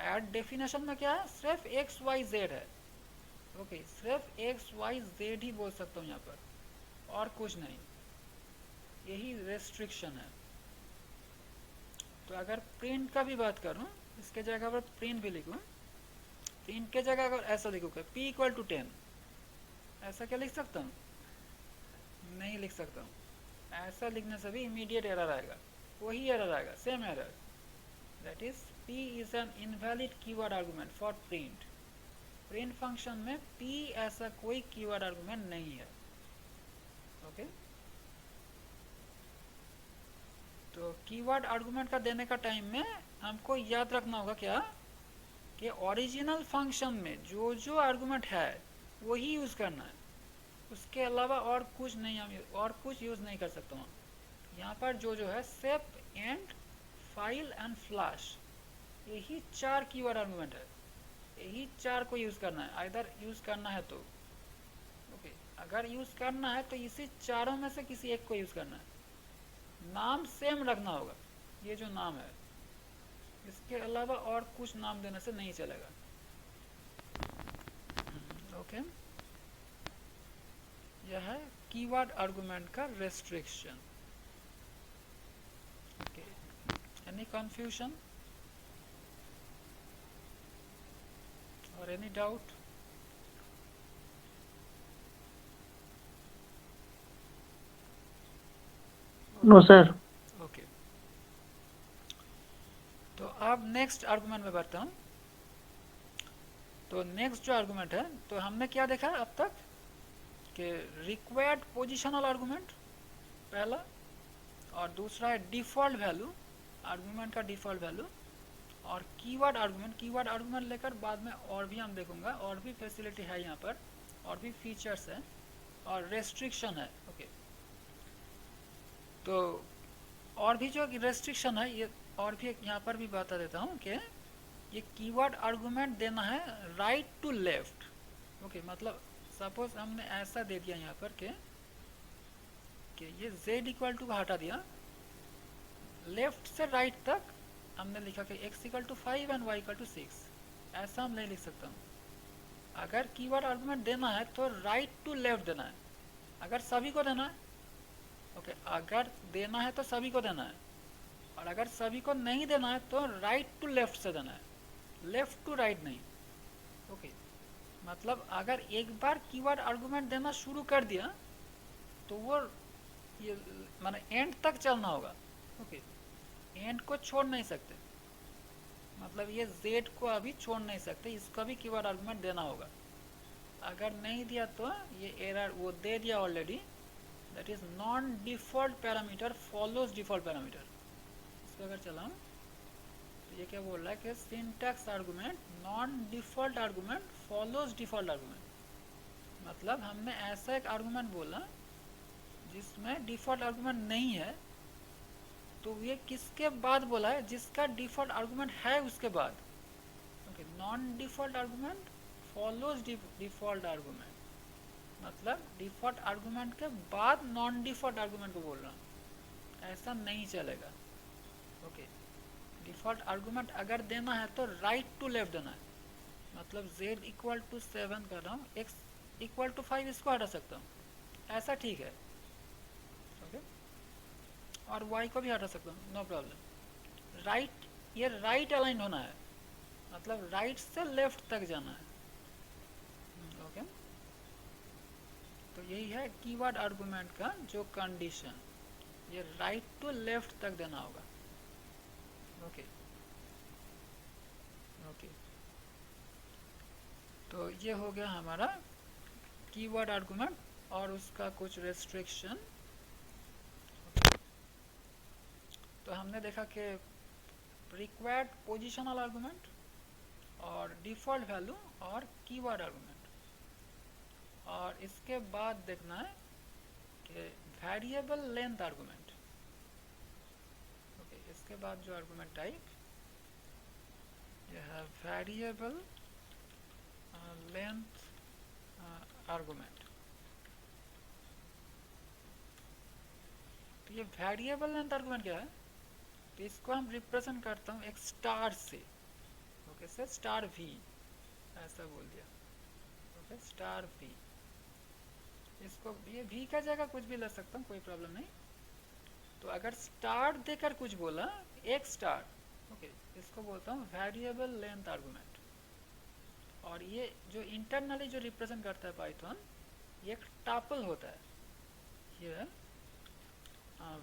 Speaker 1: ऐड डेफिनेशन में क्या है, सिर्फ XYZ है। ओके, सिर्फ XYZ ही बोल सकता हूँ यहाँ पर, और कुछ नहीं, यही रेस्ट्रिक्शन है। तो अगर प्रिंट का भी बात करूं, इसके जगह पर प्रिंट भी लिखूं, प्रिंट के जगह अगर ऐसा लिखूंगा P इक्वल टू 10, ऐसा क्या लिख सकता हूँ? नहीं लिख सकता हूँ। ऐसा लिखने से भी इमीडिएट एरर आएगा, वही एरर आएगा, same error. That is p is an invalid keyword argument for print. Print function में p ऐसा कोई कीवर्ड आर्गुमेंट नहीं है। ओके तो कीवर्ड आर्गुमेंट का देने का टाइम में हमको याद रखना होगा क्या कि ओरिजिनल फंक्शन में जो जो आर्गुमेंट है वही यूज़ करना है, उसके अलावा और कुछ नहीं, हम और कुछ यूज़ नहीं कर सकता हूँ। यहाँ पर जो है सेप, एंड, फाइल एंड फ्लैश, यही 4 कीवर्ड आर्गुमेंट है, यही 4 को यूज़ करना है। आइदर यूज़ करना है तो ओके, अगर यूज़ करना है तो इसी चारों में से किसी एक को यूज़ करना है। नाम सेम रखना होगा, ये जो नाम है, इसके अलावा और कुछ नाम देने से नहीं चलेगा। ओके यह है कीवर्ड आर्गुमेंट का रेस्ट्रिक्शन। ओके एनी कंफ्यूजन और any doubt?
Speaker 2: No, sir.
Speaker 1: Okay तो अब नेक्स्ट आर्गुमेंट में बढ़ता हूँ। तो नेक्स्ट जो आर्गुमेंट है, तो हमने क्या देखा अब तक कि रिक्वायर्ड पोजिशनल आर्गुमेंट पहला, और दूसरा है डिफ़ॉल्ट वैल्यू, आर्गुमेंट का डिफ़ॉल्ट वैल्यू, और कीवर्ड आर्गुमेंट। कीवर्ड आर्गुमेंट लेकर बाद में और भी हम देखूंगा, और भी फैसिलिटी है यहाँ पर, और भी फीचर्स हैं, और रेस्ट्रिक्शन है। ओके तो और भी जो रेस्ट्रिक्शन है, ये और भी यहाँ पर भी बता देता हूँ कि ये कीवर्ड आर्गुमेंट देना है राइट टू लेफ्ट। ओके मतलब सपोज हमने ऐसा दे दिया यहाँ पर कि ये z इक्वल टू हटा दिया, लेफ्ट से राइट तक हमने लिखा कि x equal to 5 and y equal to 6, ऐसा हम नहीं लिख सकता हूँ। अगर कीवर्ड आर्गुमेंट देना है तो राइट टू लेफ्ट देना है, अगर सभी को देना है। ओके अगर देना है तो सभी को देना है, और अगर सभी को नहीं देना है तो राइट टू लेफ्ट से देना है, लेफ्ट टू राइट नहीं। ओके मतलब अगर एक बार कीवर्ड आर्गुमेंट देना शुरू कर दिया तो वो ये माने एंड तक चलना होगा। ओके एंड को छोड़ नहीं सकते, मतलब ये z को अभी छोड़ नहीं सकते, इसका भी कीवर्ड आर्गुमेंट देना होगा। अगर नहीं दिया तो ये एरर वो दे दिया already, that is non default parameter follows default parameter. इसको अगर चलाऊं तो ये क्या बोल रहा है कि syntax argument non default argument follows default argument. मतलब हमने ऐसा एक आर्गुमेंट बोला जिसमें डिफॉल्ट आर्गुमेंट नहीं है, तो ये किसके बाद बोला है? जिसका डिफॉल्ट आर्गुमेंट है उसके बाद। Okay non default argument follows default argument, मतलब डिफॉल्ट आर्गुमेंट के बाद नॉन डिफॉल्ट आर्गुमेंट को बोल रहा हूँ, ऐसा नहीं चलेगा। ओके डिफॉल्ट आर्गुमेंट अगर देना है तो राइट टू लेफ्ट देना है, मतलब z इक्वल टू 7 कर रहा हूँ, x इक्वल टू 5 इसको हटा सकता हूँ, ऐसा ठीक है। ओके और y को भी हटा सकता हूँ, नो प्रॉब्लम। राइट ये राइट अलाइन होना है, मतलब राइट से लेफ्ट तक जाना है। ओके तो यही है कीवर्ड आर्गुमेंट का जो कंडीशन, ये राइट टू लेफ्ट तक देना होगा। ओके ओके तो ये हो गया हमारा कीवर्ड आर्गुमेंट और उसका कुछ रेस्ट्रिक्शन। तो हमने देखा कि रिक्वायर्ड पोजिशनल आर्गुमेंट और डिफ़ॉल्ट वैल्यू और कीवर्ड आर्गुमेंट, और इसके बाद देखना है कि वेरिएबल लेंथ आर्गुमेंट। ओके इसके बाद जो आर्गुमेंट टाइप यह है वेरिएबल लेंथ आर्गुमेंट। तो ये वेरिएबल लेंथ आर्गुमेंट क्या है? तो इसको हम रिप्रेजेंट करता हूँ एक स्टार से। ओके से स्टार v ऐसा बोल दिया। ओके स्टार v, इसको ये v का जगह कुछ भी ले सकता हूँ, कोई प्रॉब्लम नहीं। तो अगर स्टार देकर कुछ बोला एक स्टार, ओके इसको बोलता हूँ वेरिएबल लेंथ आर्गुमेंट। और ये जो इंटरनली जो रिप्रेजेंट करता है पाइथन, ये एक टापल होता है। ये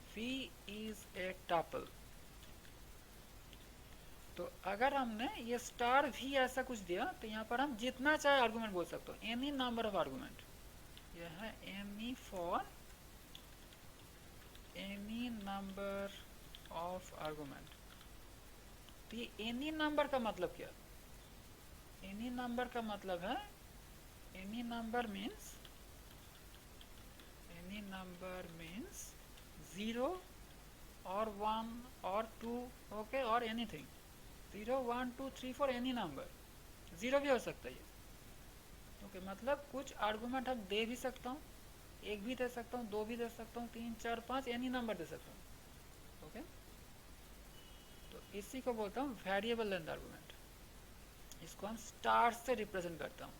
Speaker 1: v इज ए टापल। तो अगर हमने ये स्टार भी ऐसा कुछ दिया तो यहाँ पर हम जितना चाहे आर्गुमेंट बोल सकते हो, एनी नंबर ऑफ आर्गुमेंट। यह है any for any number of argument. तो ये एनी नंबर का मतलब क्या? एनी नंबर का मतलब है, एनी नंबर मीन्स ज़ीरो और 1 और 2, ओके, और एनीथिंग। 0 1 2 3 4 एनी नंबर, ज़ीरो भी हो सकता है ये, ओके। मतलब कुछ आर्गुमेंट हम दे भी सकता हूँ, एक भी दे सकता हूँ, दो भी दे सकता हूँ, 3 4 5 एनी नंबर दे सकता हूँ, ओके। तो इसी को बोलता हूँ वेरिएबल लेंथ आर्गुमेंट। इसको हम स्टार से रिप्रेजेंट करता हूँ।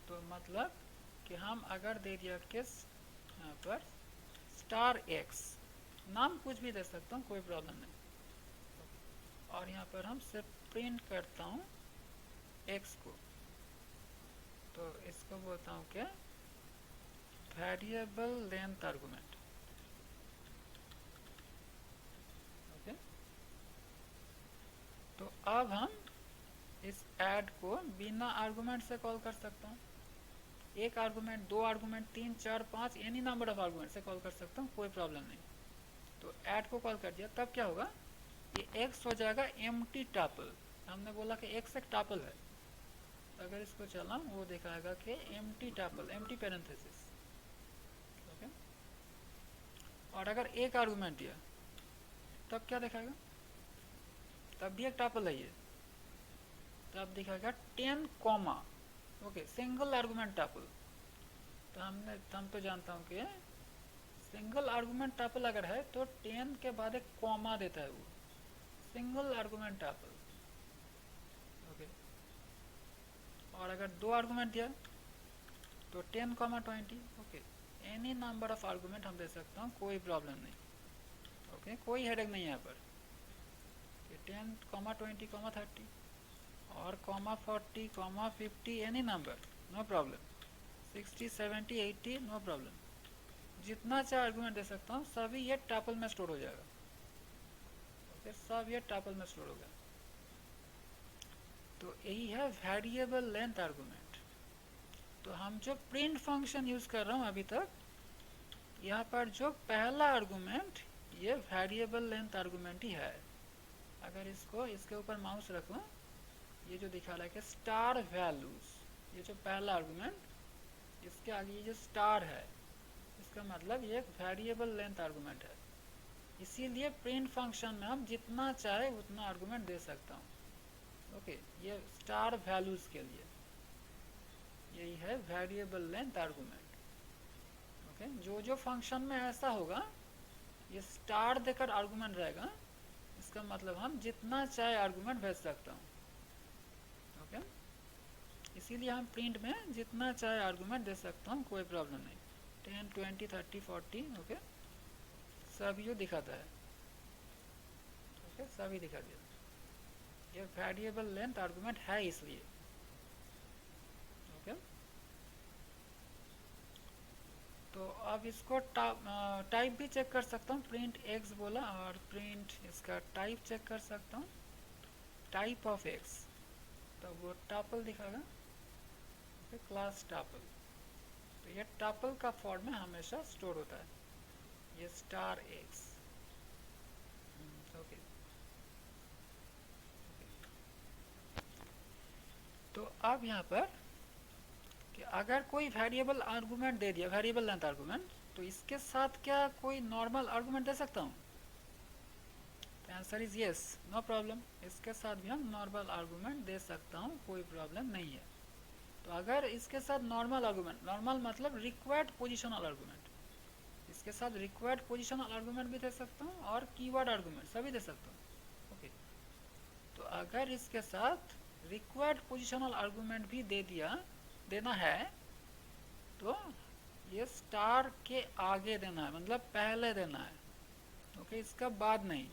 Speaker 1: तो मतलब कि हम अगर दे दिया किस यहाँ पर स्टार एक्स, नाम कुछ भी दे सकता हूँ, कोई प्रॉब्लम नहीं। और यहाँ पर हम सिर्फ प्रिंट करता हूँ एक्स को, तो इसको बोलता हूँ क्या, वेरिएबल लेंथ आर्गुमेंट, ओके। तो अब हम इस ऐड को बिना आर्गुमेंट से कॉल कर सकता हूँ। एक आर्गुमेंट, दो argument, 3 4 5 any number of argument से कॉल कर सकता हूँ, कोई प्रॉब्लम नहीं। तो ऐड को कॉल कर दिया, तब क्या होगा, ये एक्स हो जाएगा एम्प्टी टापल। हमने बोला कि एक्स एक टापल है, तो अगर इसको चला वो दिखाएगा कि empty tuple, empty parenthesis, okay. और अगर एक आर्गुमेंट दिया तब क्या दिखाएगा, तब भी एक टापल है ये, तब दिखाएगा 10 comma, okay, single argument tuple. तो हम तो जानता हूँ कि सिंगल आर्गुमेंट टापल अगर है तो 10 के बाद एक कॉमा देता है, वो सिंगल आर्गुमेंट टापल, ओके। और अगर दो आर्गुमेंट दिया तो 10 comma 20, okay. Any number of argument हम दे सकता हूँ, कोई प्रॉब्लम नहीं, ओके, कोई हेडेक नहीं है यहाँ पर। 10 कॉमा 20 कॉमा 30 और comma 40 comma 50 any number, no problem. 60 70 80 no problem, जितना चाहे आर्गुमेंट दे सकता हूँ, सभी ये टापल में स्टोर हो जाएगा, ओके, सब ये टापल में स्टोर होगा। तो यही है वेरिएबल लेंथ आर्गुमेंट। तो हम जो प्रिंट फंक्शन यूज़ कर रहा हूँ अभी तक, यहाँ पर जो पहला आर्गुमेंट ये वेरिएबल लेंथ आर्गुमेंट ही है। अगर इसको इसके ऊपर माउस रखूँ, ये जो दिखा रहा है कि स्टार वैल्यूज, ये जो पहला आर्गुमेंट, इसके आगे ये जो स्टार है, इसका मतलब ये एक वेरिएबल लेंथ आर्गुमेंट है। इसीलिए प्रिंट फंक्शन में हम जितना चाहे उतना आर्गुमेंट दे सकता हूँ, ओके। ये स्टार वैल्यूज के लिए यही है वेरिएबल लेंथ आर्गुमेंट, ओके। जो फंक्शन में ऐसा होगा, ये स्टार देकर आर्गुमेंट रहेगा, इसका मतलब हम जितना चाहे आर्गुमेंट भेज सकता हूँ, ओके। इसीलिए हम प्रिंट में जितना चाहे आर्गुमेंट दे सकता हूँ, कोई प्रॉब्लम नहीं। 10 20 30 40, ओके, सभी दिखाता है, ओके, सभी दिखा दिया। ये वेरिएबल लेंथ आर्गुमेंट है इसलिए, ओके। तो अब इसको टाइप भी चेक कर सकता हूँ, प्रिंट एक्स बोला और प्रिंट इसका टाइप चेक कर सकता हूँ, टाइप ऑफ एक्स, तो वो टापल दिखाएगा, क्लास टापल। तो ये टापल का फॉर्म में हमेशा स्टोर होता है, ये स्टार एक्स, ओके। तो अब यहाँ पर कि अगर कोई वेरिएबल आर्गुमेंट दे दिया, वेरिएबल लेंथ आर्गुमेंट, तो इसके साथ क्या कोई नॉर्मल आर्गुमेंट दे सकता हूँ? Answer is yes, no problem. इसके साथ भी हम नॉर्मल आर्गुमेंट दे सकता हूँ, कोई प्रॉब्लम नहीं है। तो अगर इसके साथ नॉर्मल आर्गुमेंट, नॉर्मल मतलब रिक्वायर्ड पोजिशनल आर्गुमेंट, इसके साथ रिक्वायर्ड पोजिशनल आर्गुमेंट भी दे सकता हूँ और कीवर्ड आर्गुमेंट सभी दे सकता हूँ, ओके। तो अगर इसके साथ रिक्वायर्ड पोजिशनल आर्गुमेंट भी देना है, तो ये स्टार के आगे देना है, मतलब पहले देना है, ओके, इसका बाद नहीं।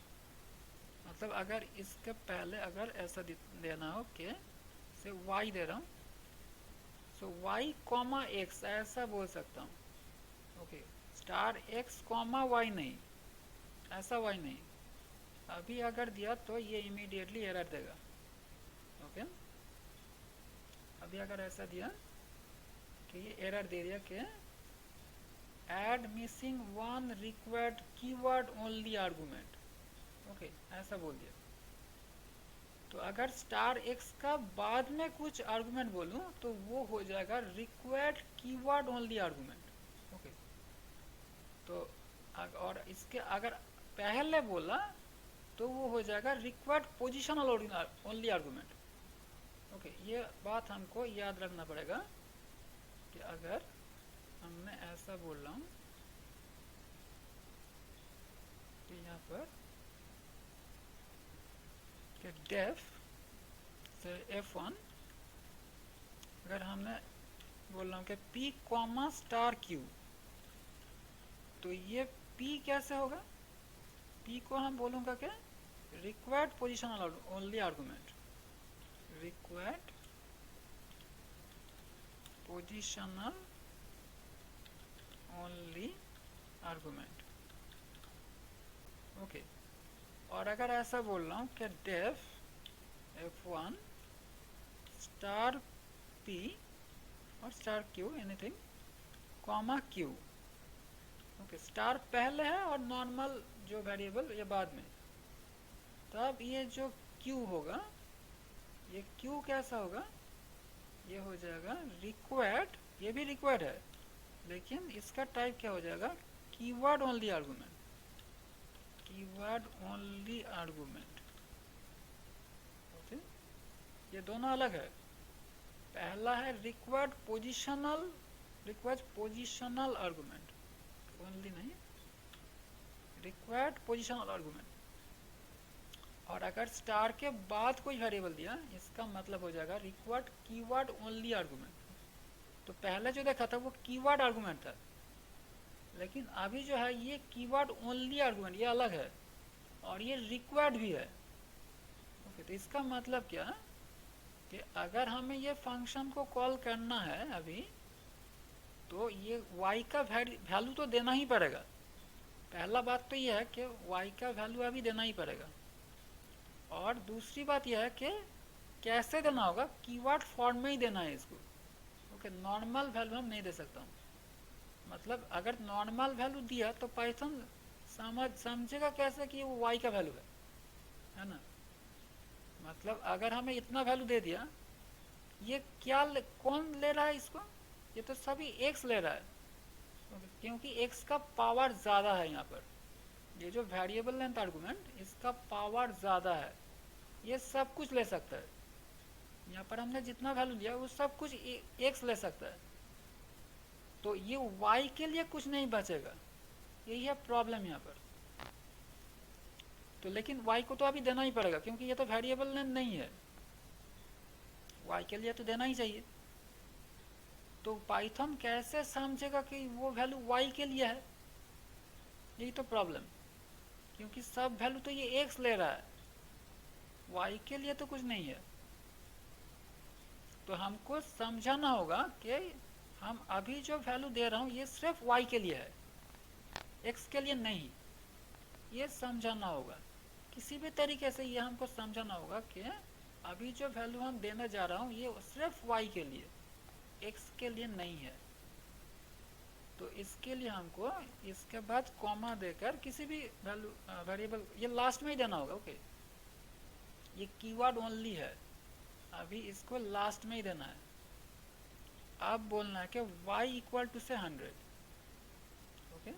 Speaker 1: मतलब अगर इसके पहले अगर ऐसा देना हो कि से y दे रहा हूँ, सो वाई कॉमा एक्स ऐसा बोल सकता हूँ, okay. Star x comma y नहीं, ऐसा वाई नहीं। अभी अगर दिया तो ये इमीडिएटली एरर देगा, ओके। अभी अगर ऐसा दिया कि ये एरर दे दिया कि add missing one required keyword only argument, okay, ऐसा बोल दिया। तो अगर स्टार एक्स का बाद में कुछ आर्गुमेंट बोलूं तो वो हो जाएगा required keyword only argument, okay. तो और इसके अगर पहले बोला तो वो हो जाएगा required positional only argument, okay. ये बात हमको याद रखना पड़ेगा कि अगर हमने ऐसा बोल रहा हूँ कि यहाँ पर कि डेफ से F1 अगर हमने बोल रहा हूँ कि P कॉमा स्टार Q, तो ये P कैसे होगा? P को हम बोलूँगा क्या? Required positional only argument, required positional only argument, okay. और अगर ऐसा बोल रहा हूँ कि डेफ F1 स्टार P और star Q anything comma Q, okay. Star पहले है और नॉर्मल जो वेरिएबल ये बाद में, तब ये जो Q होगा, ये Q कैसा होगा? ये हो जाएगा रिक्वायर्ड, ये भी रिक्वायर्ड है लेकिन इसका टाइप क्या हो जाएगा? Keyword only argument, keyword only argument, okay. ये दोनों अलग है। पहला है रिक्वायर्ड पोजिशनल आर्गुमेंट, ओनली नहीं, रिक्वायर्ड पोजिशनल आर्गुमेंट। और अगर स्टार के बाद कोई वेरिएबल दिया, इसका मतलब हो जाएगा रिक्वायर्ड कीवर्ड ओनली आर्गुमेंट। तो पहले जो देखा था वो कीवर्ड आर्गुमेंट था, लेकिन अभी जो है ये कीवर्ड ओनली आर्गुमेंट, ये अलग है और ये रिक्वायर्ड भी है, ओके। तो इसका मतलब क्या कि अगर हमें ये फंक्शन को कॉल करना है अभी, तो ये y का वैल्यू तो देना ही पड़ेगा। पहला बात तो ये है कि y का वैल्यू अभी देना ही पड़ेगा, और दूसरी बात यह है कि कैसे देना होगा, कीवर्ड फॉर्म में ही देना है इसको, ओके। नॉर्मल वैल्यू हम नहीं दे सकता हूँ, मतलब अगर नॉर्मल वैल्यू दिया तो पाइथन समझेगा कैसे कि वो y का वैल्यू है ना। मतलब अगर हमें इतना वैल्यू दे दिया, ये क्या कौन ले रहा है इसको? ये तो सभी x ले रहा है, क्योंकि x का पावर ज़्यादा है यहाँ पर। ये जो वेरिएबल लेंथ आर्गुमेंट, इसका पावर ज़्यादा है, ये सब कुछ ले सकता है। यहाँ पर हमने जितना वैल्यू दिया वो सब कुछ x ले सकता है, तो ये y के लिए कुछ नहीं बचेगा, यही है प्रॉब्लम यहाँ पर। तो लेकिन y को तो अभी देना ही पड़ेगा क्योंकि ये तो वेरिएबल लेंथ नहीं है, y के लिए तो देना ही चाहिए। तो पाइथन कैसे समझेगा कि वो वैल्यू y के लिए है? यही तो प्रॉब्लम, क्योंकि सब वैल्यू तो ये x ले रहा है, y के लिए तो कुछ नहीं है। तो हमको समझाना होगा कि हम अभी जो वैल्यू दे रहा हूँ ये सिर्फ y के लिए है, x के लिए नहीं। ये समझाना होगा किसी भी तरीके से, ये हमको समझाना होगा कि अभी जो वैल्यू हम देने जा रहा हूँ ये सिर्फ y के लिए, x के लिए नहीं है। तो इसके लिए हमको इसके बाद कॉमा देकर किसी भी वैल्यू वेरिएबल ये लास्ट में ही देना होगा, ओके। ये कीवर्ड ओनली है, अभी इसको लास्ट में ही देना है। अब बोलना है कि y इक्वल टू से 100, ओके।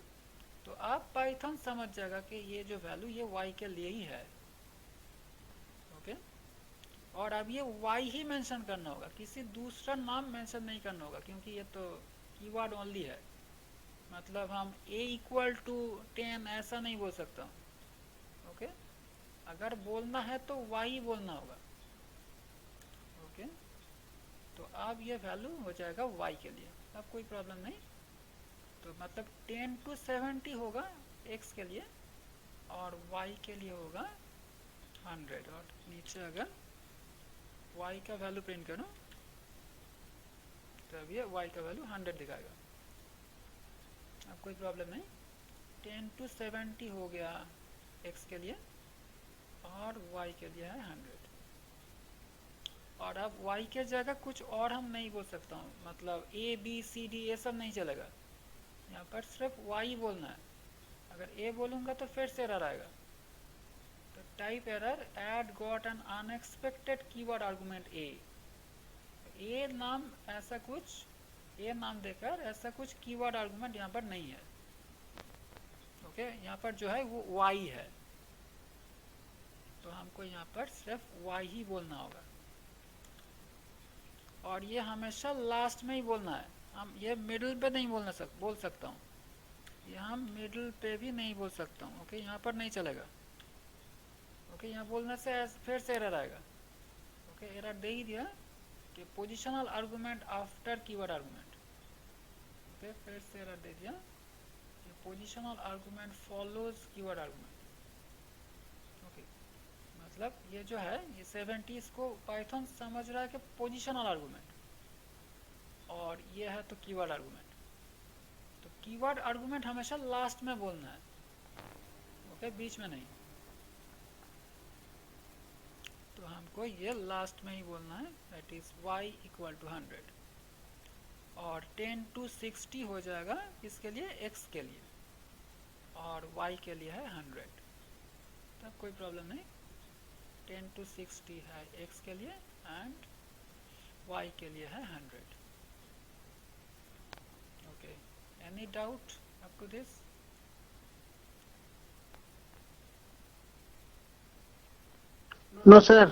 Speaker 1: तो आप पाइथन समझ जाएगा कि ये जो वैल्यू ये y के लिए ही है, ओके। और अब ये y ही मेंशन करना होगा, किसी दूसरा नाम मेंशन नहीं करना होगा, क्योंकि ये तो कीवर्ड ओनली है। मतलब हम a इक्वल टू 10 ऐसा नहीं बोल सकता हूँ, ओके। अगर बोलना है तो y ही बोलना होगा, ओके। तो अब ये वैल्यू हो जाएगा y के लिए, अब कोई प्रॉब्लम नहीं। तो मतलब 10 to 70 होगा x के लिए और y के लिए होगा 100। और नीचे अगर y का वैल्यू प्रिंट करूँ तब ये y का वैल्यू 100 दिखाएगा। अब कोई प्रॉब्लम नहीं। 10 to 70 हो गया x के लिए और y के लिए है 100। और अब y के जगह कुछ और हम नहीं बोल सकता हूँ, मतलब a b c d ये सब नहीं चलेगा, यहाँ पर सिर्फ y बोलना है। अगर a बोलूँगा तो फिर से एरर आएगा। तो type error add got an unexpected keyword argument a नाम ऐसा कुछ a नाम देकर ऐसा कुछ कीवर्ड आर्गुमेंट यहाँ पर नहीं है। ओके, यहाँ पर जो है वो y है, तो हमको यहाँ पर सिर्फ y ही बोलना होगा। और ये हमेशा लास्ट में ही बोलना है, हम ये मिडिल पे नहीं बोल सकता हूँ, ये हम मिडिल पे भी नहीं बोल सकता हूँ। ओके, यहाँ पर नहीं चलेगा। ओके, यहाँ बोलने से फिर से एरर आएगा। ओके, एरर दे ही दिया कि positional argument after keyword argument. Okay, फिर से एरर दे दिया कि positional argument follows keyword argument. Okay, मतलब ये जो है ये 70s को पाइथन समझ रहा है कि पोजिशनल आर्गूमेंट और ये है तो कीवर्ड आर्गूमेंट। तो कीवर्ड आर्गूमेंट हमेशा लास्ट में बोलना है। ओके, बीच में नहीं। तो हमको ये लास्ट में ही बोलना है, that is y equal to 100। और 10 to 60 हो जाएगा इसके लिए x के लिए, और y के लिए है 100। तब कोई प्रॉब्लम नहीं। 10 to 60 है x के लिए एंड y के लिए है 100। Okay, any doubt up to this?
Speaker 2: No, sir.